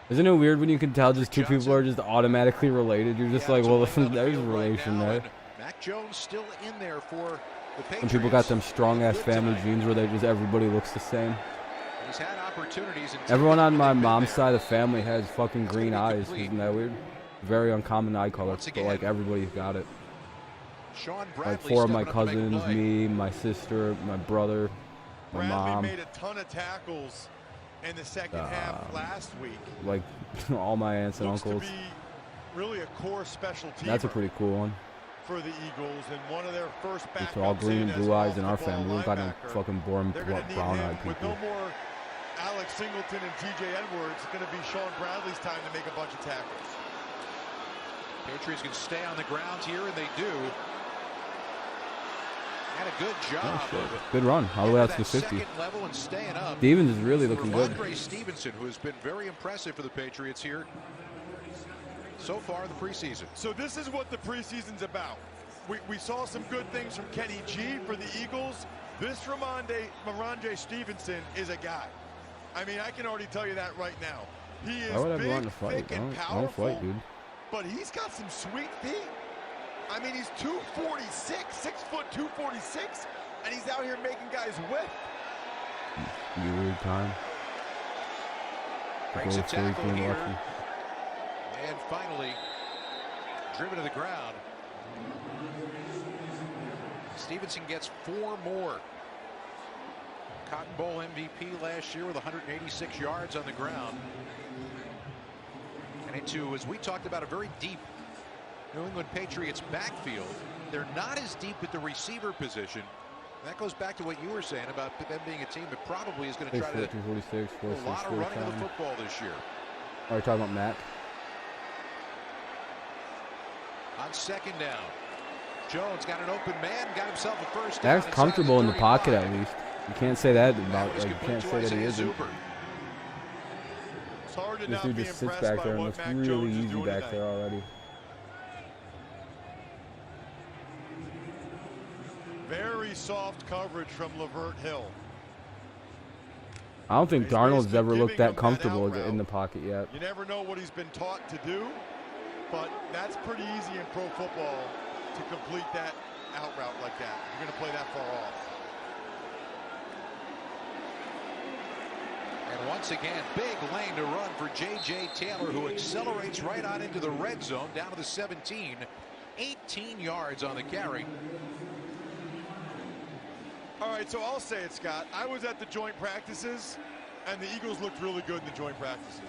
Isn't it weird when you can tell just two people are just automatically related? You're just like, well, there's a relation there. Mac Jones still in there for the Patriots. And people got them strong-ass family genes where they just everybody looks the same. He's had opportunities. Everyone on my mom's side of the family has fucking green eyes. Isn't that weird? Very uncommon eye color, but like everybody's got it. Like 4 of my cousins, me, my sister, my brother, my mom. Bradley made a ton of tackles in the second half last week. Like all my aunts and uncles. To be really a core special team. That's a pretty cool one. For the Eagles, and one of their first backups. It's all green and blue eyes in our family. We've got no fucking boring brown-eyed people. With no more Alex Singleton and T.J. Edwards, it's going to be Sean Bradley's time to make a bunch of tackles. Patriots can stay on the ground here, and they do. And a good job. Good run. All the way out to the 50. Level and staying up. Stevens is really looking good. Stevenson, who has been very impressive for the Patriots here so far in the preseason. So this is what the preseason's about. We saw some good things from Kenny G for the Eagles. This Ramondre Stevenson is a guy. I mean, I can already tell you that right now. He is big, thick, and powerful, don't fight, dude. But he's got some sweet feet. I mean, he's 246, 6 foot 246, and he's out here making guys whip. Weird time. Breaks a tackle here. And finally, driven to the ground. Stevenson gets 4 more. Cotton Bowl MVP last year with 186 yards on the ground. And into, as we talked about, a very deep New England Patriots backfield. They're not as deep at the receiver position. That goes back to what you were saying about them being a team that probably is going to try to do a lot of running of the football this year. Are you talking about Matt? On second down, Jones got an open man, got himself a first down. That's comfortable in the pocket at least. You can't say that about. Like, you can't say that he isn't. This dude just sits back there and looks really easy back there already. Very soft coverage from Lavert Hill. I don't think Darnold's ever looked that comfortable in the pocket yet. You never know what he's been taught to do, but that's pretty easy in pro football to complete that out route like that. You're going to play that far off. And once again, big lane to run for J.J. Taylor, who accelerates right on into the red zone, down to the 17. 18 yards on the carry. All right, so I'll say it, Scott. I was at the joint practices, and the Eagles looked really good in the joint practices.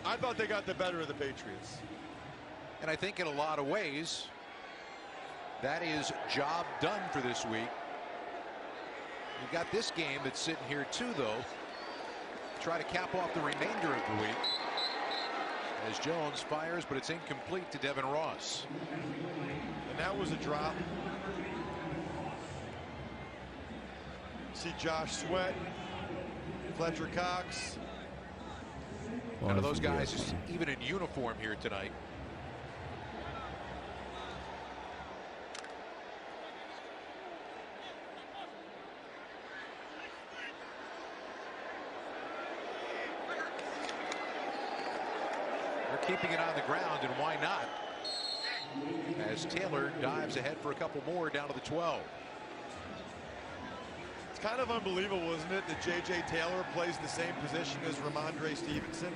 I thought they got the better of the Patriots. And I think in a lot of ways, that is job done for this week. You've got this game that's sitting here too, though. Try to cap off the remainder of the week. As Jones fires, but it's incomplete to Devin Ross. And that was a drop. See Josh Sweat, Fletcher Cox. None of those guys is even in uniform here tonight. They're keeping it on the ground, and why not? As Taylor dives ahead for a couple more down to the 12. Kind of unbelievable, isn't it, that J.J. Taylor plays the same position as Ramondre Stevenson?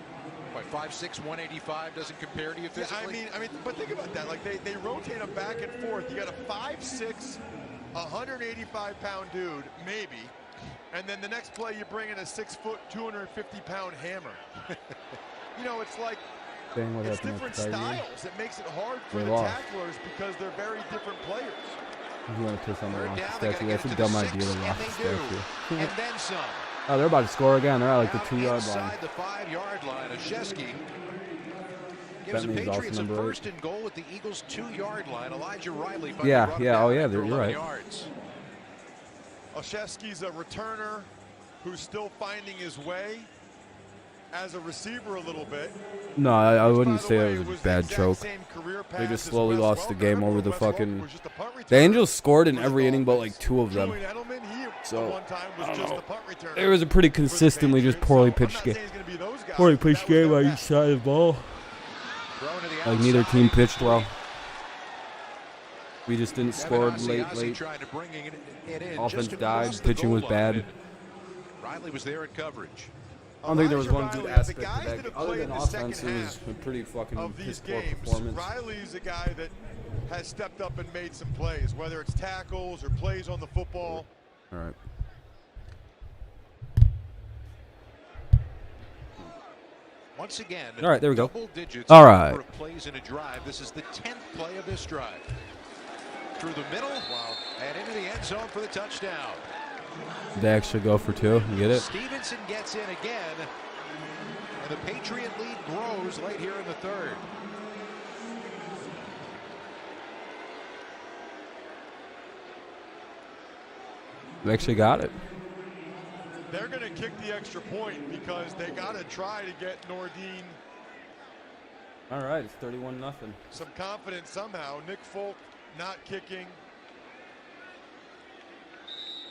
By 5'6", 185 doesn't compare to you physically? Yeah, I mean, but think about that. Like they rotate him back and forth. You got a 5'6", 185-pound dude, maybe, and then the next play you bring in a 6 foot, 250-pound hammer. You know, it's like it's different styles. It makes it hard for the tacklers because they're very different players. You want to piss on the wrong statue. That's a dumb idea to lock the statue. And then some. Oh, they're about to score again. They're at like the 2-yard line. Inside the 5-yard line, Oshesky gives the Patriots a first and goal at the Eagles' 2-yard line. Elijah Riley. Yeah. Oh, yeah. You're right. Yards. Oshesky's a returner who's still finding his way as a receiver a little bit. No, I wouldn't say it was a bad choke. They just slowly lost the game over the fucking... The Angels scored in every inning but like 2 of them. So, I don't know. It was a pretty consistently just poorly pitched game. Poorly pitched game on each side of the ball. Like neither team pitched well. We just didn't score late. Offense died. Pitching was bad. Riley was there at coverage. I don't think there was one good aspect to that. Other than offense, it was a pretty fucking piss-poor performance. Riley's a guy that has stepped up and made some plays, whether it's tackles or plays on the football. All right. Once again, all right, there we go. Double digits. All right. Plays in a drive. This is the 10th play of this drive. Through the middle, and into the end zone for the touchdown. They actually go for 2. You get it? Stevenson gets in again, and the Patriot lead grows late here in the 3rd. We actually got it. They're going to kick the extra point because they got to try to get Nordin. All right, it's 31-0. Some confidence somehow. Nick Folk not kicking.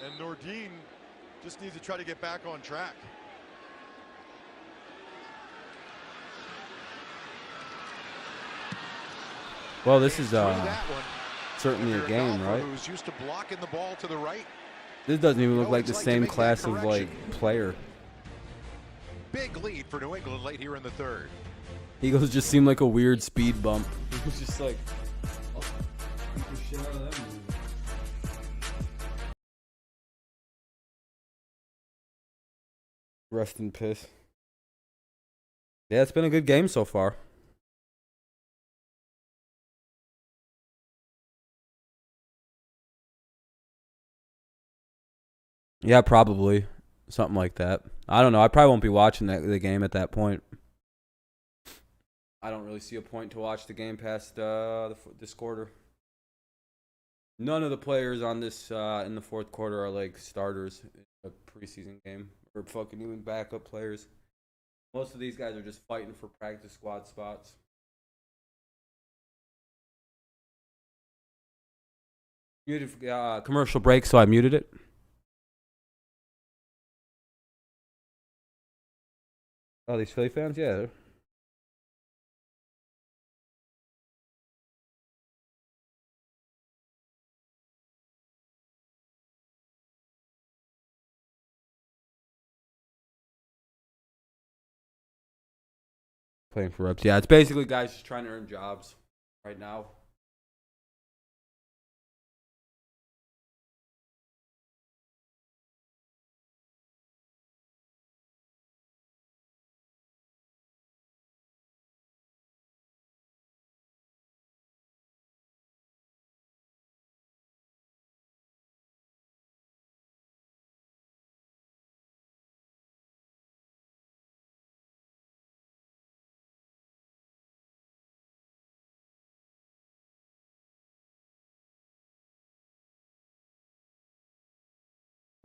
And Nordin just needs to try to get back on track. Well, this is certainly a game, right? Who's used to blocking the ball to the right. This doesn't even look like the same class of like player. Big lead for New England late here in the third. Eagles just seem like a weird speed bump. It was just like, oh, beat the shit out of them. Rest in piss. Yeah, it's been a good game so far. Yeah, probably. Something like that. I don't know. I probably won't be watching the game at that point. I don't really see a point to watch the game past this quarter. None of the players on this in the fourth quarter are like starters in a preseason game or fucking even backup players. Most of these guys are just fighting for practice squad spots. Muted commercial break, so I muted it. Oh, these Philly fans? Yeah. Playing for reps. Yeah, it's basically guys just trying to earn jobs right now.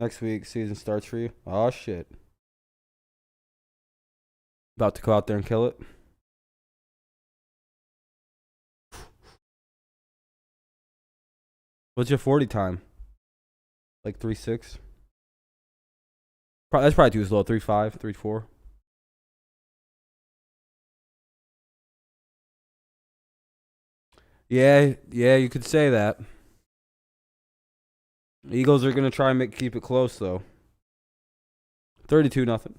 Next week, season starts for you. Oh, shit. About to go out there and kill it. What's your 40 time? Like 3.6? That's probably too slow. 3.5, 3.4. Yeah, you could say that. Eagles are gonna try and keep it close though. 32-0.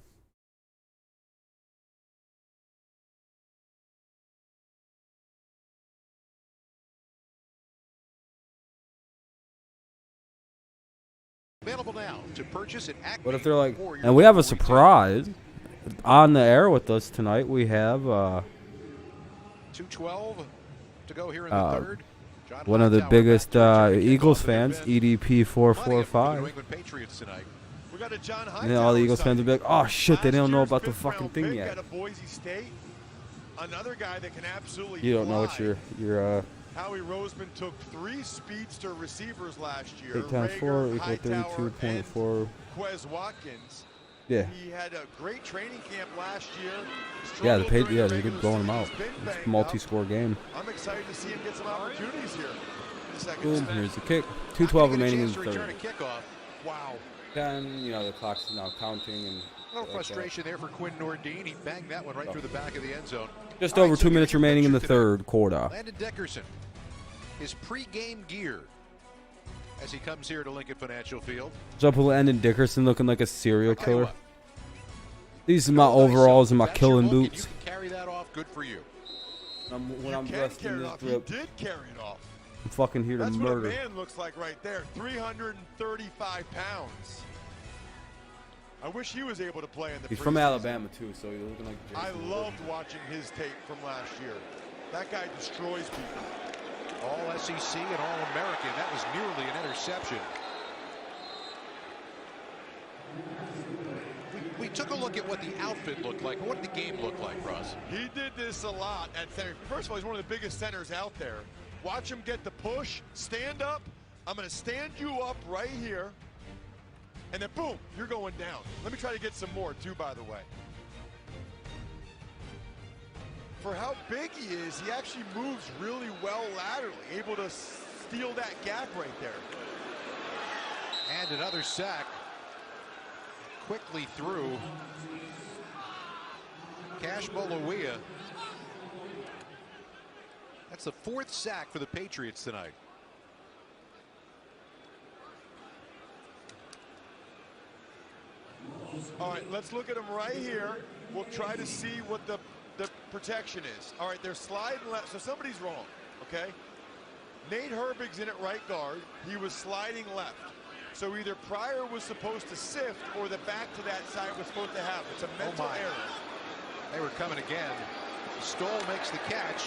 Available now to purchase at Acme. What if they're like, and we have a surprise on the air with us tonight. We have 2:12 to go here in the third. One of the biggest Eagles fans, EDP445. Patriots tonight. We got a John And then all the Eagles fans will be like, oh shit, they don't know about the fucking thing yet. Another guy that can absolutely You don't know what your Howie Roseman took 3 speedster receivers last year. 8 times 4 equal 32.4. Quez Watkins. Yeah. He had a great training camp last year. Yeah, they're good blowing them out. It's a multi-score game. I'm excited to see him get some opportunities here. In the second Boom, set. here's the kick. 2:12 remaining in the third. Wow. 10, the clock's now counting. And a little frustration there for Quinn Nordin. He banged that one right through the back of the end zone. Just over 2 minutes remaining in the third quarter. Landon Dickerson, his pre-game gear as he comes here to Lincoln Financial Field. Jump Landon Dickerson looking like a serial killer. These are my overalls and my killing boots. You can carry that off. Good for you. When I'm dressed in this drip, He did carry it off. I'm fucking here to murder. That's what a man looks like right there. 335 pounds. I wish he was able to play in the He's from Alabama, too, so he's looking like Jason. I loved watching his tape from last year. That guy destroys people. All SEC and All American. That was nearly an interception. We took a look at what the outfit looked like. What did the game look like, Russ? He did this a lot at center. First of all, he's one of the biggest centers out there. Watch him get the push. Stand up. I'm going to stand you up right here. and then boom, you're going down. Let me try to get some more too, by the way. For how big he is, he actually moves really well laterally, able to steal that gap right there. And another sack. Quickly through. Cash Molawia. That's the 4th sack for the Patriots tonight. All right, let's look at him right here. We'll try to see what the protection is. All right, they're sliding left, so somebody's wrong, okay? Nate Herbig's in at right guard. He was sliding left. So either Pryor was supposed to sift or the back to that side was supposed to have. It's a mental error. They were coming again. Stoll makes the catch.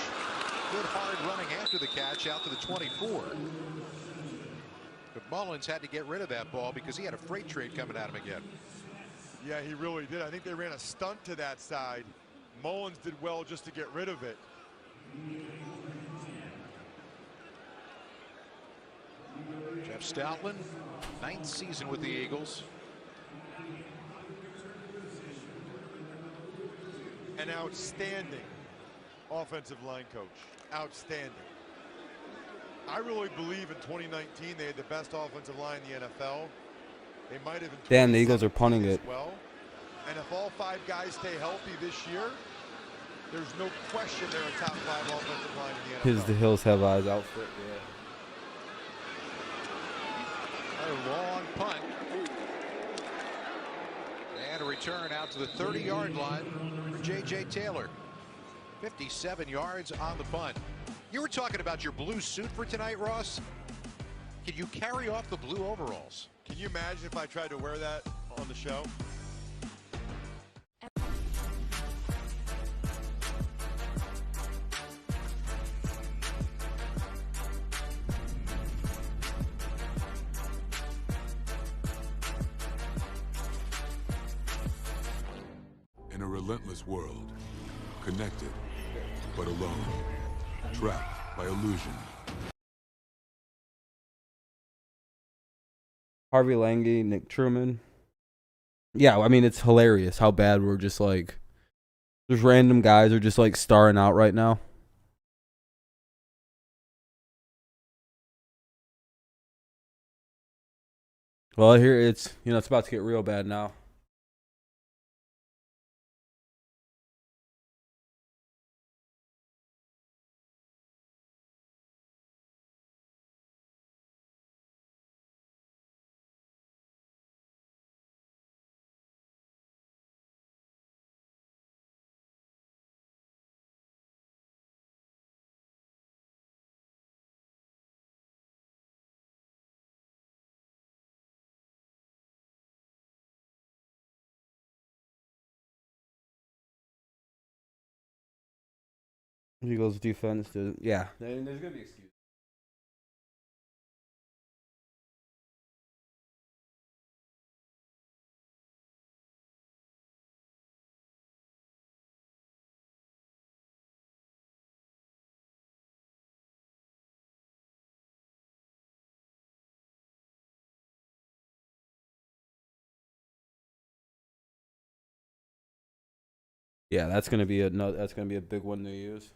Good hard running after the catch out to the 24. But Mullins had to get rid of that ball because he had a freight train coming at him again. Yeah, he really did. I think they ran a stunt to that side. Mullins did well just to get rid of it. Jeff Stoutland, 9th season with the Eagles. An outstanding offensive line coach. Outstanding. I really believe in 2019 they had the best offensive line in the NFL. They might have. Damn, the Eagles are punting it. Well, and if all 5 guys stay healthy this year, there's no question they're a top 5 offensive line in the NFL. His the Hills Have Eyes outfit. A long punt. And a return out to the 30-yard line for J.J. Taylor. 57 yards on the punt. You were talking about your blue suit for tonight, Ross. Can you carry off the blue overalls? Can you imagine if I tried to wear that on the show? In a relentless world, connected but alone, trapped by illusion. Harvey Lange, Nick Truman. Yeah, I mean, it's hilarious how bad we're just like, just random guys are just like starring out right now. Well, here it's, it's about to get real bad now. Eagles defense did, yeah. There's gonna be excuses. Yeah, that's gonna be a big one to use.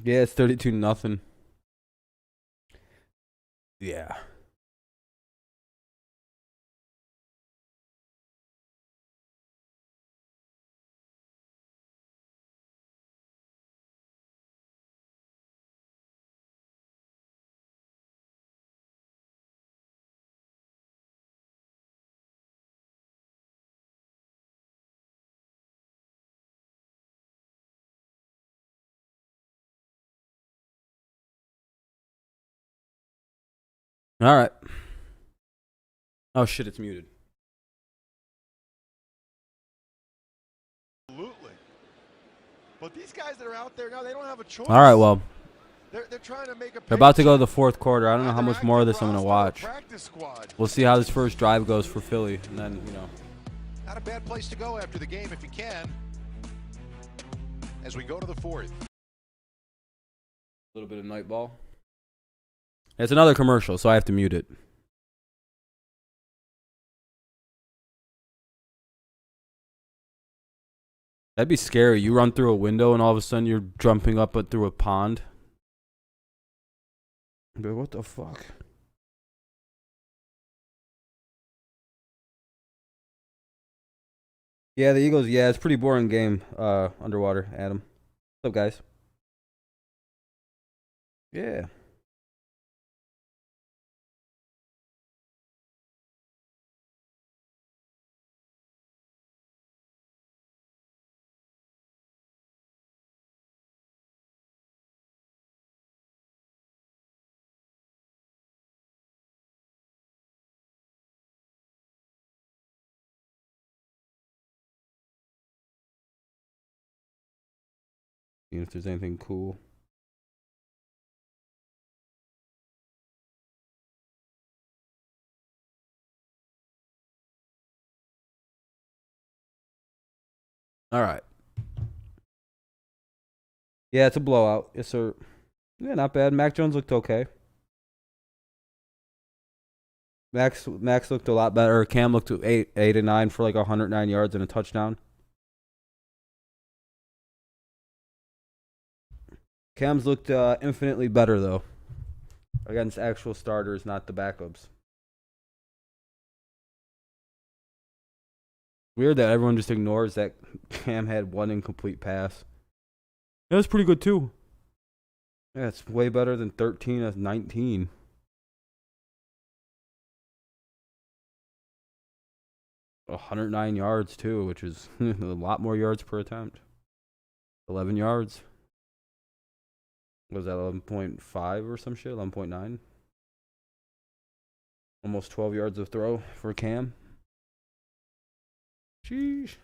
Yeah, it's 32-0. Yeah. All right. Oh shit, it's muted. Absolutely. But these guys that are out there now, they don't have a choice. All right, well, They're trying to make a They're about to go to the fourth quarter. I don't know how much more of this I'm going to watch. We'll see how this first drive goes for Philly. And then, you know. Not a bad place to go after the game if you can. As we go to the fourth. A little bit of night ball. It's another commercial, so I have to mute it. That'd be scary. You run through a window and all of a sudden you're jumping up through a pond. But what the fuck? Yeah, the Eagles. Yeah, it's a pretty boring game underwater, Adam. What's up, guys? Yeah. See if there's anything cool. All right. Yeah, it's a blowout. Yes, sir. Yeah, not bad. Mac Jones looked okay. Max looked a lot better. Cam looked to 8 and 9 for like 109 yards and a touchdown. Cam's looked infinitely better though against actual starters, not the backups. Weird that everyone just ignores that Cam had one incomplete pass. Yeah, that's pretty good too. Yeah, it's way better than 13 of 19. $109 yards too, which is a lot more yards per attempt. 11 yards. Was that 11.5 or some shit? 11.9? Almost 12 yards of throw for Cam. Sheesh.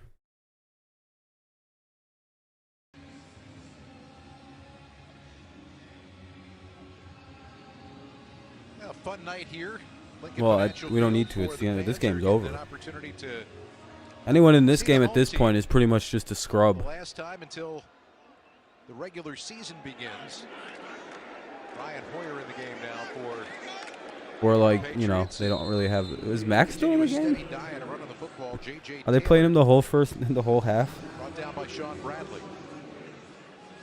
A fun night here. Well, we don't need to. It's the end of this game's over. Anyone in this game at this point is pretty much just a scrub. Last time until the regular season begins. Ryan Hoyer in the game now for. Or like, you know, they don't really have. Is Max still in the game? Are they playing him the whole half? Brought down by Sean Bradley.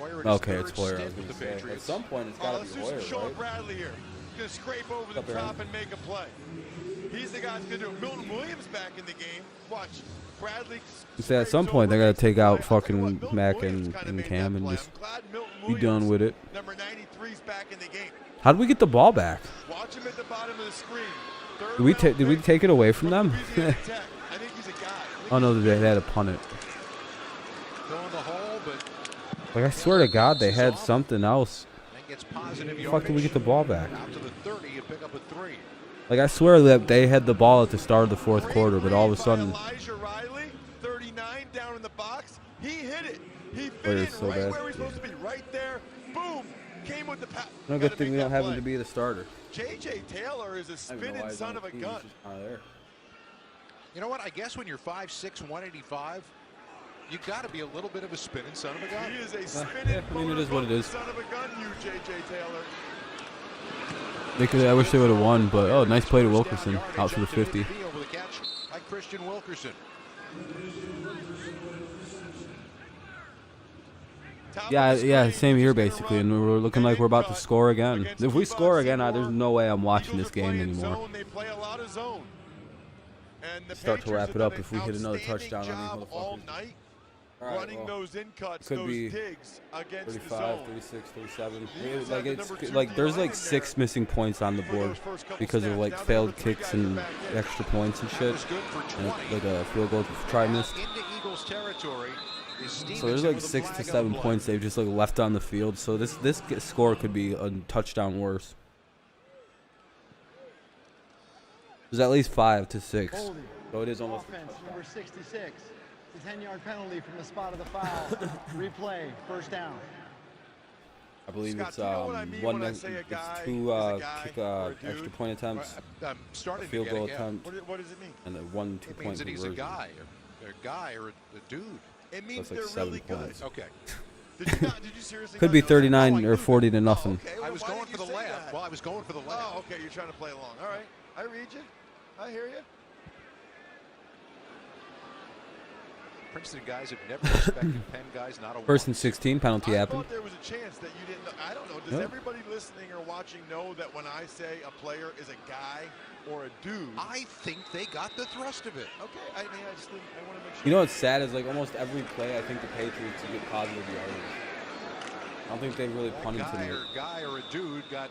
Okay, it's Hoyer. I was gonna say. At some point, it's got to be Hoyer, Sean right? Bradley here. Going to scrape over the top and make a play. He's the guy that's going to do it. Milton Williams back in the game. Watch. Bradley. So at some point, they got to take out fucking Mac and Cam and just be done with it. Number 93's back in the game. How did we get the ball back? Watch him at the bottom of the screen. Did we take it away from them? I think he's a guy. Oh no, they had to punt it. Throwing the hole, but like I swear to God, they had something else. How the fuck did we get the ball back? out to the 30, you pick up a 3. Like I swear that they had the ball at the start of the fourth quarter, but all of a sudden. Elijah Riley, 39 down in the box. He hit it. He fit Player's in so right bad. where he's supposed to be. Right there. Boom. Came with the pass. No good thing we don't have him to be the starter. J.J. Taylor is a spinning son of a gun. You know what? I guess when you're 5'6", 185, you got to be a little bit of a spinning son of a gun. He is a spinning I mean, it is what it is. son of a gun, you J.J. Taylor. I wish they would have won, but oh, nice play to Wilkerson out for the 50. Over the catch by Christian Wilkerson. Yeah, same here basically, and we're looking like we're about to score again. If we score again, there's no way I'm watching this game anymore. They play a lot of zone. Start to wrap it up if we hit another touchdown on these all motherfuckers. night. All right, Running well, those in cuts, could those be digs against 35, the zone. 36, 37. There's like 6 missing points on the board because of like failed kicks and extra points and shit. And like a field goal try missed. So there's like 6 to 7 points they've just like left on the field. So this score could be a touchdown worse. There's at least 5 to 6. So it is almost. Offense, number 66. It's a 10-yard penalty from the spot of the foul. Replay, first down. I believe Scott, it's do you know what I mean when I say a guy it's 2 is a guy kick, or a extra dude? point attempts, I'm starting field to get goal it, yeah. attempt, What does it mean? and then 1 It 2-point means that he's a conversion. guy or a dude. It means That's like they're 7 really good. points. Okay. Did you seriously Could not be know that? 39 Oh, I or knew 40 that. to nothing. Oh, okay. I was Why going did for you the say laugh. that? Well, I was going for the laugh. Oh, okay. You're trying to play along. All right. I read you. I hear you. Princeton guys have never respected Penn guys, not a First one. and 16, penalty I happened. thought there was a chance that you didn't know. I don't know. Does Yep. everybody listening or watching know that when I say a player is a guy or a dude? I think they got the thrust of it. Okay. I mean, I just didn't. I want to make sure. You know what's sad is like almost every play, I think the Patriots get positive yardage. I don't think they really punted tonight. Guy or a dude got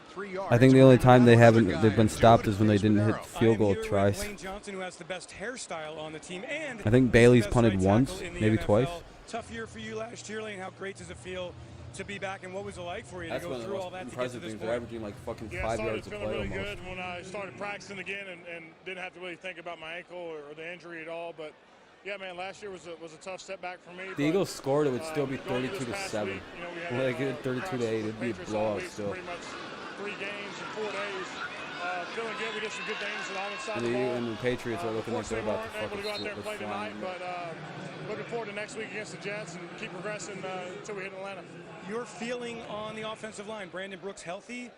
3 yards. I think the only time they've Another been guy, stopped is when they didn't hit Arrow. field goal I am here tries. with Lane Johnson, who has the best hairstyle on the team, and I think is Bailey's the best punted right once, tackle in the maybe NFL. twice. Tough year for you last year, Lane. How great does it feel to be back, and what was it like for you That's to one go of the through all most that to get to impressive this things. They're point? averaging like fucking Yeah, 5 I started yards a feeling play really almost. good when I started practicing again and didn't have to really think about my ankle or the injury at all. But yeah, man, last year was a tough setback for me. The Eagles scored, it would still be going into 32 this to past 7. week, you know, we had Well, they get practice 32 to 8. with It'd be a Patriots all blowout week, so still. pretty much 3 games in 4 days. Feeling good. We did some good things on the offensive side of And the ball. the Patriots are looking like they're about to Unfortunately, we weren't able to go out there and play fucking tonight, flip but looking forward to next week against the Jets and keep progressing until we hit Atlanta. Your feeling on the offensive line, Brandon Brooks healthy,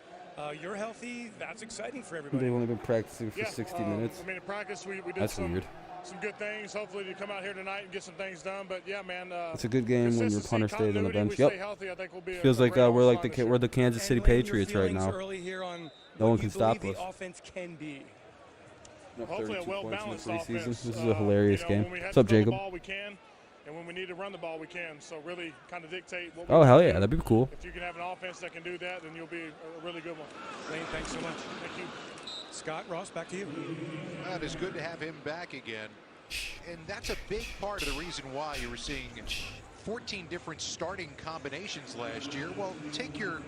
you're healthy. That's exciting for everybody. They've only been practicing for 60 minutes. I mean, in practice, we did That's some weird. good things. Hopefully, to come out here tonight and get some things done. But yeah, man, It's a good game when your punter stays on the bench. Yep. Yep. Feels like we're the Kansas City Patriots right now. No one can stop us. Offense can be. Hopefully, a well-balanced offense. This is a hilarious game. When we have What's up, to throw the Jacob? ball, we can, and when we need to run the ball, we can. So really, kind of dictate what. Oh hell yeah, that'd be cool. If you can have an offense that can do that, then you'll be a really good one. Lane, thanks so much. Thank you. Scott, Ross, back to you. Well, it is good to have him back again. And that's a big part of the reason why you were seeing 14 different starting combinations last year. Well, take your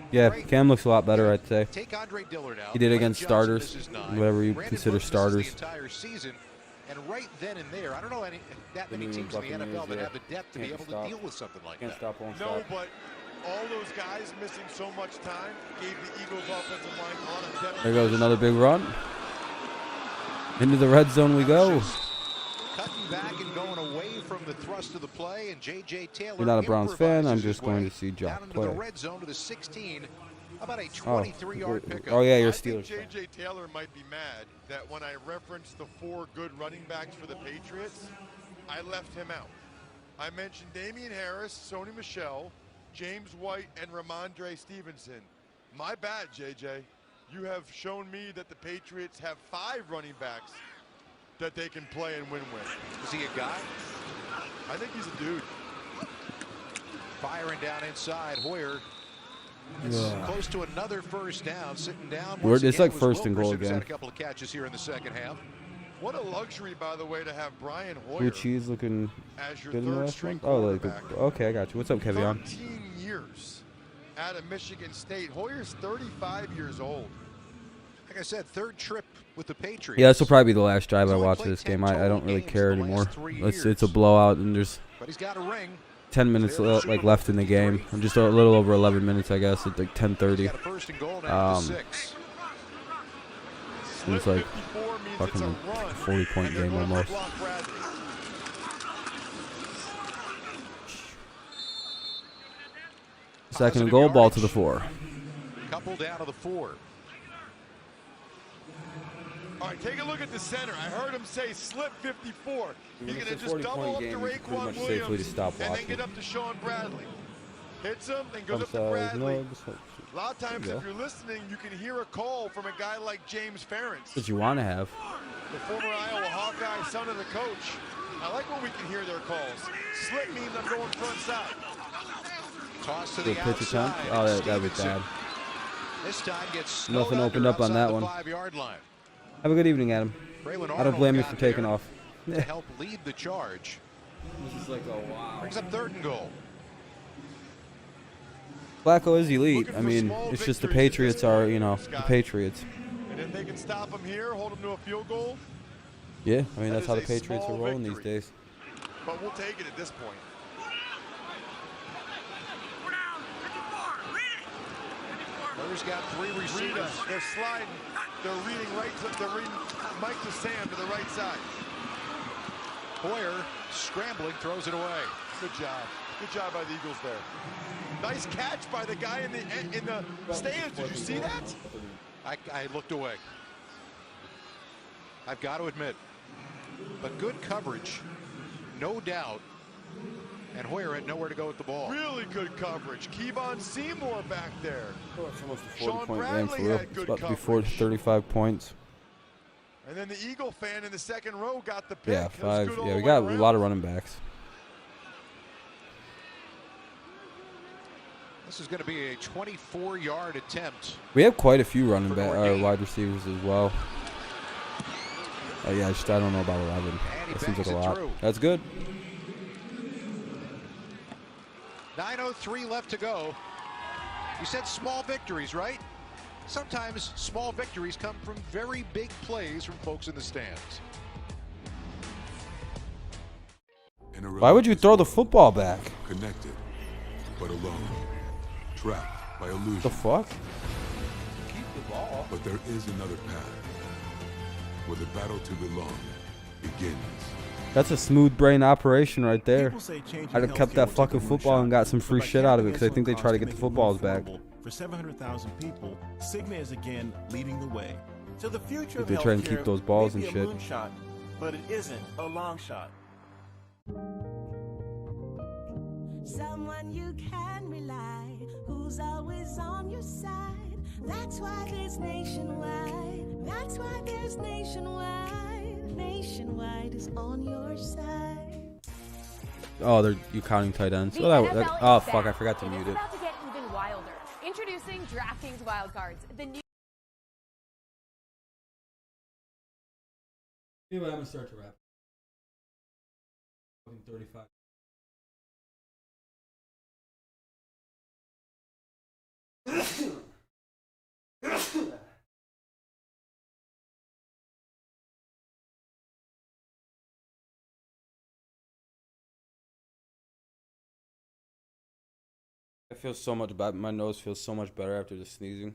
Cam looks a lot better, I'd say. Take Andre Dillard out. He did Lane against Johnson starters, misses 9. whatever you Brandon consider Brooks misses starters. the entire season. And right then and there, I don't know that many New teams in the England NFL that Buccaneers, have the depth to be able to deal with something like Can't that. stop, won't No, stop. but all those guys missing so much time gave the Eagles offensive line on a depth. There goes another big run. Into the red zone we go. Cutting back and going away from the thrust of the play, and J.J. Taylor. You're not a Browns fan. I'm improvises just his going way to see down Jock into play. the red zone to the 16. About a 23-yard pickup. Oh yeah, you're I a think Steelers fan. J.J. Taylor might be mad that when I referenced the 4 good running backs for the Patriots, I left him out. I mentioned Damian Harris, Sony Michel, James White, and Ramondre Stevenson. My bad, J.J. You have shown me that the Patriots have 5 running backs that they can play and win with. Is he a guy? I think he's a dude. Firing down inside, Hoyer. It's close to another first down, sitting down. It's like first and goal Had again. a couple of catches here in the second half. What a luxury, by the way, to have Brian Hoyer Blue cheese looking as your good in the third last string one. Oh, like quarterback. okay, I got you. What's up, Kevion? 13 years out of Michigan State. Hoyer's 35 years old. Like I said, third trip with the Patriots. Yeah, this will probably be the last drive I only watch of played this 10 game. I total don't really games care in the anymore. last 3 It's years. a blowout, and there's But he's got a ring. 10 minutes left in the game. I'm just a little over 11 minutes, I guess. It's like 10:30. He's got a first and goal now to 6. It's like 54 means fucking it's a like run, 40-point and they're game going to almost. block Bradley. Second and goal, ball to the 4. Couple down to the 4. All right, take a look at the center. I heard him say slip 54. He's going it's to a just 40-point double up to game, you can pretty Raekwon much safely Williams just stop and then watching. get up to Sean Bradley. Hits him, then goes up to Size, Bradley. no, A lot of times, Yeah. if you're listening, you can hear a call from a guy like James Ferentz, what you want to have. the former Iowa Hawkeye, son of the coach. I like when we can hear their calls. Slip means I'm going front side. Toss to The the pitch outside. attempt. Oh, that'd be Stevenson bad. This time gets Nothing opened up on that one. 5-yard line. Have a good evening, Adam. Braylon I don't blame you Arnold for got taking there off. to help lead the charge. This is like a wow. Brings up 3rd and goal. Flacco is elite. Looking I for mean, small it's just the victories at this Patriots are, point, you know, the Scott. Patriots. And if they can stop him here, hold him to a field goal, Yeah, I mean, That that's how the is a Patriots are small rolling these victory. days. but we'll take it at this point. Hoyer's got 3 receivers. They're sliding. They're reading Mike to Sam to the right side. Hoyer scrambling, throws it away. Good job. Good job by the Eagles there. Nice catch by the guy in the stands. Did you see that? I looked away. I've got to admit. But good coverage, no doubt. And Hoyer had nowhere to go with the ball. Really good coverage. Kevon Seymour back there. Oh, it's almost a Sean 40-point game Bradley for real. had It's good about to be coverage. 35 points. And then the Eagle fan in the second row got the pick. Yeah, It was 5. good all Yeah, the we way got a around. lot of running backs. This is going to be a 24-yard attempt. We have quite a few wide receivers as well. Yeah, I don't know about 11. That seems like a lot. That's good. 9:03 left to go. You said small victories, right? Sometimes small victories come from very big plays from folks in the stands. Why would you throw the football back? Connected, but alone. Trapped by illusion. The fuck? Keep the ball. But there is another path, where the battle to belong begins. That's a smooth brain operation right there. I'd have kept that fucking football and got some free shit out of it because I think they try to get the footballs back. For 700,000 people, Cigna is again leading the way. So the future of They try and keep those balls and may be shit. a moonshot, but it isn't a long shot. Someone you can rely, who's always on your side. That's why there's Nationwide. That's why there's Nationwide. Nationwide is on your side. Oh, you counting tight ends? The Oh, NFL oh is fuck! back. I forgot to mute It's it. about to get even wilder. Introducing DraftKings Wildcards, the new. Anyway, I'm gonna start to wrap. 35. I feel so much better. My nose feels so much better after the sneezing.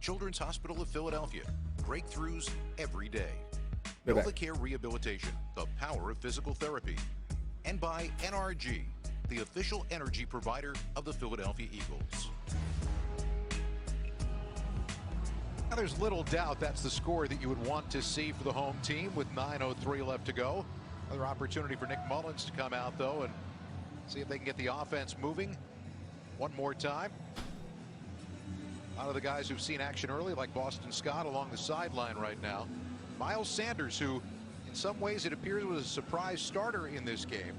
Children's Hospital of Philadelphia. Breakthroughs every day. Go back. NovaCare Rehabilitation, the power of physical therapy. And by NRG, the official energy provider of the Philadelphia Eagles. Now, there's little doubt that's the score that you would want to see for the home team with 9:03 left to go. Another opportunity for Nick Mullins to come out, though, and see if they can get the offense moving one more time. A lot of the guys who've seen action early, like Boston Scott, along the sideline right now. Miles Sanders, who in some ways it appears was a surprise starter in this game.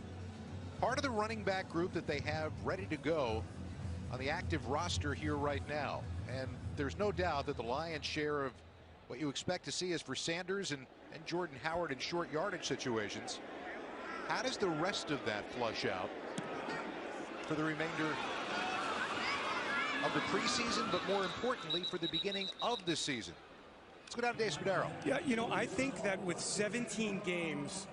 Part of the running back group that they have ready to go on the active roster here right now. And there's no doubt that the lion's share of what you expect to see is for Sanders and Jordan Howard in short yardage situations. How does the rest of that flush out for the remainder of the preseason, but more importantly for the beginning of the season? Let's go down to Dave Spadaro. Yeah, you know, I think that with 17 games,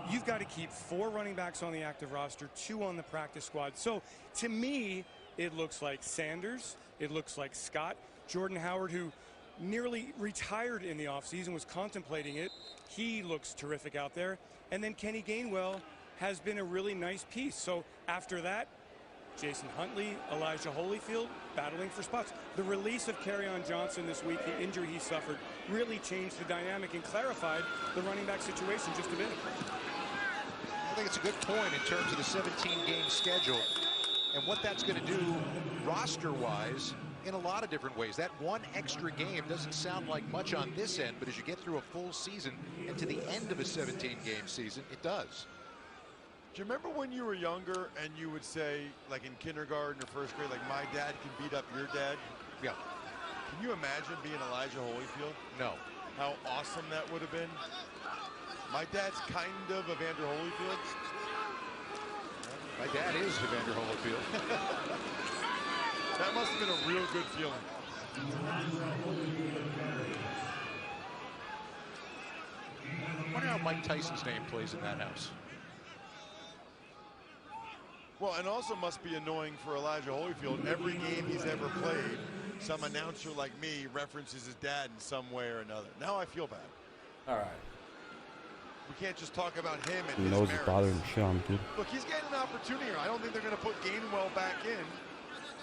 you've got to keep 4 running backs on the active roster, 2 on the practice squad. So to me, it looks like Sanders, it looks like Scott, Jordan Howard, who nearly retired in the offseason, was contemplating it. He looks terrific out there. And then Kenny Gainwell has been a really nice piece. So after that, Jason Huntley, Elijah Holyfield battling for spots. The release of Kerryon Johnson this week, the injury he suffered, really changed the dynamic and clarified the running back situation just a bit. I think it's a good point in terms of the 17-game schedule and what that's going to do roster-wise in a lot of different ways. That one extra game doesn't sound like much on this end, but as you get through a full season and to the end of a 17-game season, it does. Do you remember when you were younger and you would say, like in kindergarten or first grade, like, my dad can beat up your dad? Yeah. Can you imagine being Elijah Holyfield? No. How awesome that would have been? My dad's kind of Evander Holyfield. My dad is Evander Holyfield. That must have been a real good feeling. I wonder how Mike Tyson's name plays in that house. Well, and also must be annoying for Elijah Holyfield. Every game he's ever played, some announcer like me references his dad in some way or another. Now I feel bad. All right. We can't just talk about him and He his knows merits. it's bothering the shit out of him, dude. Look, he's getting an opportunity here. I don't think they're going to put Gainwell back in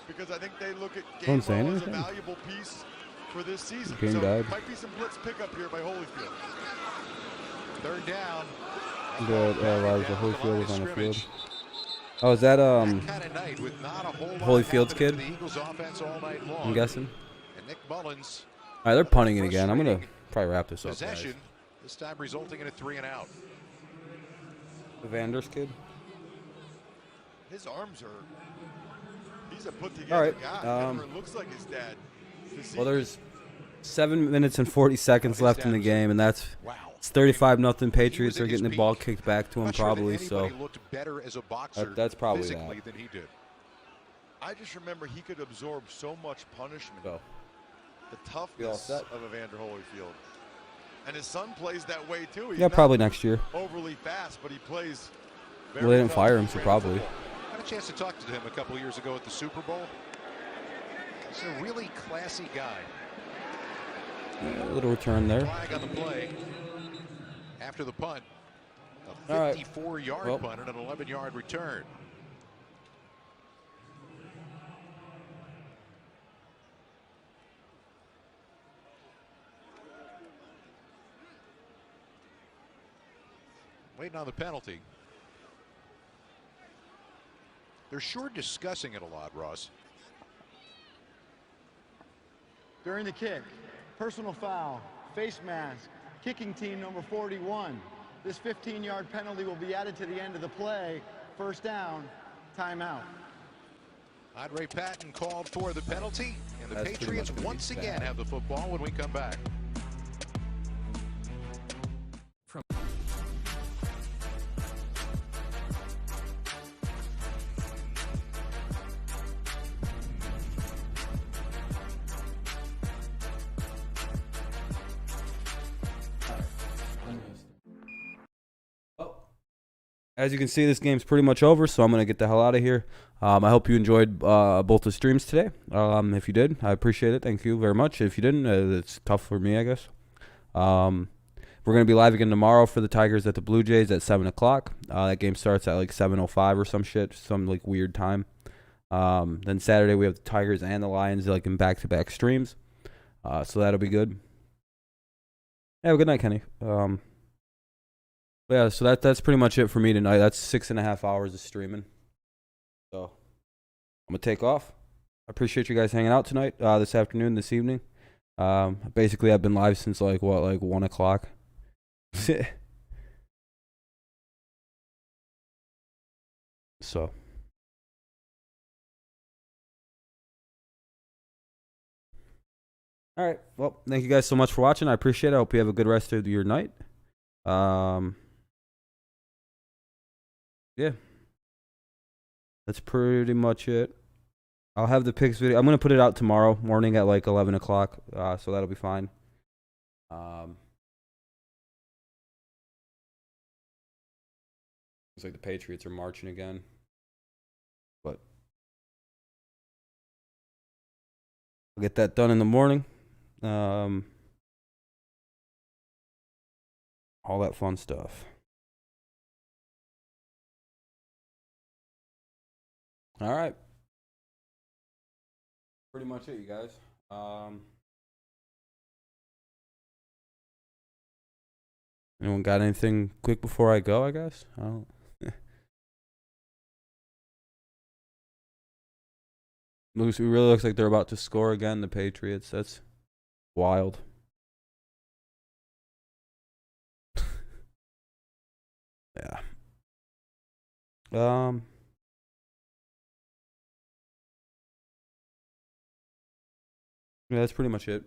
because I think they look at Don't say Gainwell as a anything. valuable piece for this season. Game So died. might be some blitz pickup here by Holyfield. Third down. Elijah Holyfield was on the field. Oh, is that Night with not a whole lot Holyfield's kid? happening for the Eagles offense all night long. I'm guessing. And Nick Mullins. All right, they're punting it again. I'm gonna probably wrap this up, guys. Possession, this time resulting in a 3 and out. Evander's kid. His arms are. He's a put All together right, guy. Never looks like his dad. Well, there's 7 minutes and 40 seconds left in the game, and that's it's 35-0. Patriots are getting the ball kicked back to him probably. So looked better as a boxer that's probably physically that. than he did. I just remember he could absorb so much punishment. So The toughness of Evander Holyfield. And his son plays that way too. He's yeah, probably next year. Overly fast, but he plays very Well, they didn't tough fire him, and so great probably. football. Had a chance to talk to him a couple of years ago at the Super Bowl. He's a really classy guy. Yeah, a little return there. Flag on the play after the punt. A All right. 54-yard punt and an 11-yard return. Waiting on the penalty. They're sure discussing it a lot, Ross. During the kick, personal foul, face mask, kicking team number 41. This 15-yard penalty will be added to the end of the play. First down, timeout. Andre Patton called for the penalty, and the That's pretty Patriots much gonna be once again bad. have the football when we come back. As you can see, this game's pretty much over, so I'm going to get the hell out of here. I hope you enjoyed both the streams today. If you did, I appreciate it. Thank you very much. If you didn't, it's tough for me, I guess. We're going to be live again tomorrow for the Tigers at the Blue Jays at 7 o'clock. That game starts at like 7:05 or some shit, some like weird time. Then Saturday we have the Tigers and the Lions like in back-to-back streams. So that'll be good. Have a good night, Kenny. Yeah, so that's pretty much it for me tonight. That's 6.5 hours of streaming. So I'm gonna take off. I appreciate you guys hanging out tonight, this afternoon, this evening. Basically, I've been live since like 1 o'clock. So. All right. Well, thank you guys so much for watching. I appreciate it. I hope you have a good rest of your night. Yeah. That's pretty much it. I'll have the picks video. I'm going to put it out tomorrow morning at like 11 o'clock. So that'll be fine. Looks like the Patriots are marching again. But I'll get that done in the morning. All that fun stuff. All right. Pretty much it, you guys. Anyone got anything quick before I go, I guess? I don't. It really looks like they're about to score again, the Patriots. That's wild. Yeah. Yeah, that's pretty much it.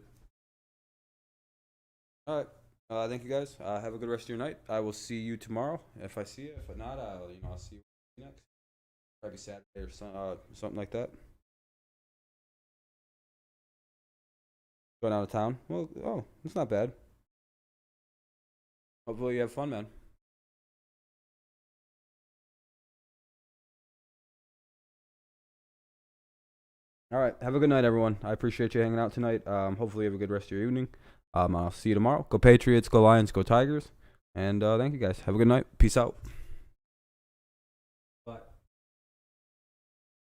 All right. Thank you guys. Have a good rest of your night. I will see you tomorrow if I see you. If not, I'll see you next. Probably Saturday or something like that. Going out of town. Well, oh, it's not bad. Hopefully you have fun, man. All right. Have a good night, everyone. I appreciate you hanging out tonight. Hopefully you have a good rest of your evening. I'll see you tomorrow. Go Patriots, go Lions, go Tigers. And thank you guys. Have a good night. Peace out.